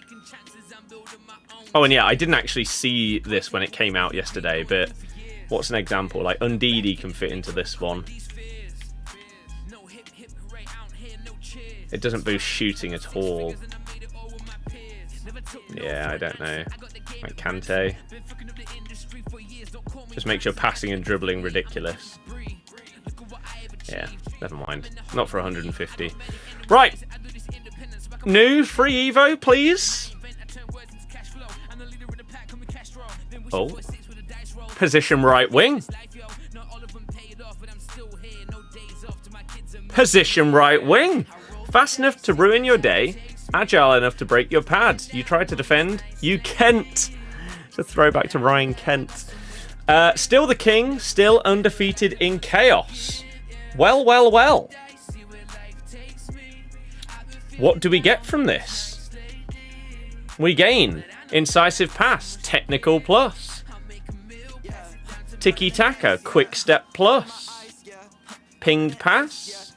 Oh, and yeah, I didn't actually see this when it came out yesterday, but what's an example? Like, Undidi can fit into this one. It doesn't boost shooting at all. Yeah, I don't know. Like Kante. Just makes your passing and dribbling ridiculous. Yeah, never mind. Not for 150. Right. New free Evo, please. Oh. Position right wing. Position right wing. Fast enough to ruin your day. Agile enough to break your pads. You try to defend. You Kent. It's a throwback to Ryan Kent. Still the king. Still undefeated in chaos. Well, well, well. What do we get from this? We gain incisive pass, technical plus, tiki-taka, quick step plus, pinged pass,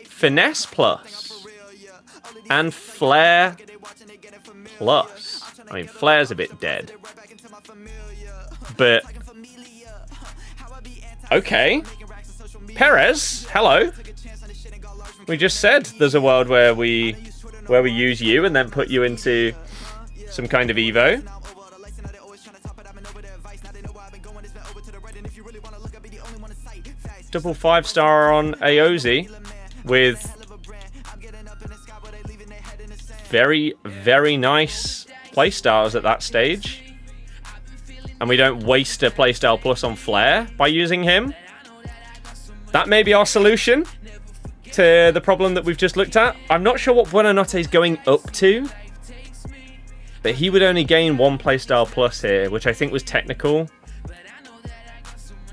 finesse plus, and flair plus. I mean, flair's a bit dead, but okay. Perez, hello. We just said there's a world where we use you and then put you into some kind of Evo. Double 5-star on Aozi with very, very nice playstyles at that stage. And we don't waste a playstyle plus on Flair by using him. That may be our solution to the problem that we've just looked at. I'm not sure what Buonanotte is going up to, but he would only gain 1 playstyle plus here, which I think was technical.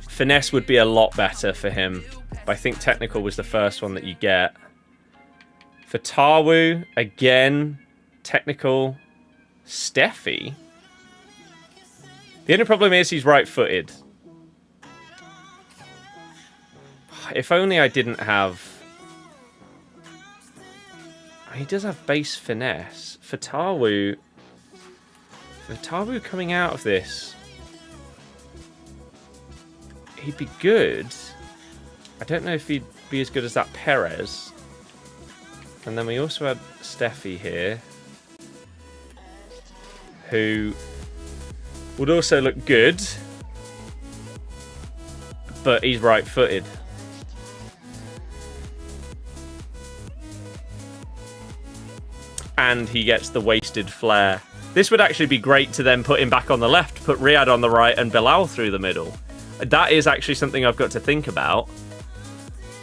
Finesse would be a lot better for him, but I think technical was the first one that you get. For Tawu, again, technical. Steffi. The only problem is he's right-footed. If only I didn't have... He does have base finesse. For Tawu coming out of this, he'd be good. I don't know if he'd be as good as that Perez. And then we also had Steffi here, who would also look good, but he's right-footed. And he gets the wasted flair. This would actually be great to then put him back on the left, put Riyad on the right, and Bilal through the middle. That is actually something I've got to think about.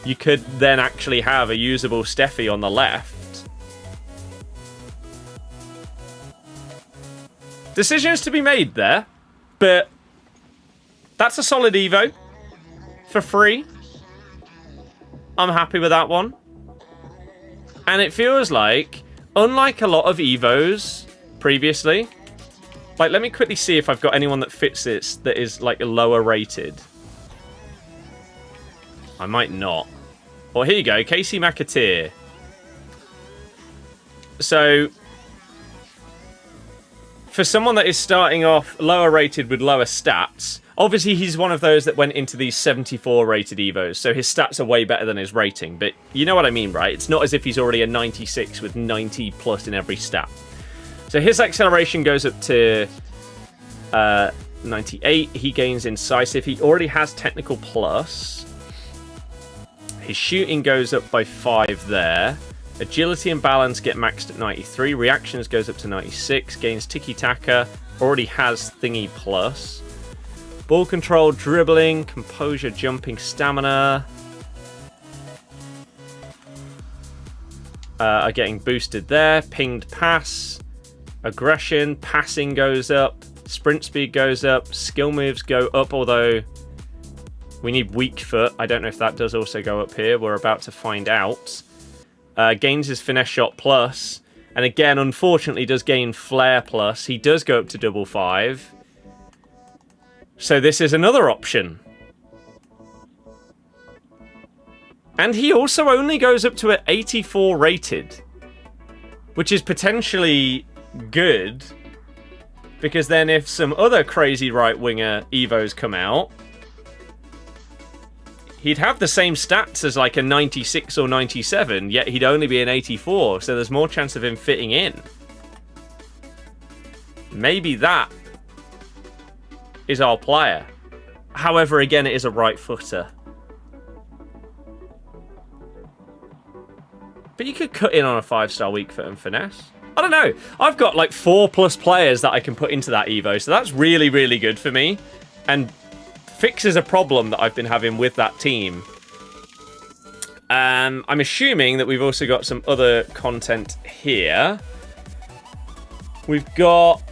You could then actually have a usable Steffi on the left. Decisions to be made there, but that's a solid Evo. for free. I'm happy with that one. And it feels like, unlike a lot of Evos previously, like, let me quickly see if I've got anyone that fits this that is, like, lower rated. I might not. Well, here you go, Casey McAteer. So, for someone that is starting off lower rated with lower stats, obviously he's one of those that went into these 74 rated Evos, so his stats are way better than his rating, but you know what I mean, right? It's not as if he's already a 96 with 90 plus in every stat. So his acceleration goes up to 98, he gains incisive, he already has technical plus. His shooting goes up by 5 there. Agility and balance get maxed at 93. Reactions goes up to 96. Gains tiki-taka. Already has thingy plus. Ball control, dribbling, composure, jumping, stamina. Are getting boosted there. Pinged pass. Aggression. Passing goes up. Sprint speed goes up. Skill moves go up, although we need weak foot. I don't know if that does also go up here. We're about to find out. Gains his finesse shot plus. And again, unfortunately, does gain flair plus. He does go up to double 5. So this is another option. And he also only goes up to an 84 rated. Which is potentially good. Because then if some other crazy right-winger Evos come out, he'd have the same stats as like a 96 or 97, yet he'd only be an 84, so there's more chance of him fitting in. Maybe that is our player. However, again, it is a right footer. But you could cut in on a 5-star weak foot and finesse. I don't know. I've got like 4+ players that I can put into that Evo, so that's really, really good for me. And fixes a problem that I've been having with that team. I'm assuming that we've also got some other content here. We've got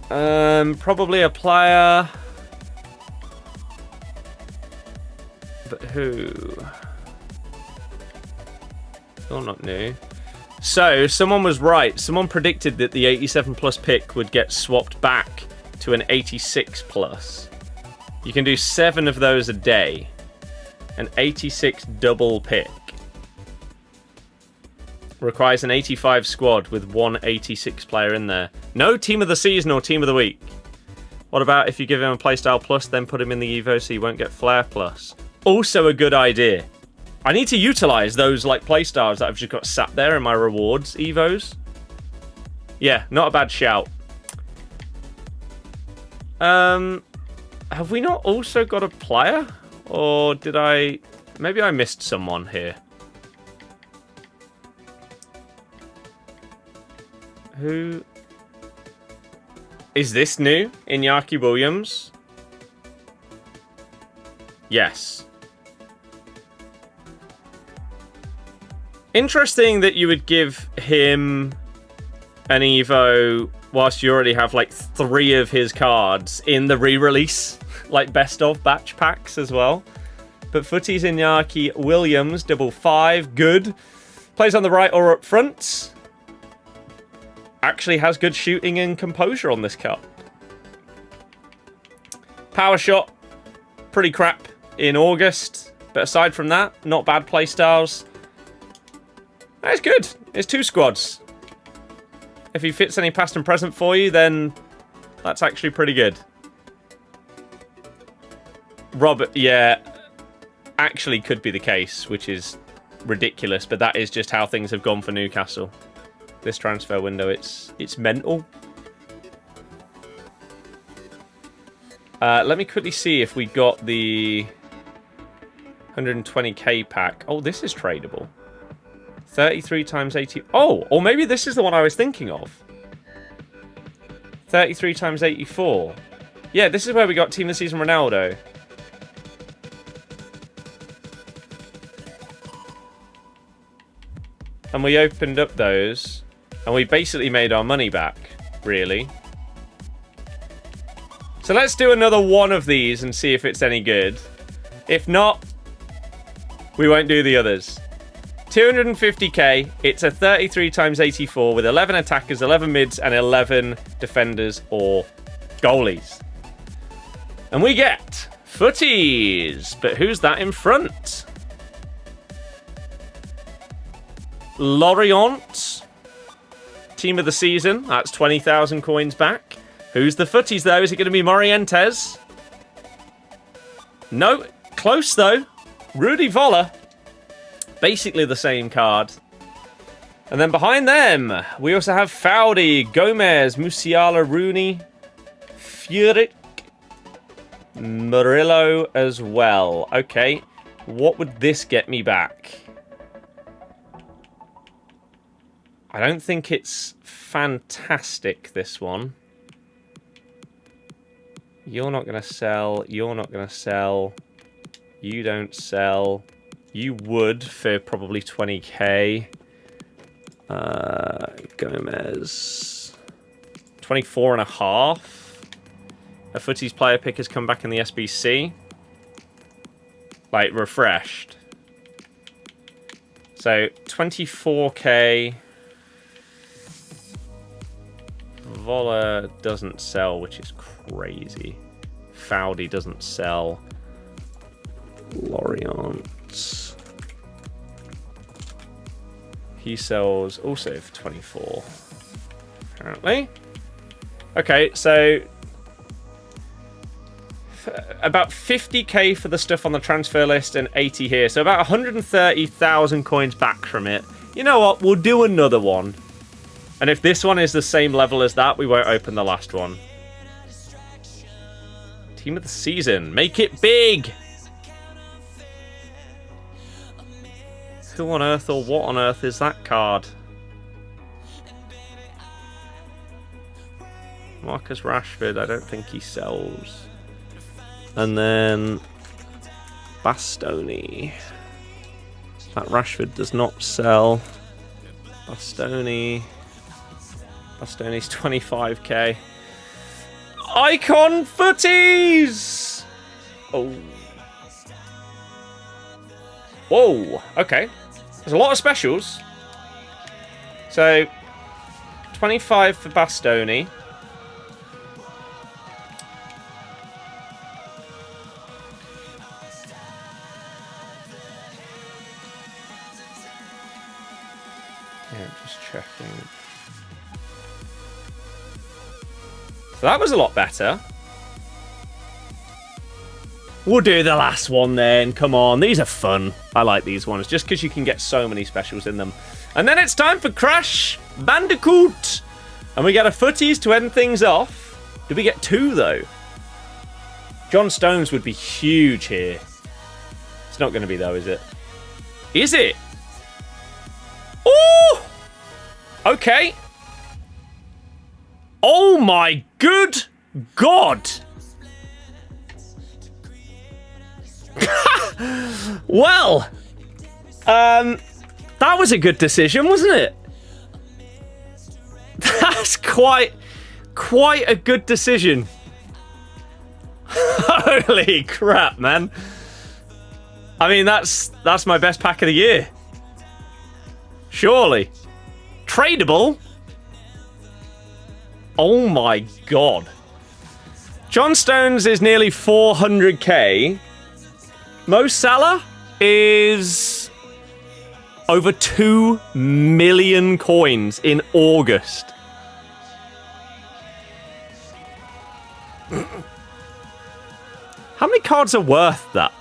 probably a player, but who? Still not new. So someone was right. Someone predicted that the 87+ pick would get swapped back to an 86 plus. You can do 7 of those a day. An 86 double pick. Requires an 85 squad with one 86 player in there. No team of the season or team of the week. What about if you give him a playstyle plus, then put him in the Evo so he won't get flair plus? Also a good idea. I need to utilize those like playstyles that I've just got sat there in my rewards Evos. Yeah, not a bad shout. Have we not also got a player? Or did I... Maybe I missed someone here. Who... Is this new? Iñaki Williams? Yes. Interesting that you would give him an Evo whilst you already have like 3 of his cards in the re-release, like best of batch packs as well. But FUTTIES Iñaki Williams, double 5, good. Plays on the right or up front. Actually has good shooting and composure on this cup. Power shot, pretty crap in August. But aside from that, not bad playstyles. That's good. It's 2 squads. If he fits any past and present for you, then that's actually pretty good. Robert, yeah, actually could be the case, which is ridiculous, but that is just how things have gone for Newcastle. This transfer window, it's mental. Let me quickly see if we got the 120k pack. Oh, this is tradable. 33 times 80. Oh, or maybe this is the one I was thinking of. 33 times 84. Yeah, this is where we got Team of the Season Ronaldo. And we opened up those. And we basically made our money back, really. So let's do another one of these and see if it's any good. If not, we won't do the others. 250k. It's a 33 times 84 with 11 attackers, 11 mids, and 11 defenders or goalies. And we get FUTTIES. But who's that in front? Lorient. Team of the season. That's 20,000 coins back. Who's the FUTTIES, though? Is it going to be Morientes? No. Close, though. Rudy Voller. Basically the same card. And then behind them, we also have Foudy, Gomez, Musiala, Rooney, Furyk, Murillo as well. Okay. What would this get me back? I don't think it's fantastic, this one. You're not going to sell. You're not going to sell. You don't sell. You would for probably 20k. Gomez. 24.5. A FUTTIES player pick has come back in the SBC. Like, refreshed. So, 24k. Voller doesn't sell, which is crazy. Foudy doesn't sell. Lorient. He sells also for 24. Apparently. Okay, so about 50k for the stuff on the transfer list and 80 here. So about 130,000 coins back from it. You know what? We'll do another one. And if this one is the same level as that, we won't open the last one. Team of the season. Make it big! Who on earth or what on earth is that card? Marcus Rashford, I don't think he sells. And then Bastoni. That Rashford does not sell. Bastoni's 25k. Icon FUTTIES! Oh. Whoa, okay. There's a lot of specials. So, 25 for Bastoni. Yeah, just checking. So that was a lot better. We'll do the last one then. Come on, these are fun. I like these ones just because you can get so many specials in them. And then it's time for Crash Bandicoot. And we get a FUTTIES to end things off. Did we get two, though? John Stones would be huge here. It's not going to be, though, is it? Is it? Oh! Okay. Oh, my good God. Well, that was a good decision, wasn't it? That's quite a good decision. Holy crap, man. I mean, that's my best pack of the year. Surely. Tradable? Oh my God. John Stones is nearly 400k. Mo Salah is over 2 million coins in August. How many cards are worth that?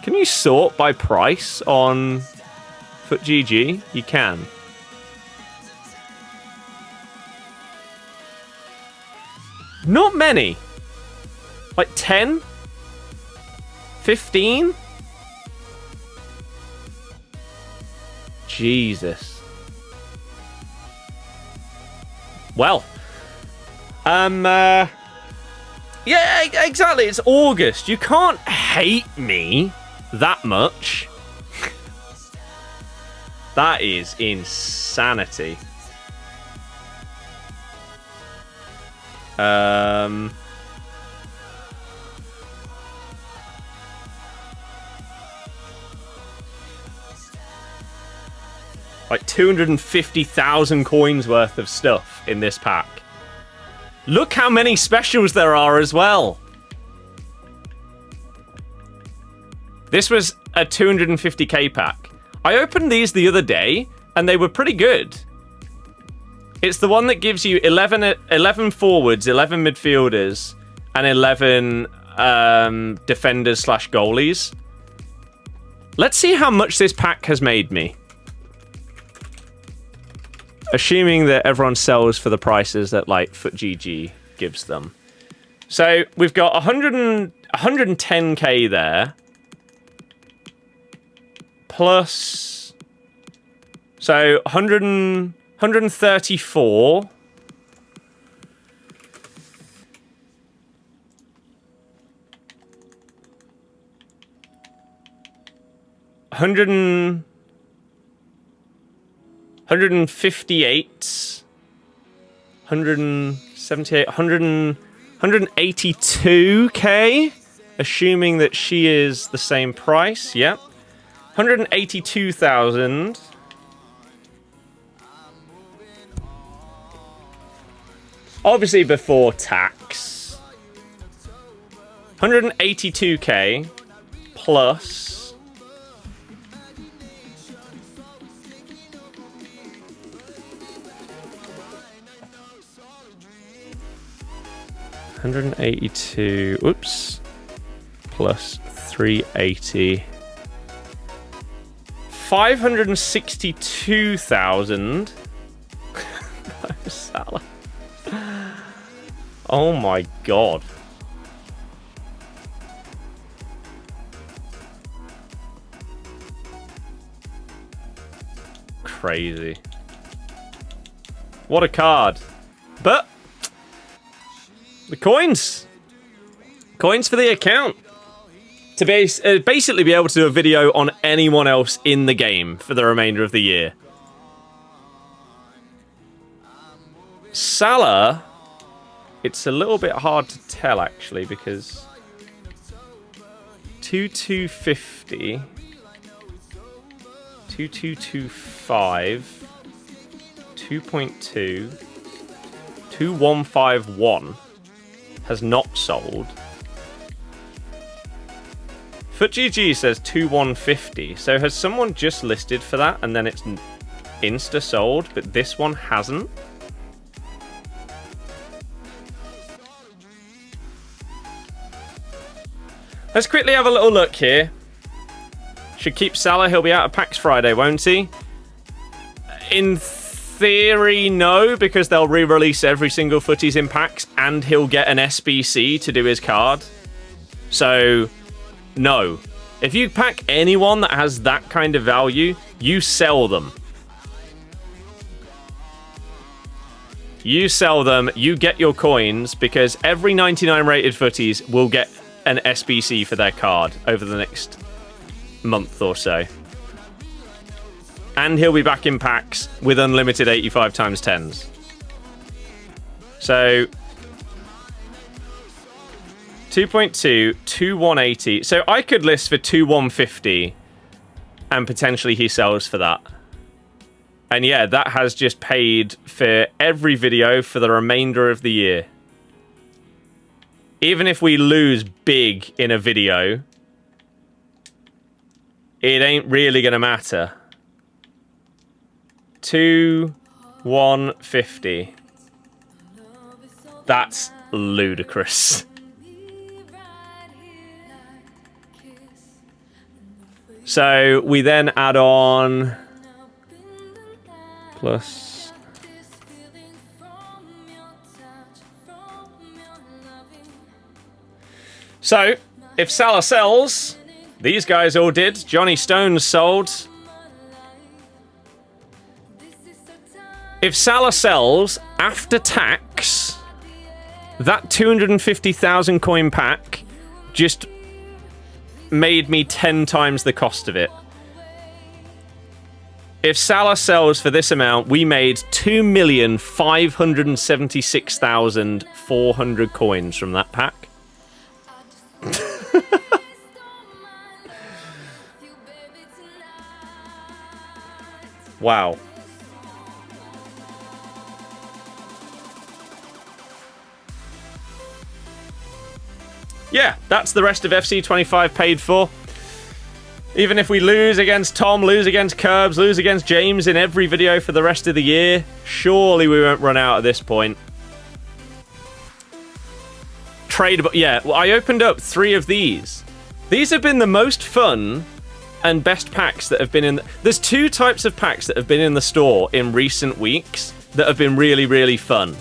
Can you sort by price on FUTGG? You can. Not many. Like 10? 15? Jesus. Well. Yeah, exactly. It's August. You can't hate me that much. That is insanity. Like 250,000 coins worth of stuff in this pack. Look how many specials there are as well. This was a 250k pack. I opened these the other day, and they were pretty good. It's the one that gives you 11 forwards, 11 midfielders, and 11 defenders / goalies. Let's see how much this pack has made me. Assuming that everyone sells for the prices that like FUTGG gives them. So we've got 110k there. Plus, so 134. 158, 178, 182k, assuming that she is the same price. Yep. 182,000. Obviously before tax. 182k plus 182. Oops. Plus 380. 562,000. Salah. Oh my god. Crazy. What a card. But the coins. Coins for the account. To basically be able to do a video on anyone else in the game for the remainder of the year. Salah, it's a little bit hard to tell actually because 2250, 2225, 2.2, 2151 has not sold. FUTGG says 2150. So has someone just listed for that and then it's insta sold, but this one hasn't? Let's quickly have a little look here. Should keep Salah. He'll be out of packs Friday, won't he? In theory, no, because they'll re-release every single FUTTIES in packs and he'll get an SBC to do his card. So, no. If you pack anyone that has that kind of value, you sell them. You sell them, you get your coins, because every 99 rated FUTTIES will get an SBC for their card over the next month or so. And he'll be back in packs with unlimited 85 times 10s. So 2.2, 2180. So I could list for 2150 and potentially he sells for that. And yeah, that has just paid for every video for the remainder of the year. Even if we lose big in a video, it ain't really going to matter. 2150. That's ludicrous. So we then add on plus. So, if Salah sells, these guys all did. Johnny Stones sold. If Salah sells, after tax, that 250,000 coin pack just made me 10 times the cost of it. If Salah sells for this amount, we made 2,576,400 coins from that pack. Wow. Yeah, that's the rest of FC25 paid for. Even if we lose against Tom, lose against Curbs, lose against James in every video for the rest of the year, surely we won't run out at this point. Tradable. Yeah, well, I opened up 3 of these. These have been the most fun and best packs that have been in... There's 2 types of packs that have been in the store in recent weeks that have been really, really fun.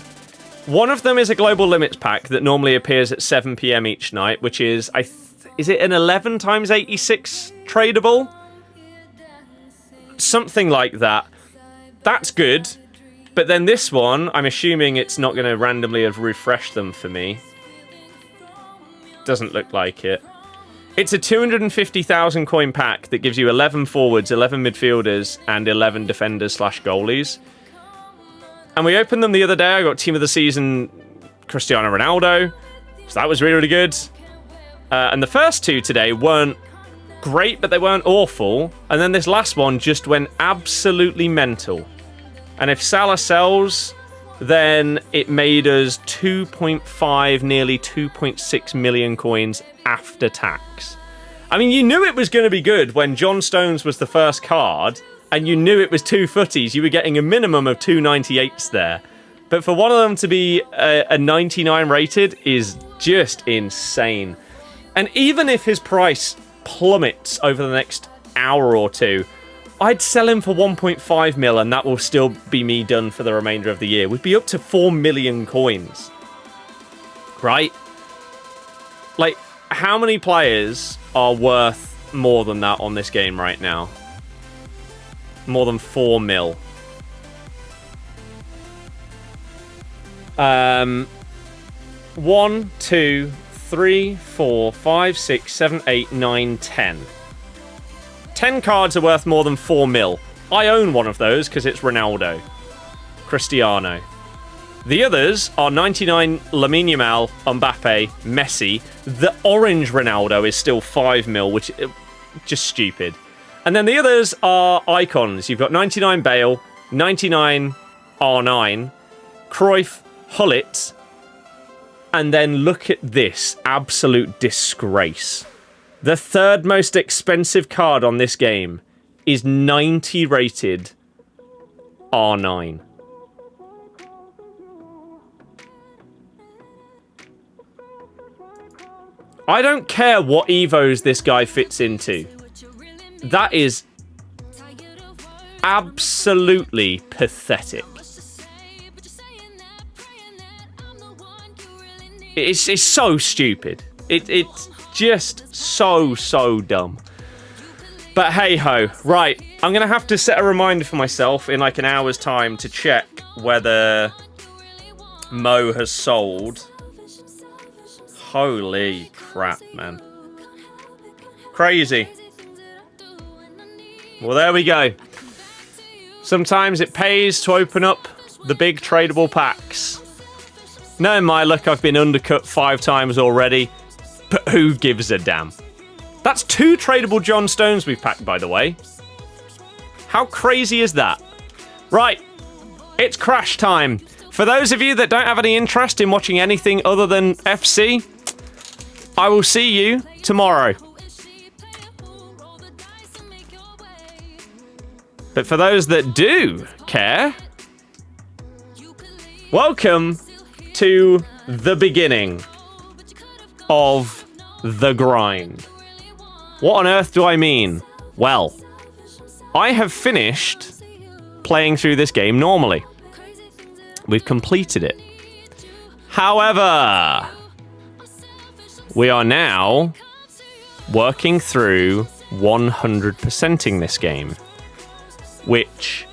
One of them is a Global Limits pack that normally appears at 7 PM each night, which is... Is it an 11 times 86 tradable? Something like that. That's good. But then this one, I'm assuming it's not going to randomly have refreshed them for me. Doesn't look like it. It's a 250,000 coin pack that gives you 11 forwards, 11 midfielders, and 11 defenders/goalies. And we opened them the other day. I got Team of the Season Cristiano Ronaldo. So that was really, really good. And the first 2 today weren't great, but they weren't awful. And then this last one just went absolutely mental. And if Salah sells, then it made us 2.5, nearly 2.6 million coins after tax. I mean, you knew it was going to be good when John Stones was the first card, and you knew it was 2 footies. You were getting a minimum of 2 98s there. But for one of them to be a 99 rated is just insane. And even if his price plummets over the next hour or 2, I'd sell him for 1.5 mil and that will still be me done for the remainder of the year. We'd be up to 4 million coins. Right? Like, how many players are worth more than that on this game right now? More than 4 mil. 1, 2, 3, 4, 5, 6, 7, 8, 9, 10. 10 cards are worth more than 4 mil. I own one of those because it's Ronaldo. Cristiano. The others are 99 Lamine Yamal, Mbappe, Messi. The orange Ronaldo is still 5 mil, which is just stupid. And then the others are icons. You've got 99 Bale, 99 R9, Cruyff, Hullet, and then look at this absolute disgrace. The 3rd most expensive card on this game is 90 rated R9. I don't care what Evos this guy fits into. That is absolutely pathetic. It's so stupid. It's just so dumb. But hey-ho. Right, I'm going to have to set a reminder for myself in like an hour's time to check whether Mo has sold. Holy crap, man. Crazy. Well, there we go. Sometimes it pays to open up the big tradable packs. Knowing my luck, I've been undercut 5 times already, but who gives a damn? That's 2 tradable John Stones we've packed, by the way. How crazy is that? Right, it's crash time. For those of you that don't have any interest in watching anything other than FC, I will see you tomorrow. But for those that do care, welcome to the beginning of the grind. What on earth do I mean? Well, I have finished playing through this game normally. We've completed it. However, we are now working through 100%ing this game, which,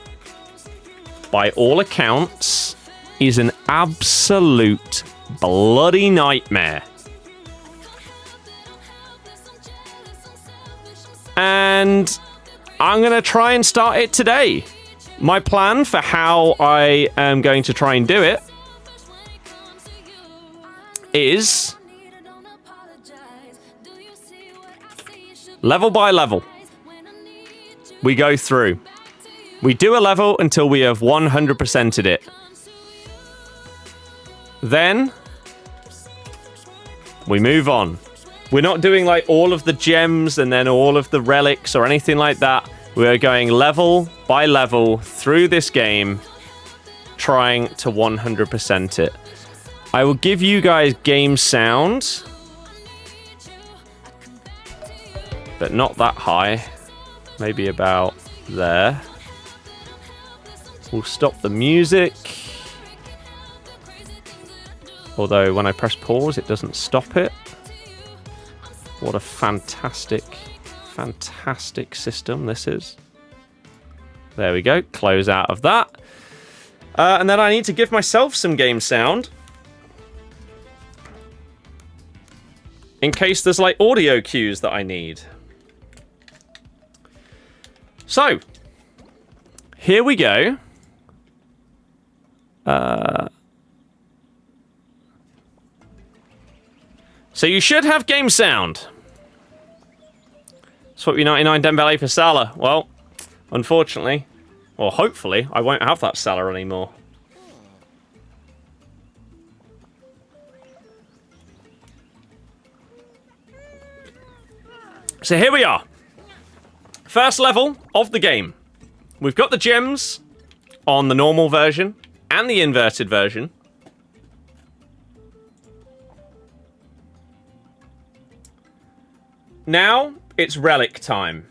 by all accounts, is an absolute bloody nightmare. And I'm going to try and start it today. My plan for how I am going to try and do it is level by level. We go through. We do a level until we have 100%ed it. Then we move on. We're not doing like all of the gems and then all of the relics or anything like that. We're going level by level through this game, trying to 100% it. I will give you guys game sound, but not that high. Maybe about there. We'll stop the music. Although when I press pause, it doesn't stop it. What a fantastic, fantastic system this is. There we go. Close out of that. And then I need to give myself some game sound. In case there's like audio cues that I need. So, here we go. So you should have game sound. Swap you 99 Dembele for Salah. Well, unfortunately, or hopefully, I won't have that Salah anymore. So here we are. First level of the game. We've got the gems on the normal version and the inverted version. Now, it's relic time.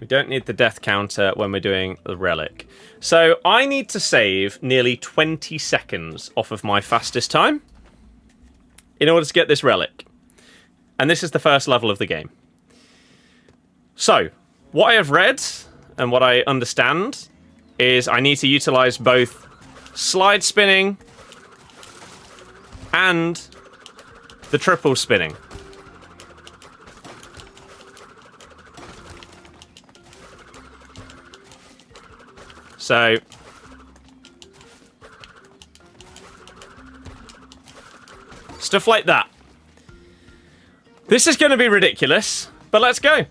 We don't need the death counter when we're doing the relic. So, I need to save nearly 20 seconds off of my fastest time in order to get this relic. And this is the first level of the game. So, what I have read and what I understand is I need to utilize both slide spinning and the triple spinning. So stuff like that. This is going to be ridiculous, but let's go.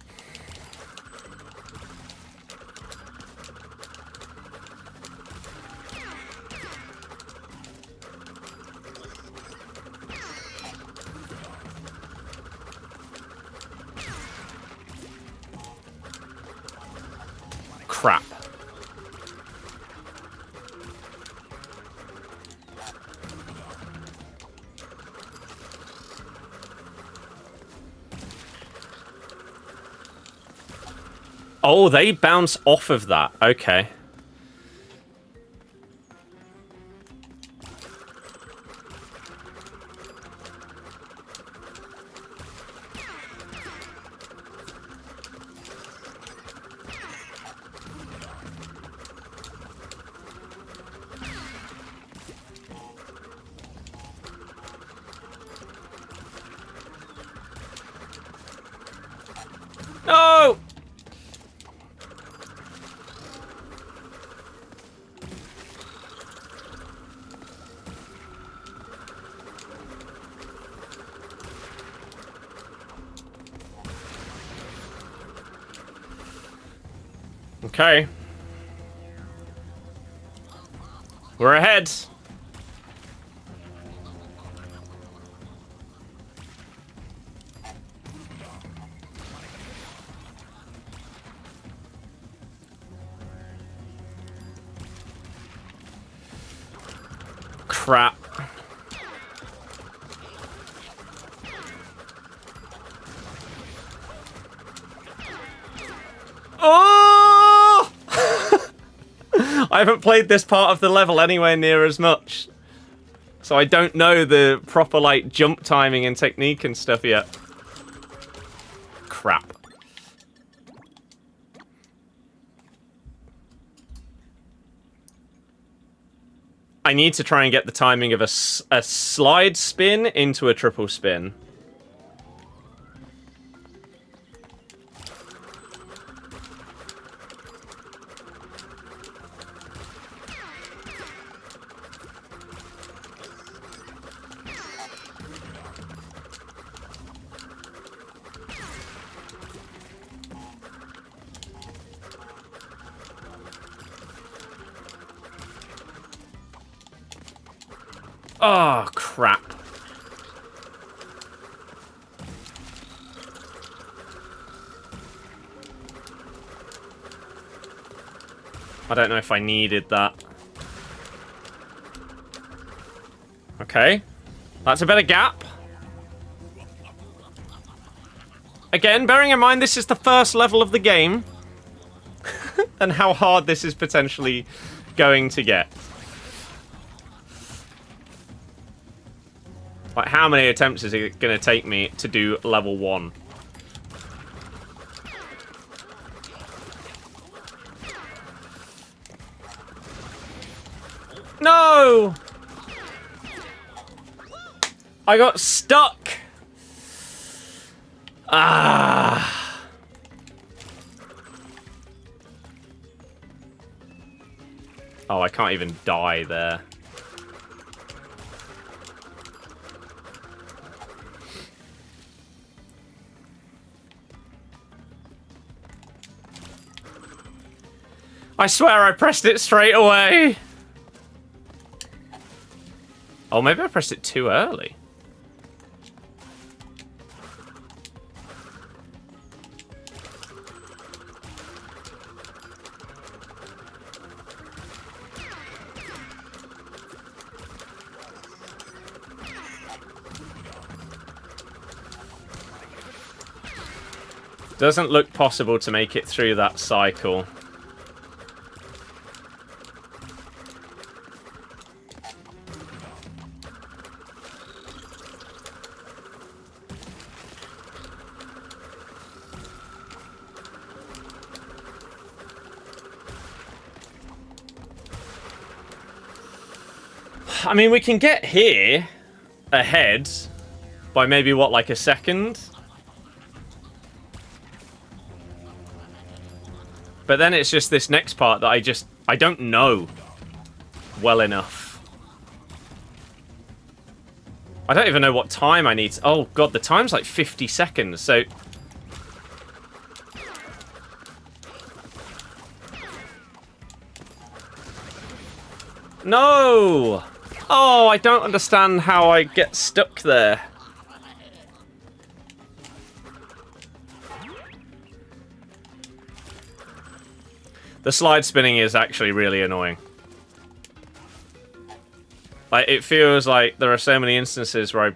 Crap. Oh, they bounce off of that. Okay. No! Okay. We're ahead. Crap. Oh! I haven't played this part of the level anywhere near as much. So I don't know the proper, like, jump timing and technique and stuff yet. Crap. I need to try and get the timing of a slide spin into a triple spin. Oh, crap. I don't know if I needed that. Okay. That's a better gap. Again, bearing in mind this is the first level of the game. And how hard this is potentially going to get. Like, how many attempts is it going to take me to do level 1? No! I got stuck! Ah! Oh, I can't even die there. I swear I pressed it straight away. Oh, maybe I pressed it too early. Doesn't look possible to make it through that cycle. I mean, we can get here ahead by maybe, what, like a second? But then it's just this next part that I don't know well enough. I don't even know what time I need to... Oh, God, the time's like 50 seconds, so... No! Oh, I don't understand how I get stuck there. The slide spinning is actually really annoying. Like, it feels like there are so many instances where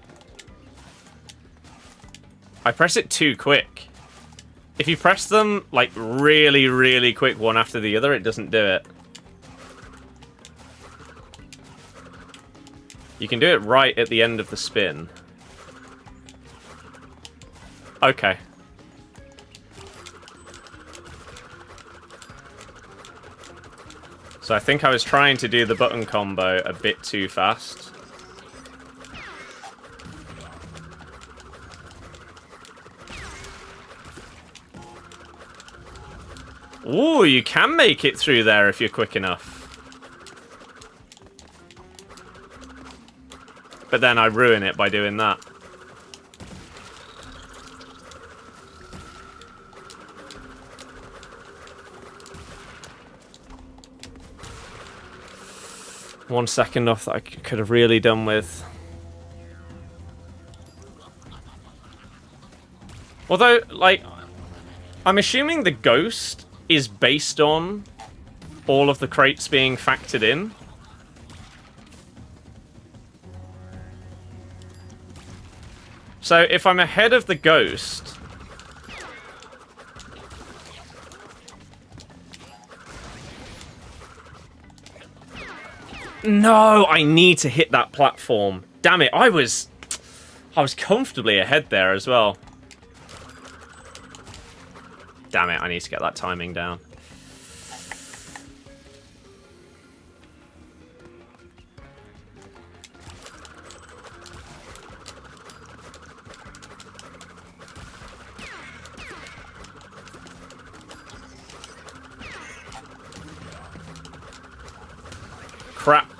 I press it too quick. If you press them, like, really, really quick one after the other, it doesn't do it. You can do it right at the end of the spin. Okay. So I think I was trying to do the button combo a bit too fast. Ooh, you can make it through there if you're quick enough. But then I ruin it by doing that. One second off that I could have really done with. Although, like, I'm assuming the ghost is based on all of the crates being factored in. So if I'm ahead of the ghost... No, I need to hit that platform. Damn it, I was comfortably ahead there as well. Damn it, I need to get that timing down. Crap.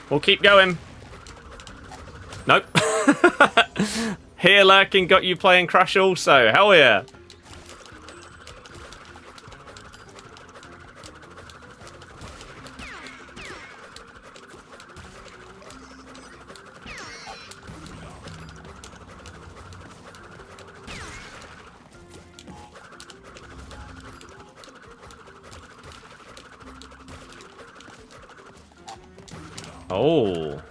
We'll keep going. Nope. Here lurking got you playing Crash also. Hell yeah. Oh.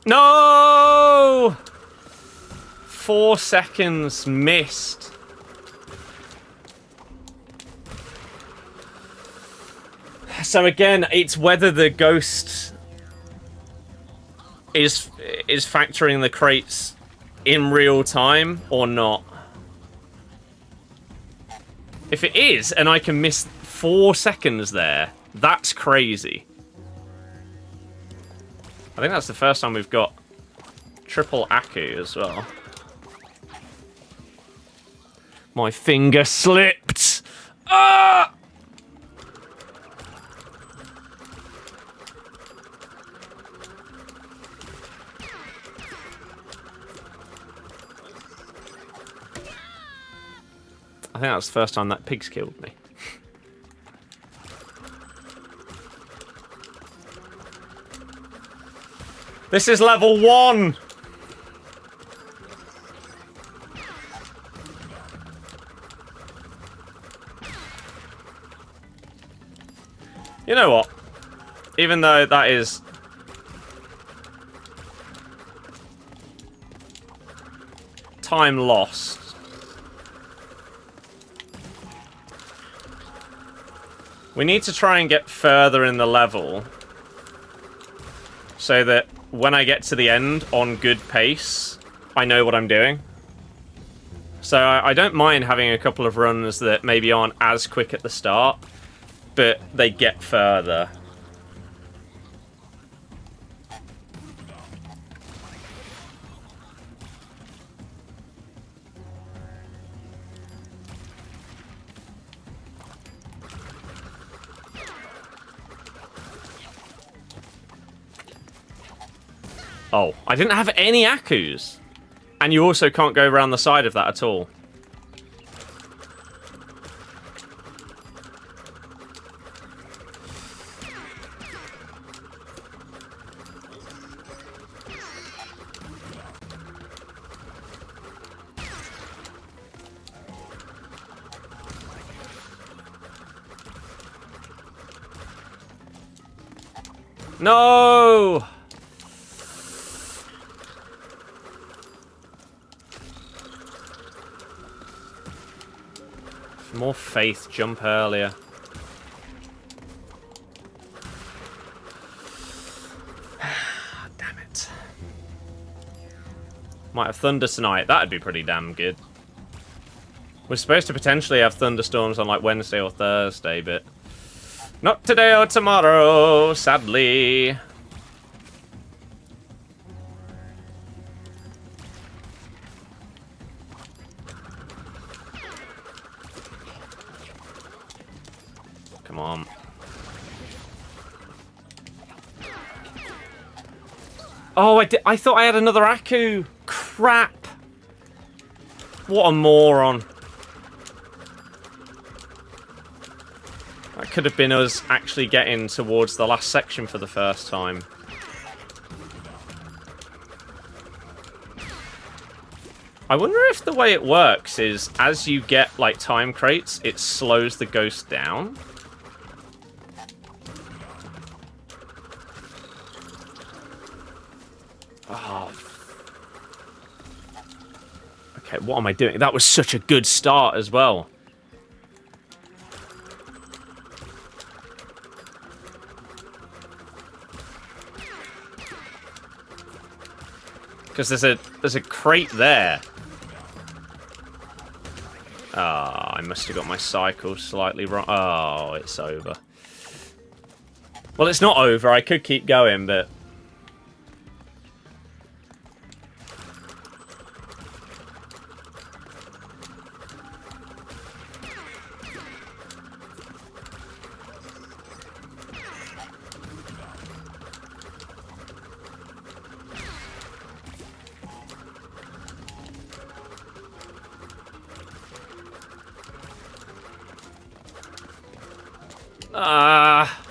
No! 4 seconds missed. So again, it's whether the ghost is factoring the crates in real time or not. If it is, and I can miss 4 seconds there, that's crazy. I think that's the first time we've got triple Aku as well. My finger slipped. Ah! I think that was the first time that pig's killed me. This is level 1! You know what? Even though that is... time lost. We need to try and get further in the level so that when I get to the end on good pace, I know what I'm doing. So I don't mind having a couple of runs that maybe aren't as quick at the start, but they get further. Oh, I didn't have any Akus. And you also can't go around the side of that at all. No! More faith, jump earlier. Damn it. Might have thunder tonight. That'd be pretty damn good. We're supposed to potentially have thunderstorms on like Wednesday or Thursday, but not today or tomorrow, sadly. Come on. Oh, I thought I had another Aku. Crap. What a moron. That could have been us actually getting towards the last section for the first time. I wonder if the way it works is as you get like time crates, it slows the ghost down. Oh. Okay, what am I doing? That was such a good start as well. Because there's a crate there. Ah, I must have got my cycle slightly wrong. Oh, it's over. Well, it's not over. I could keep going, but... Ah.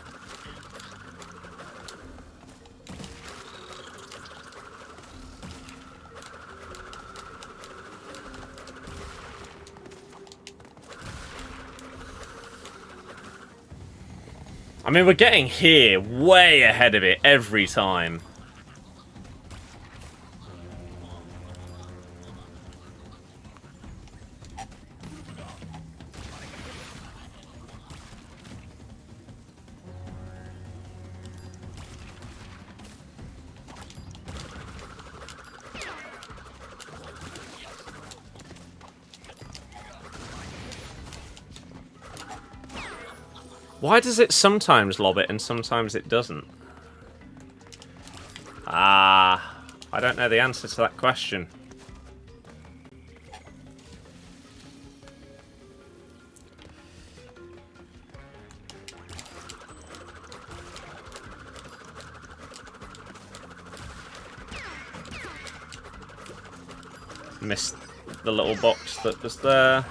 I mean, we're getting here way ahead of it every time. Why does it sometimes lob it and sometimes it doesn't? Ah, I don't know the answer to that question. Missed the little box that was there.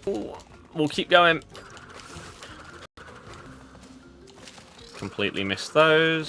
Ooh, we'll keep going. Completely missed those.